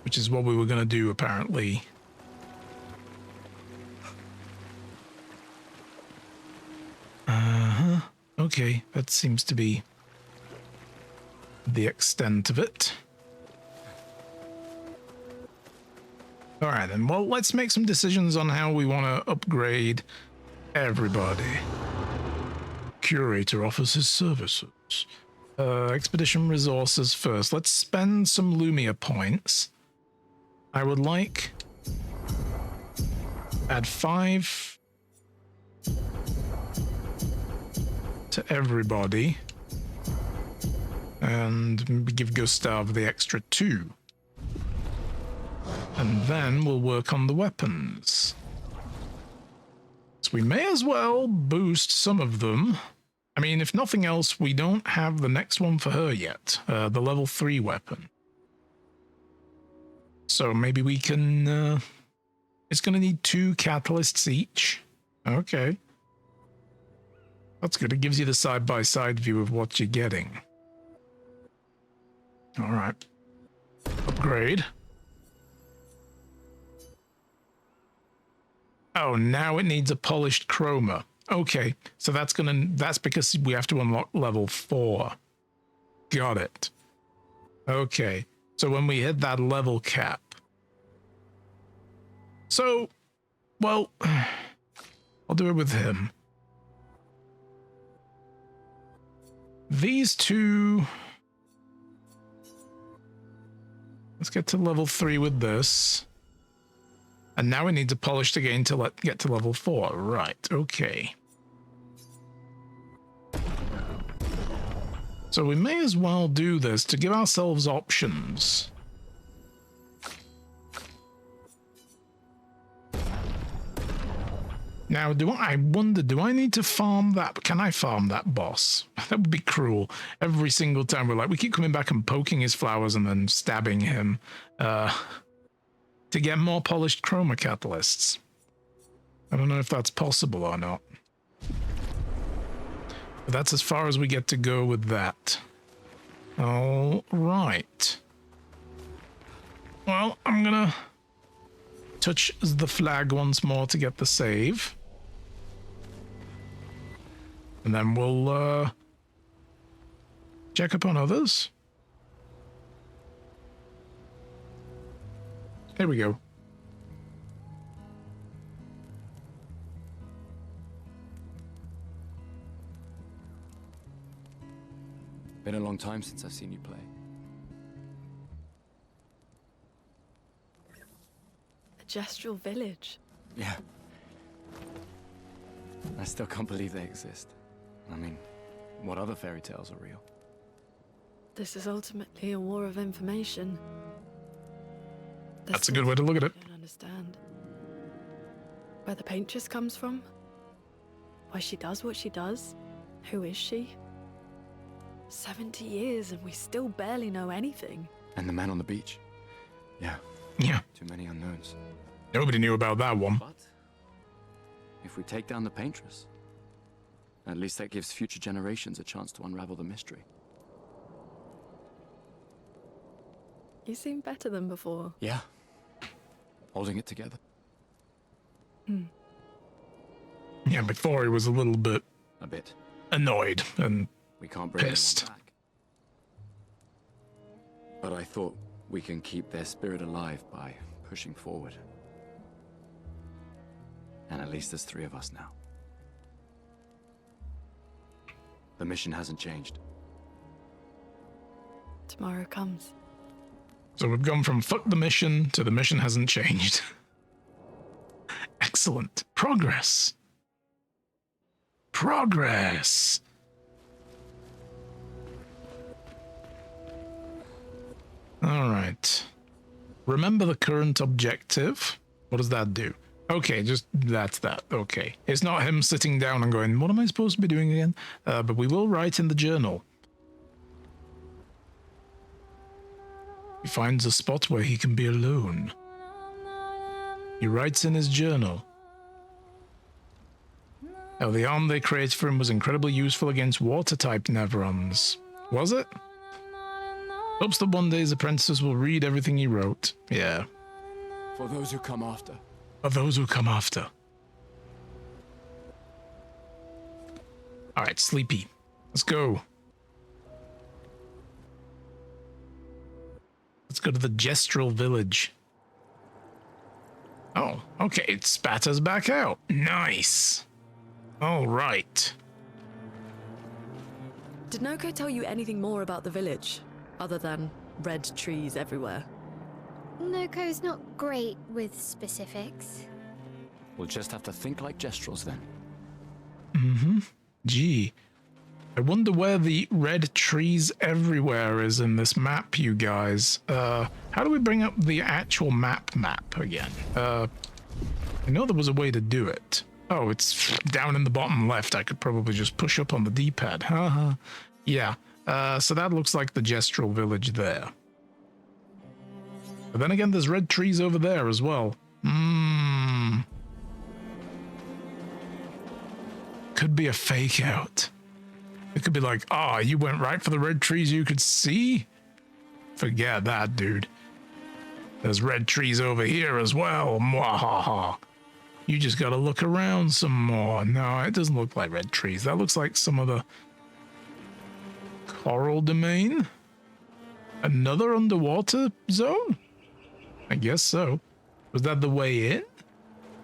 Which is what we were going to do, apparently. Uh-huh. Okay, that seems to be the extent of it. Alright then, well, let's make some decisions on how we want to upgrade everybody. Curator offers his services. Expedition resources first. Let's spend some Lumia points. I would like... add 5 to everybody. And give Gustav the extra 2. And then we'll work on the weapons. So we may as well boost some of them. I mean, if nothing else, we don't have the next one for her yet. The level 3 weapon. So maybe we can... it's going to need 2 catalysts each. Okay. That's good. It gives you the side-by-side view of what you're getting. Alright. Upgrade. Oh, now it needs a polished chroma. Okay, so that's because we have to unlock level 4. Got it. Okay, so when we hit that level cap. So, well, I'll do it with him. These two... let's get to level 3 with this. And now we need to polish again to get to level 4. Right, okay. So we may as well do this to give ourselves options. Now, I wonder, do I need to farm that? Can I farm that boss? That would be cruel. Every single time we keep coming back and poking his flowers and then stabbing him to get more polished chroma catalysts. I don't know if that's possible or not. But that's as far as we get to go with that. All right. Well, I'm gonna touch the flag once more to get the save. And then we'll check up on others. Here we go. Been a long time since I've seen you play. A gestural village. Yeah. I still can't believe they exist. I mean, what other fairy tales are real? This is ultimately a war of information. That's a good way to look at it. I don't understand. Where the paintress comes from? Why she does what she does? Who is she? 70 years and we still barely know anything. And the man on the beach? Yeah. Yeah. Too many unknowns. Nobody knew about that one. But if we take down the paintress, at least that gives future generations a chance to unravel the mystery. You seem better than before. Yeah. Holding it together. Yeah, before he was a little bit A bit. annoyed and We can't bring pissed. anyone back. But I thought we can keep their spirit alive by pushing forward. And at least there's 3 of us now. The mission hasn't changed. Tomorrow comes. So we've gone from fuck the mission to the mission hasn't changed. Excellent. Progress. Progress. All right. Remember the current objective. What does that do? Okay, just that's that. Okay. It's not him sitting down and going, what am I supposed to be doing again? But we will write in the journal. He finds a spot where he can be alone. He writes in his journal. How the arm they created for him was incredibly useful against water-type Nevrons. Was it? Hopes that one day his apprentices will read everything he wrote. Yeah. For those who come after. For those who come after. Alright, Sleepy. Let's go. Let's go to the Gestural Village. Oh, okay, it spat us back out. Nice. All right. Did Noko tell you anything more about the village, other than red trees everywhere? Noko's not great with specifics. We'll just have to think like Gestrels then. Mm-hmm. Gee. I wonder where the red trees everywhere is in this map, you guys. How do we bring up the actual map again? I know there was a way to do it. Oh, it's down in the bottom left. I could probably just push up on the D-pad. Haha. Yeah. So that looks like the Gestural Village there. But then again, there's red trees over there as well. Could be a fake out. It could be like, oh, you went right for the red trees you could see? Forget that, dude. There's red trees over here as well. Mwahaha. You just gotta look around some more. No, it doesn't look like red trees. That looks like some of the coral domain. Another underwater zone? I guess so. Was that the way in?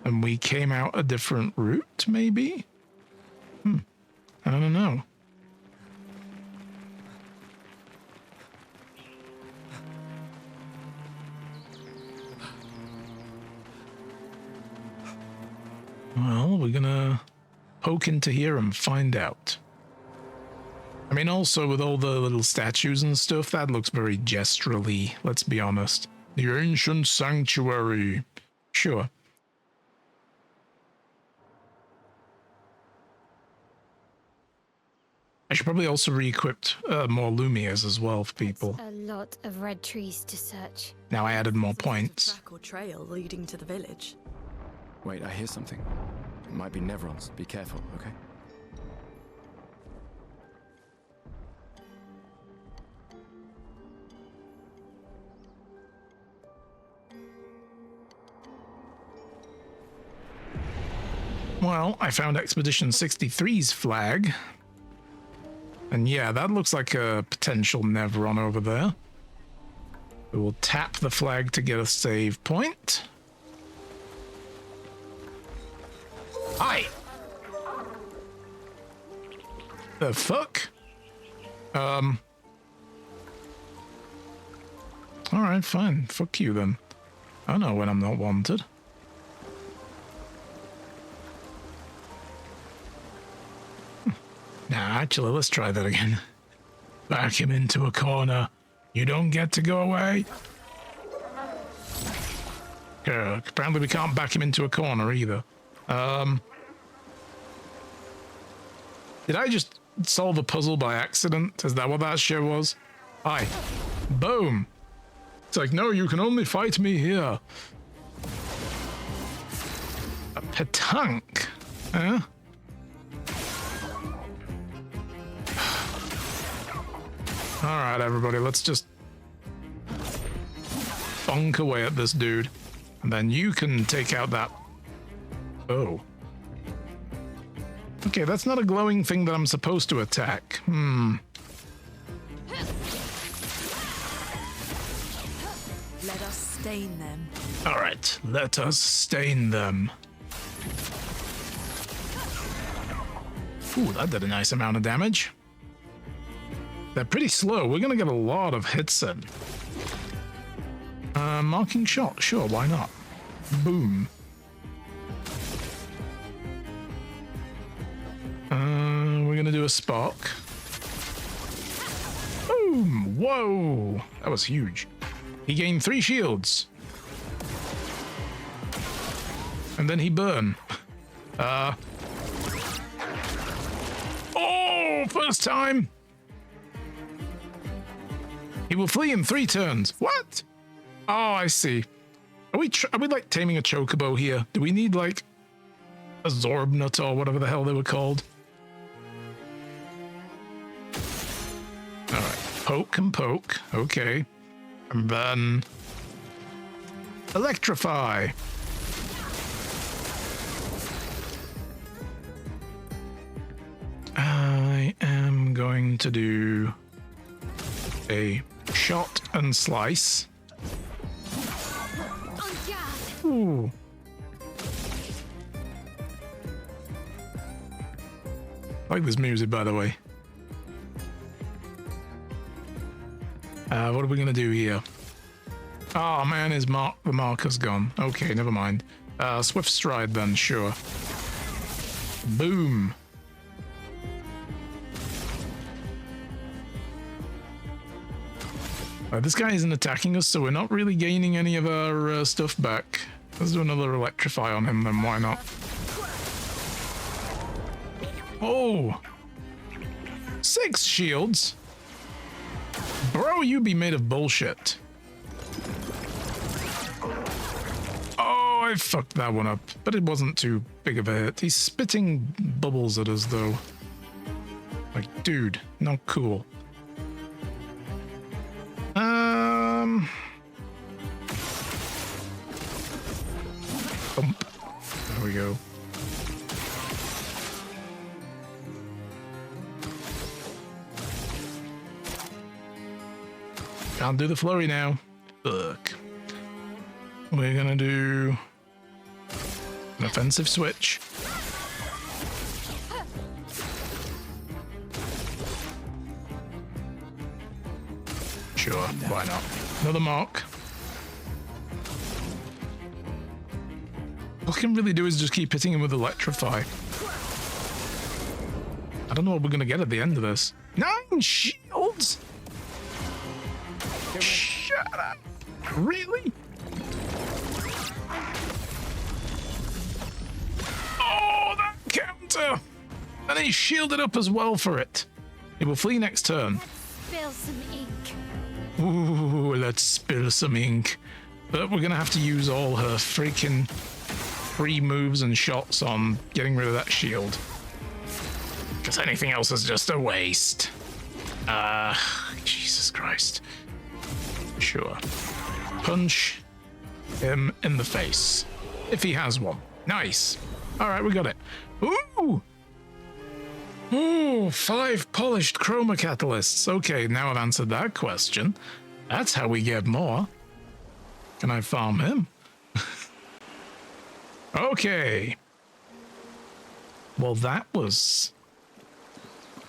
And we came out a different route, maybe? I don't know. poke into here and find out. I mean, also with all the little statues and stuff, that looks very gesturally, let's be honest. The ancient sanctuary. Sure. I should probably also re-equip more Lumias as well for people. That's a lot of red trees to search. Now I added more There's a points. track or trail leading to the village. Wait, I hear something. It might be Nevrons. Be careful, okay? Well, I found Expedition 63's flag. And yeah, that looks like a potential Nevron over there. We will tap the flag to get a save point. Hi! The fuck? Alright, fine. Fuck you then. I know when I'm not wanted. Nah, actually, let's try that again. Back him into a corner. You don't get to go away. Apparently we can't back him into a corner either. Did I just solve a puzzle by accident? Is that what that shit was? Hi. Boom. It's like, no, you can only fight me here. A petanque. Huh? Alright, everybody, let's just bonk away at this dude. And then you can take out that... Oh. Okay, that's not a glowing thing that I'm supposed to attack. Let us stain them. Alright, let us stain them. Ooh, that did a nice amount of damage. They're pretty slow. We're gonna get a lot of hits in. Marking shot. Sure, why not? Boom. We're gonna do a spark. Boom! Whoa! That was huge. He gained 3 shields. And then he burn. Oh! First time! He will flee in 3 turns. What? Oh, I see. Are we like taming a chocobo here? Do we need like a Zorbnut or whatever the hell they were called? All right, poke and poke. Okay, and then electrify. I am going to do a shot and slice. Ooh. I like this music, by the way. What are we gonna do here? Oh man, the marker's gone. Okay, never mind. Swift stride then, sure. Boom. This guy isn't attacking us, so we're not really gaining any of our stuff back. Let's do another electrify on him, then why not? Oh! 6 shields? Bro, you be made of bullshit. Oh, I fucked that one up, but it wasn't too big of a hit. He's spitting bubbles at us, though. Like, dude, not cool. Bump. There we go. Can't do the flurry now. Fuck. We're gonna do an offensive switch. Sure, why not? Another mark. All I can really do is just keep hitting him with electrify. don't know what we're going to get at the end of this. 9 shields? Shut up. Really? Oh, that counter! And he shielded up as well for it. He will flee next turn. Spill some ink. Ooh, let's spill some ink. But we're going to have to use all her freaking free moves and shots on getting rid of that shield. Because anything else is just a waste. Jesus Christ. Sure. Punch him in the face. If he has one. Nice. Alright, we got it. Ooh! Ooh, 5 polished chroma catalysts. Okay, now I've answered that question. That's how we get more. Can I farm him? Okay. Well, that was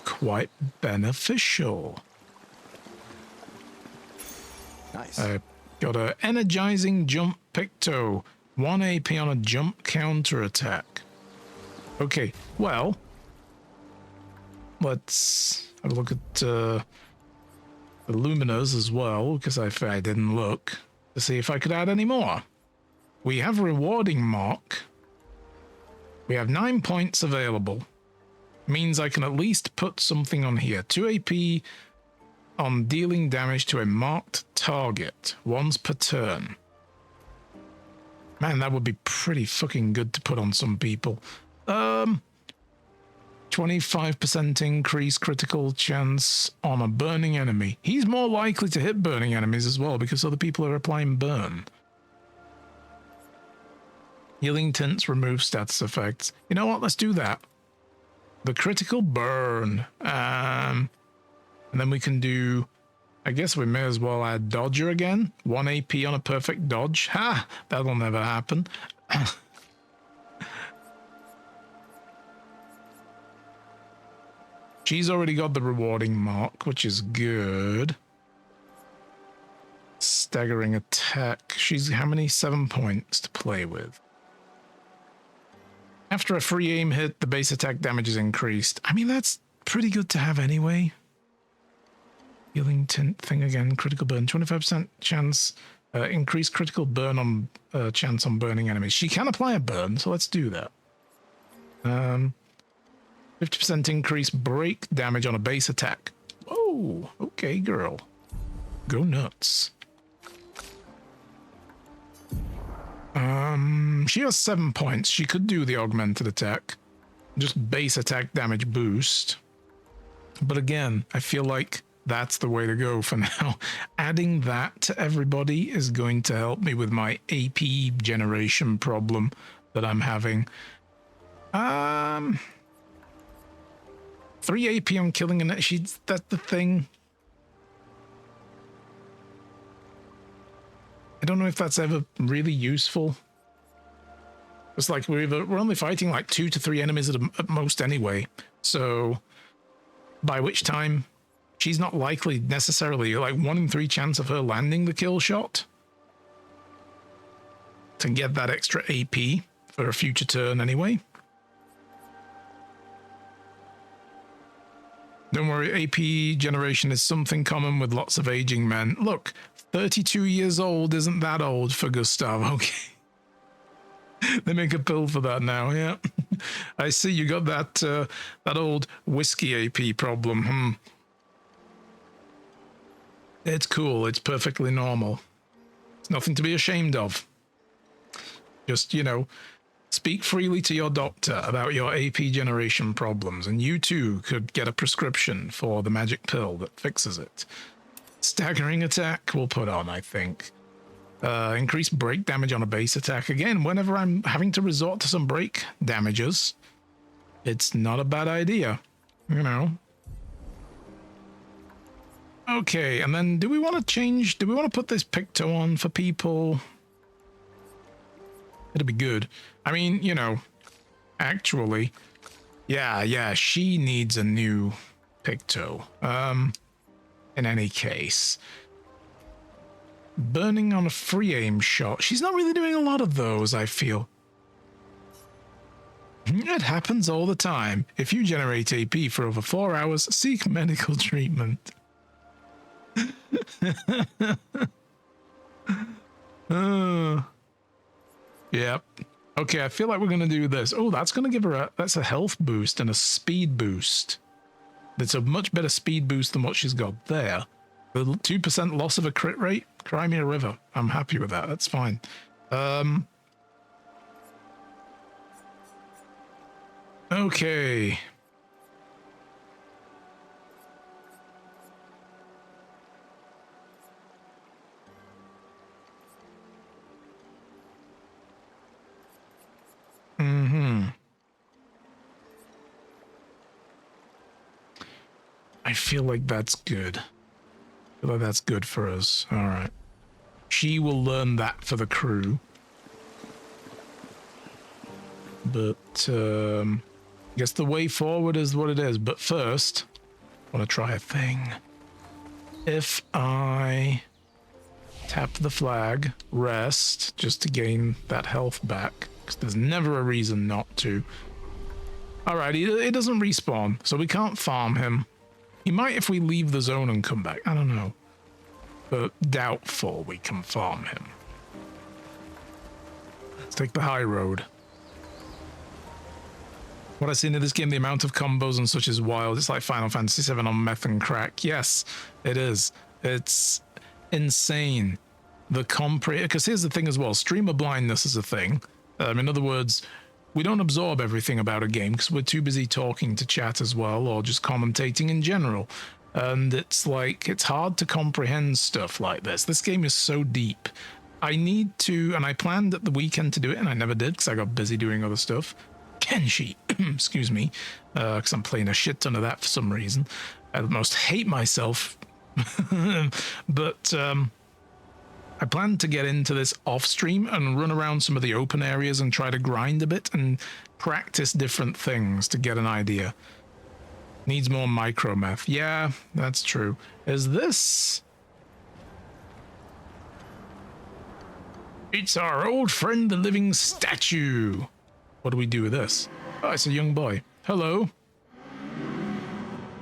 quite beneficial. Nice. I got a energizing jump picto. 1 AP on a jump counter attack. Okay, well, let's have a look at the luminous as well, because I didn't look to see if I could add any more. We have rewarding mark. We have 9 points available. Means I can at least put something on here. 2 AP on dealing damage to a marked target once per turn. Man, that would be pretty fucking good to put on some people. 25% increase critical chance on a burning enemy. He's more likely to hit burning enemies as well because other people are applying burn. Healing tints remove status effects. You know what? Let's do that. The critical burn. And then we can do... I guess we may as well add Dodger again. 1 AP on a perfect dodge. Ha! That'll never happen. She's already got the rewarding mark, which is good. Staggering attack. She's how many? 7 points to play with. After a free aim hit, the base attack damage is increased. I mean, that's pretty good to have anyway. Healing tint thing again. Critical burn. 25% chance. Increased critical burn on chance on burning enemies. She can apply a burn, so let's do that. 50% increase break damage on a base attack. Whoa, okay, girl. Go nuts. She has 7 points. She could do the augmented attack. Just base attack damage boost. But again, I feel like that's the way to go for now. Adding that to everybody is going to help me with my AP generation problem that I'm having. 3 AP on killing an... That's the thing. I don't know if that's ever really useful. It's like we're only fighting like 2 to 3 enemies at most anyway. So by which time she's not likely necessarily like 1 in 3 chance of her landing the kill shot to get that extra AP for a future turn anyway. Don't worry, AP generation is something common with lots of aging men. Look, 32 years old isn't that old for Gustav, okay? They make a pill for that now, yeah. I see you got that old whiskey AP problem. It's cool, it's perfectly normal. It's nothing to be ashamed of. Just, you know, speak freely to your doctor about your AP generation problems, and you too could get a prescription for the magic pill that fixes it. Staggering attack we'll put on, I think. Increased break damage on a base attack. Again, whenever I'm having to resort to some break damages, it's not a bad idea, you know. Okay, and then do we want to put this picto on for people? It'd be good. I mean, you know, actually, yeah, she needs a new picto. In any case, burning on a free aim shot. She's not really doing a lot of those, I feel. It happens all the time. If you generate AP for over 4 hours, seek medical treatment. Yep. Okay, I feel like we're going to do this. Oh, that's going to give her that's a health boost and a speed boost. That's a much better speed boost than what she's got there. The 2% loss of a crit rate? Cry me a river. I'm happy with that. That's fine. Okay. I feel like that's good. I feel like that's good for us. All right. She will learn that for the crew. But I guess the way forward is what it is. But first, I want to try a thing. If I tap the flag, rest, just to gain that health back, because there's never a reason not to. Alright, he doesn't respawn, so we can't farm him. He might if we leave the zone and come back. I don't know. But doubtful we can farm him. Let's take the high road. What I see in this game, the amount of combos and such is wild. It's like Final Fantasy VII on meth and crack. Yes, it is. It's insane. The because here's the thing as well. Streamer blindness is a thing. In other words, we don't absorb everything about a game because we're too busy talking to chat as well, or just commentating in general. And it's like, it's hard to comprehend stuff like this. This game is so deep. I need to, and I planned at the weekend to do it, and I never did because I got busy doing other stuff. Kenshi, excuse me, because I'm playing a shit ton of that for some reason. I almost hate myself. But I plan to get into this off stream and run around some of the open areas and try to grind a bit and practice different things to get an idea. Needs more micro meth. Yeah, that's true. Is this? It's our old friend, the living statue. What do we do with this? Oh, it's a young boy. Hello.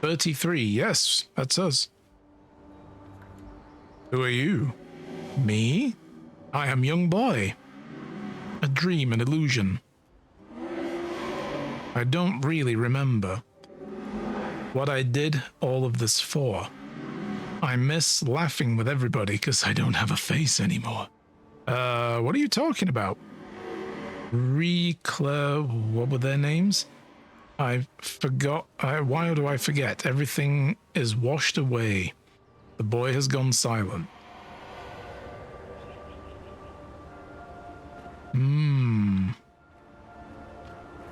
33. Yes, that's us. Who are you? Me? I am young boy. A dream, an illusion. I don't really remember what I did all of this for. I miss laughing with everybody because I don't have a face anymore. What are you talking about? Clair, what were their names? I forgot. Why do I forget? Everything is washed away. The boy has gone silent.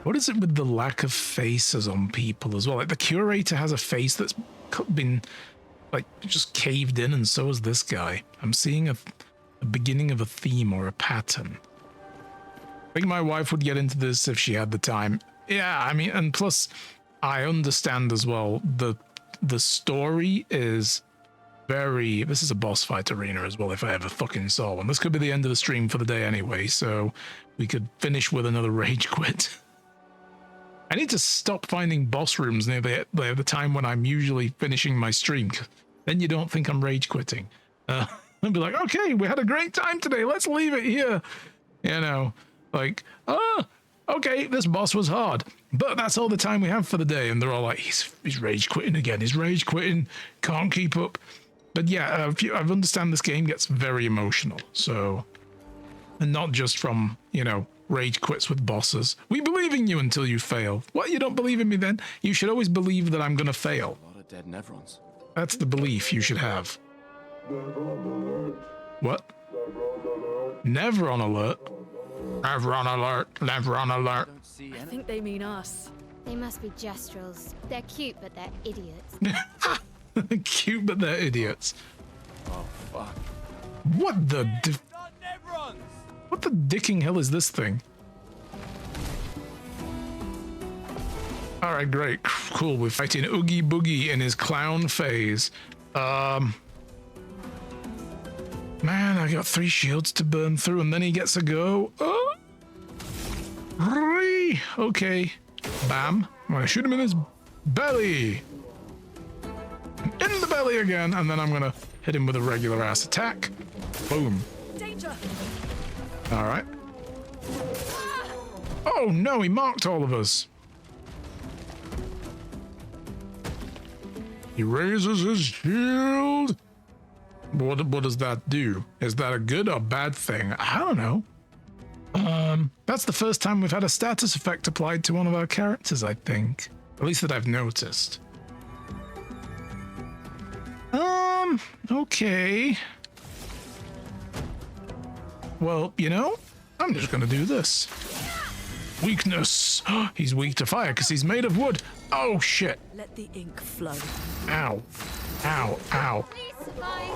What is it with the lack of faces on people as well? Like the curator has a face that's been like just caved in, and so is this guy. I'm seeing a beginning of a theme or a pattern. I think my wife would get into this if she had the time. Yeah, I mean, and plus I understand as well the story is very, this is a boss fight arena as well if I ever fucking saw one. This could be the end of the stream for the day anyway, so we could finish with another rage quit. I need to stop finding boss rooms near the time when I'm usually finishing my stream. Then you don't think I'm rage quitting. I'd be like, okay, we had a great time today. Let's leave it here. You know, like, okay, this boss was hard, but that's all the time we have for the day. And they're all like, he's rage quitting again. He's rage quitting. Can't keep up. But yeah, I understand this game gets very emotional. So, and not just from, you know, rage quits with bosses. We believe in you until you fail. What, you don't believe in me then? You should always believe that I'm going to fail. A lot of dead Nevrons. That's the belief you should have. What? Nevron alert. Nevron alert. Nevron alert. I think they mean us. They must be Jestrals. They're cute, but they're idiots. Cute, but they're idiots. Oh, fuck. What the... What the dicking hell is this thing? Alright, great. Cool, we're fighting Oogie Boogie in his clown phase. Man, I got 3 shields to burn through and then he gets a go. Oh! Whee! Okay. Bam. I'm gonna shoot him in his belly. In the belly again, and then I'm gonna hit him with a regular ass attack. Boom. Danger! Alright. Oh no, he marked all of us. He raises his shield. What does that do? Is that a good or bad thing? I don't know. That's the first time we've had a status effect applied to one of our characters, I think. At least that I've noticed. Okay. Well, you know, I'm just gonna do this. Weakness. He's weak to fire because he's made of wood. Oh, shit. Let the ink flow. Ow. Ow. Ow. Please survive.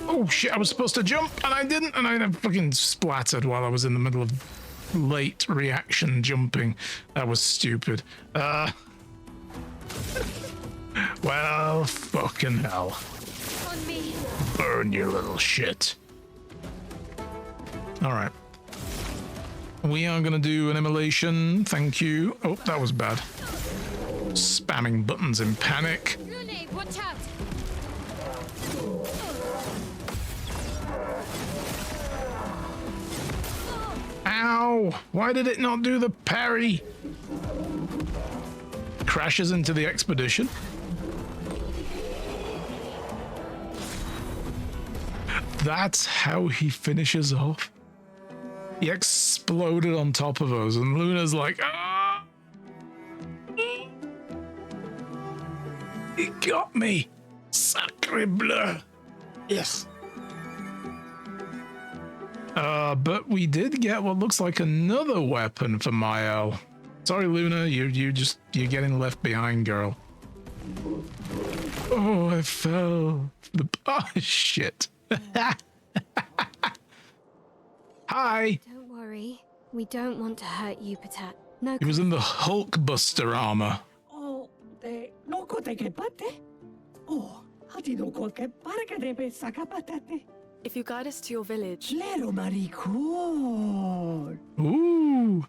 Oh, shit. I was supposed to jump and I didn't. And I fucking splattered while I was in the middle of late reaction jumping. That was stupid. Well, fucking hell. On me. Burn, you little shit. All right. We are going to do an immolation. Thank you. Oh, that was bad. Spamming buttons in panic. Grenade, watch out. Ow! Why did it not do the parry? Crashes into the expedition. That's how he finishes off. He exploded on top of us, and Luna's like, ah! He got me! Sacre bleu! Yes. But we did get what looks like another weapon for Mael. Sorry, Luna, you're getting left behind, girl. Oh, I fell. Oh, shit. Hi. Don't worry. We don't want to hurt you, Patat. No. He was in the Hulkbuster armor. Oh, te noko te ke pate? Oh, hati noko ke paraka de be sakapatate. If you guide us to your village, Lero maricón. Ooh.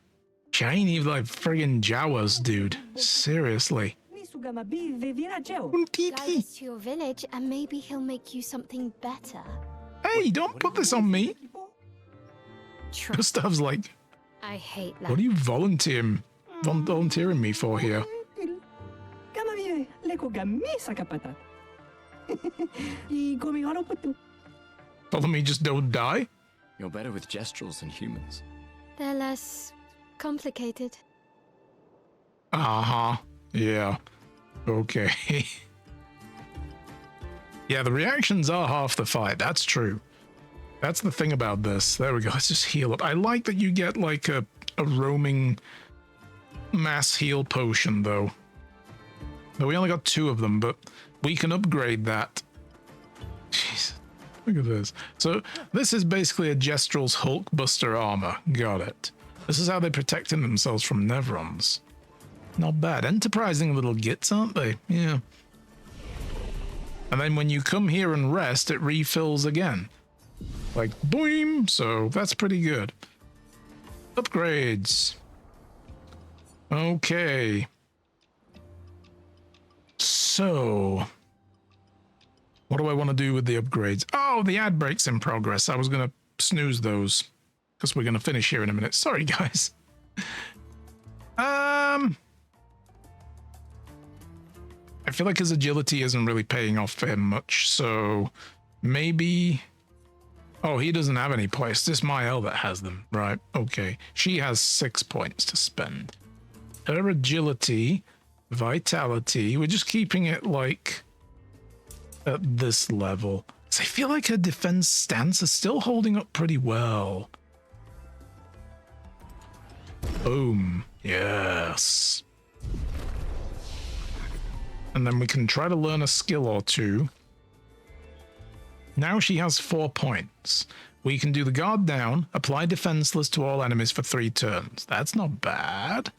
Shiny like friggin' Jawas, dude. Seriously. Ni sugama bive virageo. Guide us to your village, and maybe he'll make you something better. Hey, don't put this on me. Gustav's like, I hate that. what are you volunteering me for here? Kama vive leko gami sakapata. I gomi haro putu. Follow me, just don't die? You're better with gestuals than humans. They're less complicated. Uh-huh. Yeah. Okay. Yeah, the reactions are half the fight. That's true. That's the thing about this. There we go. Let's just heal up. I like that you get like a roaming mass heal potion, though. We only got 2 of them, but we can upgrade that. Jeez. Look at this. So this is basically a Jestral's Hulkbuster armor. Got it. This is how they're protecting themselves from Nevrons. Not bad. Enterprising little gits, aren't they? Yeah. And then when you come here and rest, it refills again. Like, boom! So that's pretty good. Upgrades. Okay. So, what do I want to do with the upgrades? Oh, the ad breaks in progress. I was going to snooze those because we're going to finish here in a minute. Sorry, guys. I feel like his agility isn't really paying off for him much, so maybe... Oh, he doesn't have any points. This Mael that has them. Right, okay. She has 6 points to spend. Her agility, vitality, we're just keeping it like at this level. So I feel like her defense stance is still holding up pretty well. Boom. Yes. And then we can try to learn a skill or 2. Now she has 4 points. We can do the guard down, apply defenseless to all enemies for 3 turns. That's not bad.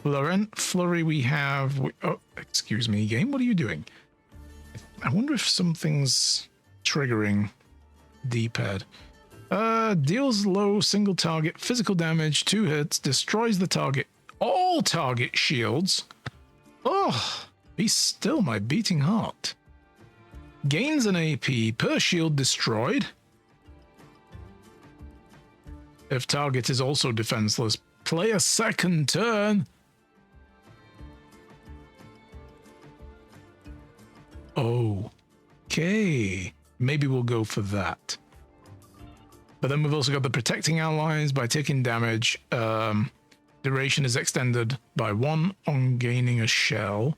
Laurent Flurry we have... Oh, excuse me, game. What are you doing? I wonder if something's triggering D-pad. Deals low single target physical damage, 2 hits, destroys the target, all target shields. Oh, be still my beating heart. Gains an AP per shield destroyed. If target is also defenseless, play a second turn. Okay, maybe we'll go for that. But then we've also got the protecting allies by taking damage. Duration is extended by 1 on gaining a shell.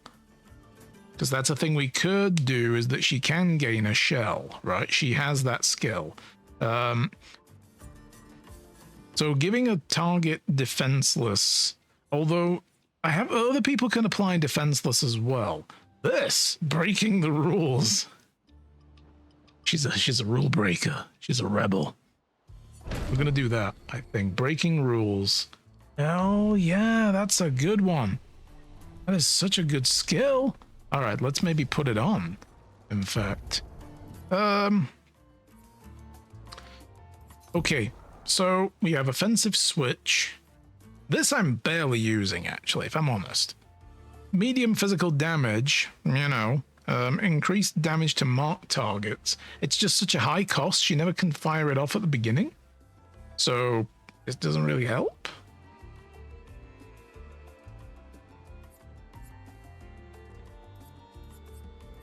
Because that's a thing we could do, is that she can gain a shell, right? She has that skill. So giving a target defenseless, although I have other people can apply defenseless as well. This, breaking the rules. She's a rule breaker. She's a rebel. We're gonna do that, I think. Breaking rules. Oh yeah, that's a good one. That is such a good skill. All right, let's maybe put it on. In fact, okay. So we have offensive switch. This I'm barely using, actually, if I'm honest. Medium physical damage, you know, increased damage to marked targets. It's just such a high cost, she never can fire it off at the beginning. So it doesn't really help.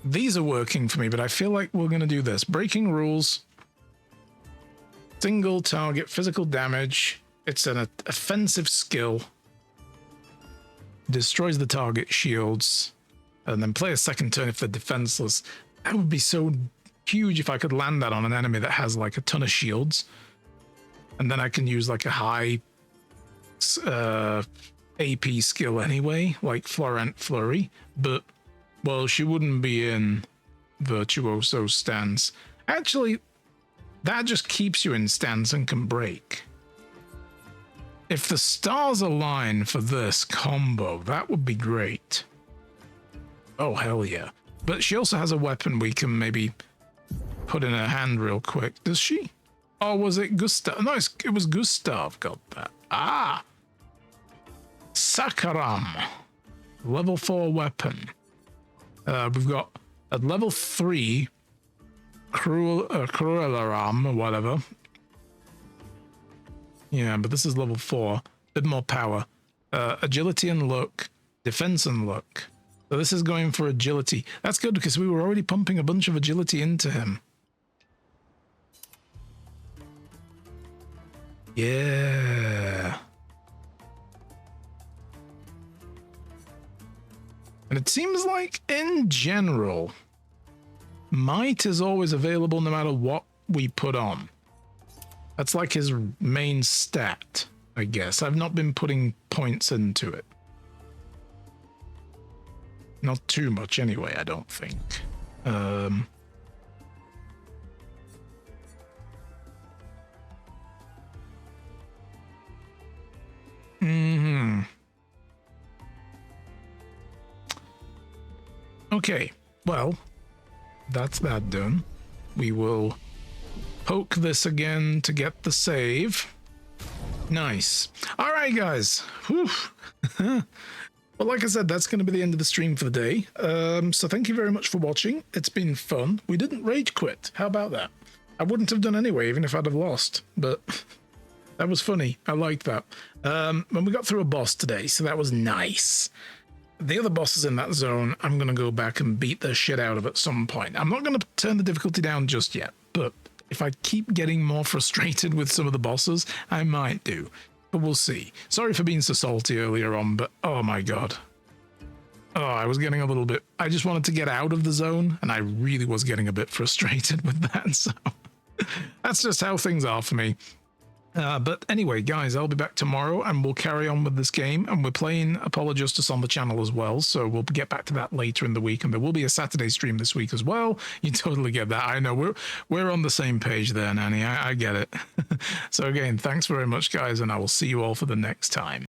These are working for me, but I feel like we're going to do this. Breaking rules. Single target physical damage. It's an offensive skill. Destroys the target shields. And then play a second turn if they're defenseless. That would be so huge if I could land that on an enemy that has like a ton of shields. And then I can use like a high AP skill anyway, like Florent Flurry. But, well, she wouldn't be in Virtuoso stance. Actually, that just keeps you in stance and can break. If the stars align for this combo, that would be great. Oh, hell yeah. But she also has a weapon we can maybe put in her hand real quick. Does she? Or was it Gustav? No, it was Gustav got that. Ah! Sakaram. Level 4 weapon. We've got at level 3 Cruelaram or whatever. Yeah, but this is level 4. Bit more power. Agility and luck. Defense and luck. So this is going for agility. That's good because we were already pumping a bunch of agility into him. Yeah. And it seems like, in general, might is always available no matter what we put on. That's like his main stat, I guess. I've not been putting points into it. Not too much anyway, I don't think. Okay, well, that's that done. We will poke this again to get the save. Nice. All right, guys. Whew. Well, like I said, that's going to be the end of the stream for the day. So thank you very much for watching. It's been fun. We didn't rage quit. How about that? I wouldn't have done anyway, even if I'd have lost. But that was funny. I liked that. And we got through a boss today, so that was nice. The other bosses in that zone, I'm going to go back and beat the shit out of at some point. I'm not going to turn the difficulty down just yet, but if I keep getting more frustrated with some of the bosses, I might do. But we'll see. Sorry for being so salty earlier on, but oh my god. Oh, I was getting a little bit... I just wanted to get out of the zone, and I really was getting a bit frustrated with that, so... That's just how things are for me. But anyway, guys, I'll be back tomorrow, and we'll carry on with this game, and we're playing Apologistus on the channel as well, so we'll get back to that later in the week, and there will be a Saturday stream this week as well. You totally get that. I know, we're on the same page there, Nanny. I get it. So again, thanks very much, guys, and I will see you all for the next time.